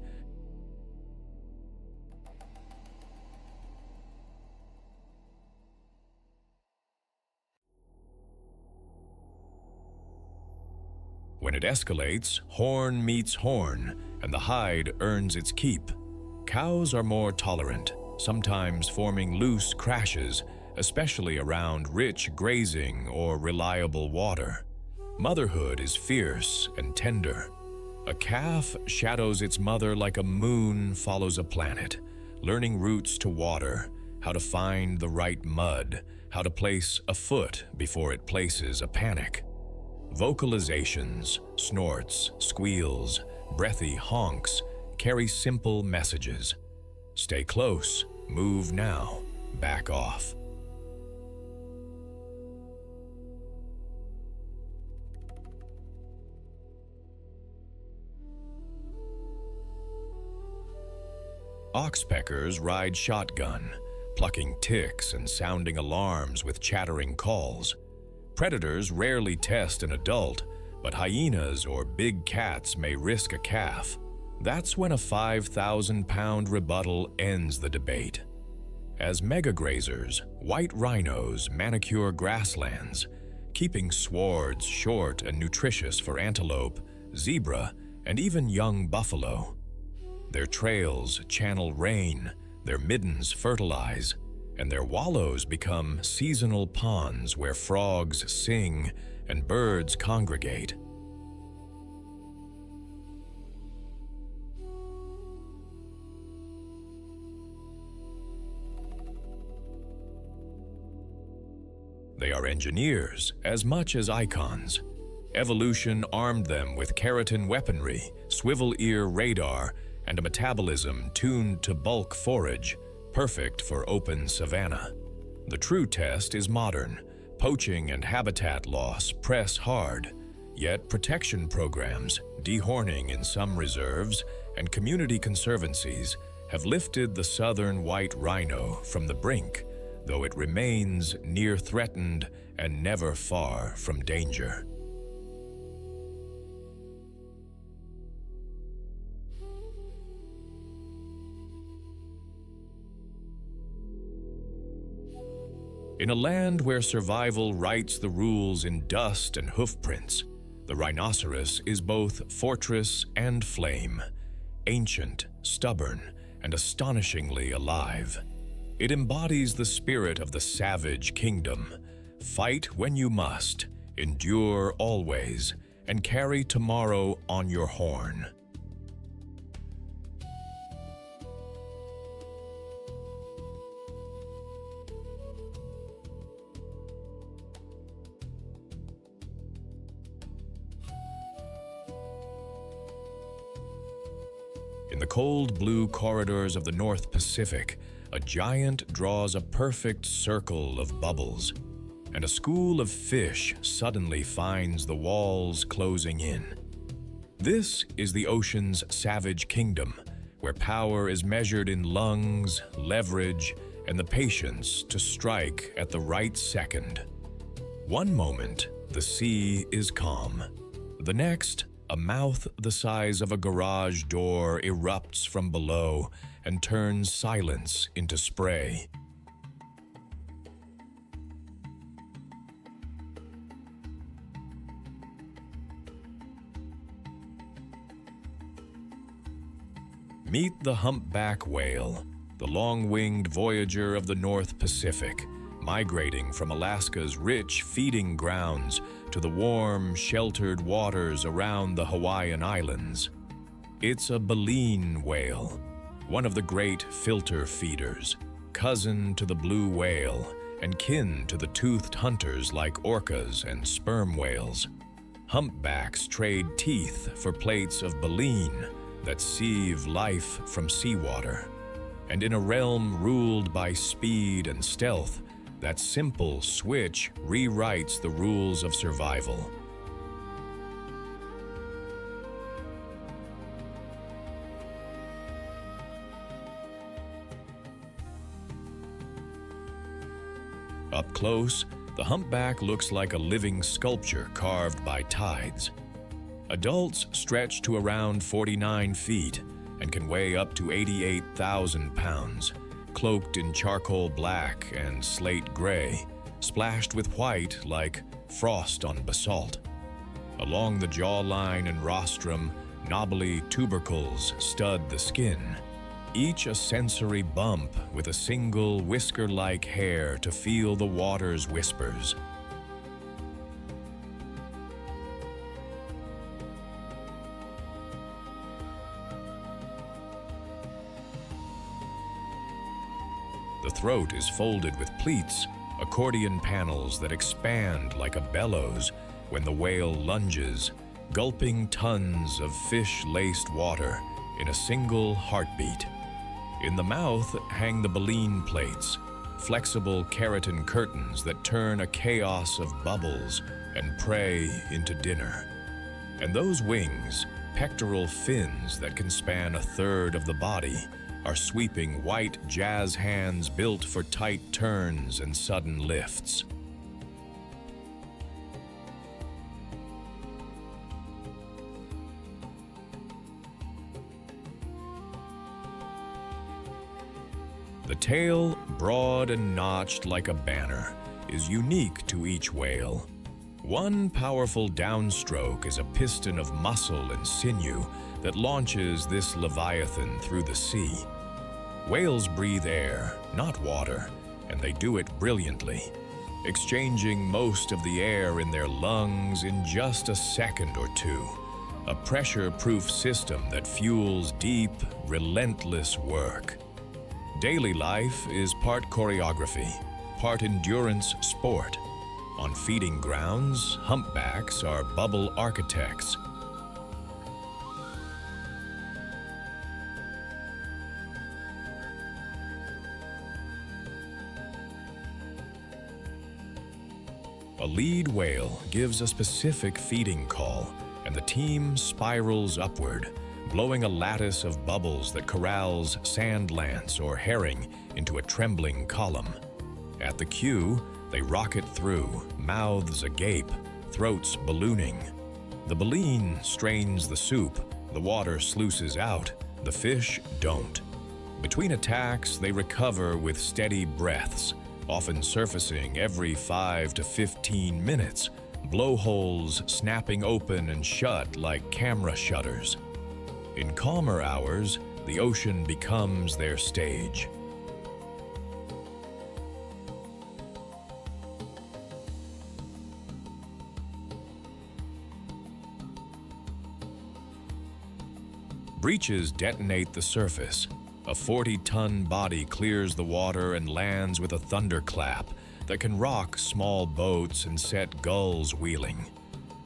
When it escalates, horn meets horn, and the hide earns its keep. Cows are more tolerant, sometimes forming loose crashes, especially around rich grazing or reliable water. Motherhood is fierce and tender. A calf shadows its mother like a moon follows a planet, learning routes to water, how to find the right mud, how to place a foot before it places a panic. Vocalizations, snorts, squeals, breathy honks carry simple messages. Stay close, move now, back off. Oxpeckers ride shotgun, plucking ticks and sounding alarms with chattering calls. Predators rarely test an adult, but hyenas or big cats may risk a calf. That's when a 5,000-pound rebuttal ends the debate. As megagrazers, white rhinos manicure grasslands, keeping swards short and nutritious for antelope, zebra, and even young buffalo. Their trails channel rain, their middens fertilize, and their wallows become seasonal ponds where frogs sing and birds congregate. They are engineers as much as icons. Evolution armed them with keratin weaponry, swivel ear radar, and a metabolism tuned to bulk forage, perfect for open savanna. The true test is modern. Poaching and habitat loss press hard, yet protection programs, dehorning in some reserves, and community conservancies have lifted the southern white rhino from the brink, though it remains near threatened and never far from danger. In a land where survival writes the rules in dust and hoofprints, the rhinoceros is both fortress and flame, ancient, stubborn, and astonishingly alive. It embodies the spirit of the savage kingdom. Fight when you must, endure always, and carry tomorrow on your horn. In the cold blue corridors of the North Pacific, a giant draws a perfect circle of bubbles, and a school of fish suddenly finds the walls closing in. This is the ocean's savage kingdom, where power is measured in lungs, leverage, and the patience to strike at the right second. One moment, the sea is calm. The next, a mouth the size of a garage door erupts from below and turns silence into spray. Meet the humpback whale, the long-winged voyager of the North Pacific, migrating from Alaska's rich feeding grounds to the warm, sheltered waters around the Hawaiian Islands. It's a baleen whale, one of the great filter feeders, cousin to the blue whale and kin to the toothed hunters like orcas and sperm whales. Humpbacks trade teeth for plates of baleen that sieve life from seawater. And in a realm ruled by speed and stealth, that simple switch rewrites the rules of survival. Up close, the humpback looks like a living sculpture carved by tides. Adults stretch to around 49 feet and can weigh up to 88,000 pounds, cloaked in charcoal black and slate gray, splashed with white like frost on basalt. Along the jawline and rostrum, knobbly tubercles stud the skin, each a sensory bump with a single whisker-like hair to feel the water's whispers. The throat is folded with pleats, accordion panels that expand like a bellows when the whale lunges, gulping tons of fish-laced water in a single heartbeat. In the mouth hang the baleen plates, flexible keratin curtains that turn a chaos of bubbles and prey into dinner. And those wings, pectoral fins that can span a third of the body, are sweeping white jazz hands built for tight turns and sudden lifts. The tail, broad and notched like a banner, is unique to each whale. One powerful downstroke is a piston of muscle and sinew that launches this leviathan through the sea. Whales breathe air, not water, and they do it brilliantly, exchanging most of the air in their lungs in just a second or two, a pressure-proof system that fuels deep, relentless work. Daily life is part choreography, part endurance sport. On feeding grounds, humpbacks are bubble architects. A lead whale gives a specific feeding call, and the team spirals upward, blowing a lattice of bubbles that corrals sand lance or herring into a trembling column. At the cue, they rocket through, mouths agape, throats ballooning. The baleen strains the soup, the water sluices out, the fish don't. Between attacks, they recover with steady breaths, often surfacing every 5 to 15 minutes, blowholes snapping open and shut like camera shutters. In calmer hours, the ocean becomes their stage. Breaches detonate the surface. A 40-ton body clears the water and lands with a thunderclap that can rock small boats and set gulls wheeling.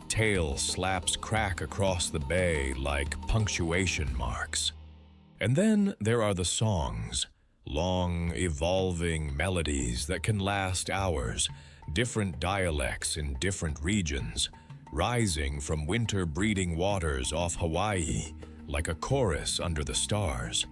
Tail slaps crack across the bay like punctuation marks. And then there are the songs, long, evolving melodies that can last hours, different dialects in different regions, rising from winter-breeding waters off Hawaii like a chorus under the stars.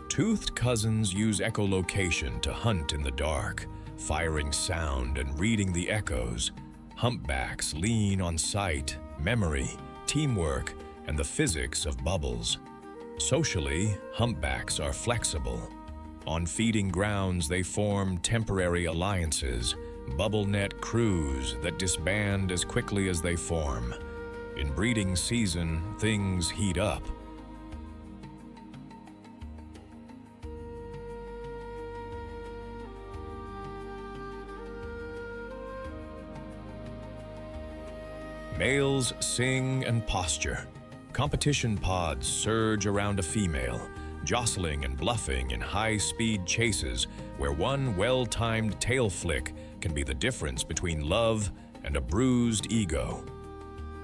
Toothed cousins use echolocation to hunt in the dark, firing sound and reading the echoes. Humpbacks lean on sight, memory, teamwork, and the physics of bubbles. Socially, humpbacks are flexible. On feeding grounds, they form temporary alliances, bubble net crews that disband as quickly as they form. In breeding season, things heat up. Males sing and posture. Competition pods surge around a female, jostling and bluffing in high-speed chases where one well-timed tail flick can be the difference between love and a bruised ego.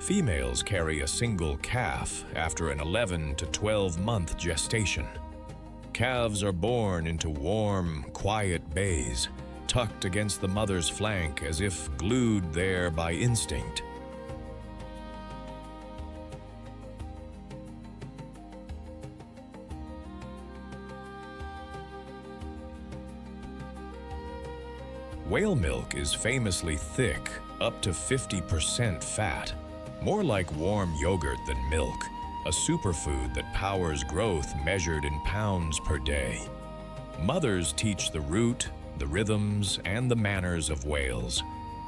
Females carry a single calf after an 11 to 12-month gestation. Calves are born into warm, quiet bays, tucked against the mother's flank as if glued there by instinct. Whale milk is famously thick, up to 50% fat, more like warm yogurt than milk, a superfood that powers growth measured in pounds per day. Mothers teach the route, the rhythms, and the manners of whales,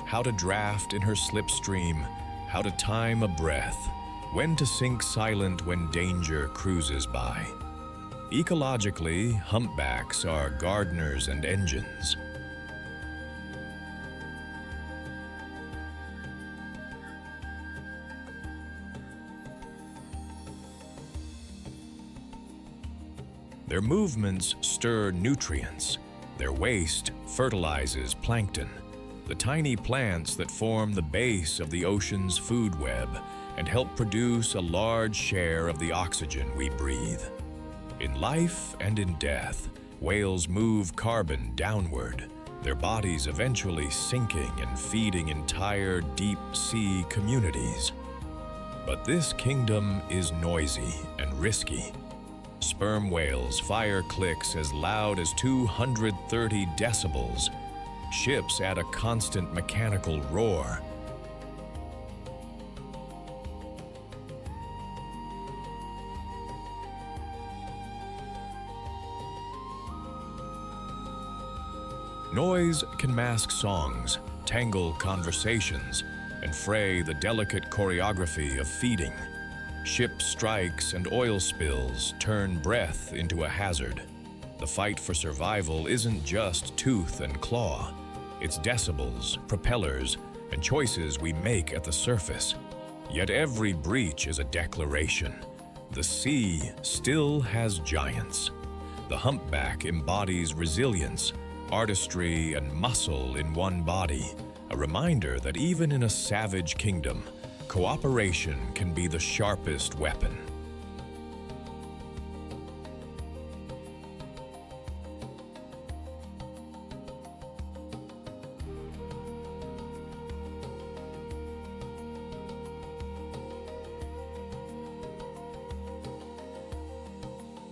how to draft in her slipstream, how to time a breath, when to sink silent when danger cruises by. Ecologically, humpbacks are gardeners and engines. Their movements stir nutrients. Their waste fertilizes plankton, the tiny plants that form the base of the ocean's food web and help produce a large share of the oxygen we breathe. In life and in death, whales move carbon downward, their bodies eventually sinking and feeding entire deep-sea communities. But this kingdom is noisy and risky. Sperm whales fire clicks as loud as 230 decibels. Ships add a constant mechanical roar. Noise can mask songs, tangle conversations, and fray the delicate choreography of feeding. Ship strikes and oil spills turn breath into a hazard. The fight for survival isn't just tooth and claw. It's decibels, propellers, and choices we make at the surface. Yet every breach is a declaration. The sea still has giants. The humpback embodies resilience, artistry, and muscle in one body, a reminder that even in a savage kingdom, cooperation can be the sharpest weapon.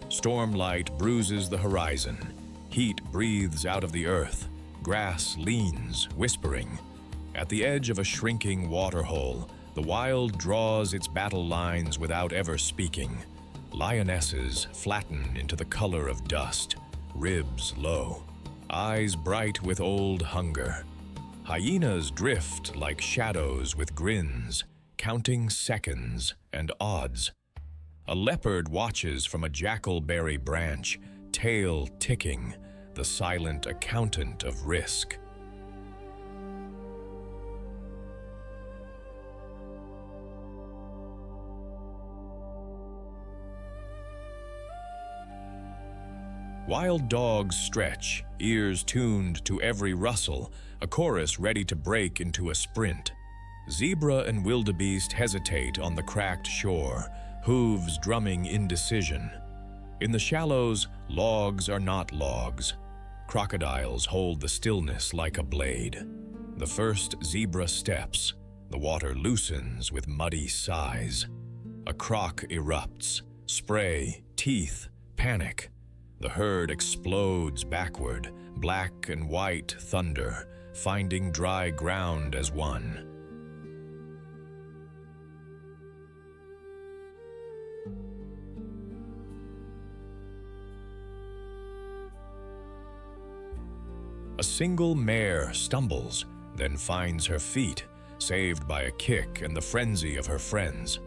Stormlight bruises the horizon. Heat breathes out of the earth. Grass leans, whispering. At the edge of a shrinking waterhole, the wild draws its battle lines without ever speaking. Lionesses flatten into the color of dust, ribs low, eyes bright with old hunger. Hyenas drift like shadows with grins, counting seconds and odds. A leopard watches from a jackalberry branch, tail ticking, the silent accountant of risk. Wild dogs stretch, ears tuned to every rustle, a chorus ready to break into a sprint. Zebra and wildebeest hesitate on the cracked shore, hooves drumming indecision. In the shallows, logs are not logs. Crocodiles hold the stillness like a blade. The first zebra steps. The water loosens with muddy sighs. A croc erupts. Spray, teeth, panic. The herd explodes backward, black and white thunder, finding dry ground as one. A single mare stumbles, then finds her feet, saved by a kick and the frenzy of her friends.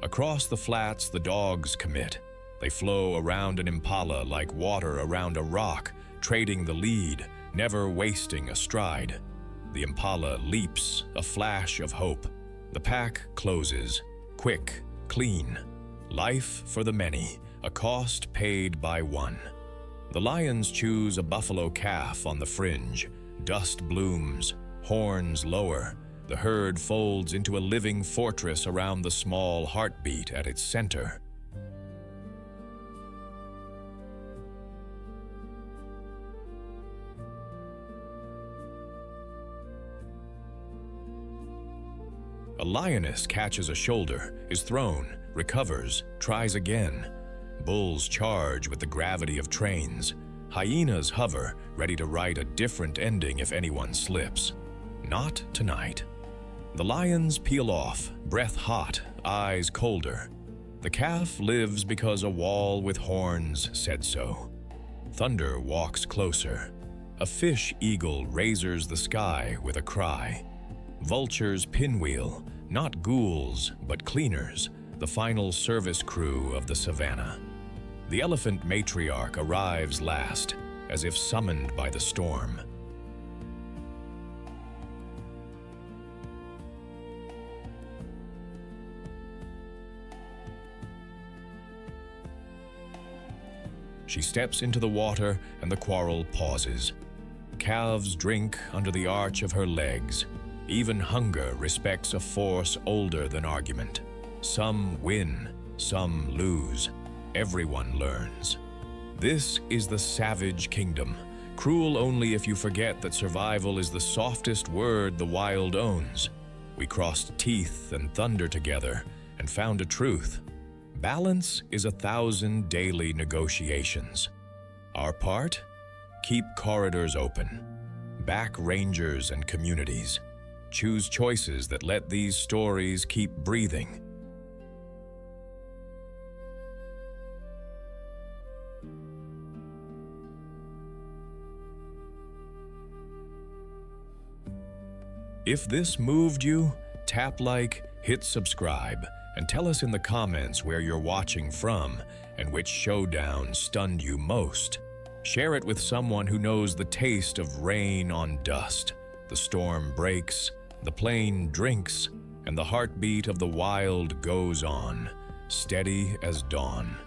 Across the flats, the dogs commit. They flow around an impala like water around a rock, trading the lead, never wasting a stride. The impala leaps, a flash of hope. The pack closes, quick, clean. Life for the many, a cost paid by one. The lions choose a buffalo calf on the fringe. Dust blooms, horns lower. The herd folds into a living fortress around the small heartbeat at its center. A lioness catches a shoulder, is thrown, recovers, tries again. Bulls charge with the gravity of trains. Hyenas hover, ready to write a different ending if anyone slips. Not tonight. The lions peel off, breath hot, eyes colder. The calf lives because a wall with horns said so. Thunder walks closer. A fish eagle razors the sky with a cry. Vultures pinwheel, not ghouls, but cleaners, the final service crew of the savannah. The elephant matriarch arrives last, as if summoned by the storm. She steps into the water and the quarrel pauses. Calves drink under the arch of her legs. Even hunger respects a force older than argument. Some win, some lose. Everyone learns. This is the savage kingdom, cruel only if you forget that survival is the softest word the wild owns. We crossed teeth and thunder together and found a truth. Balance is 1,000 daily negotiations. Our part? Keep corridors open. Back rangers and communities. Choose choices that let these stories keep breathing. If this moved you, tap like, hit subscribe, and tell us in the comments where you're watching from and which showdown stunned you most. Share it with someone who knows the taste of rain on dust. The storm breaks, the plane drinks, and the heartbeat of the wild goes on, steady as dawn.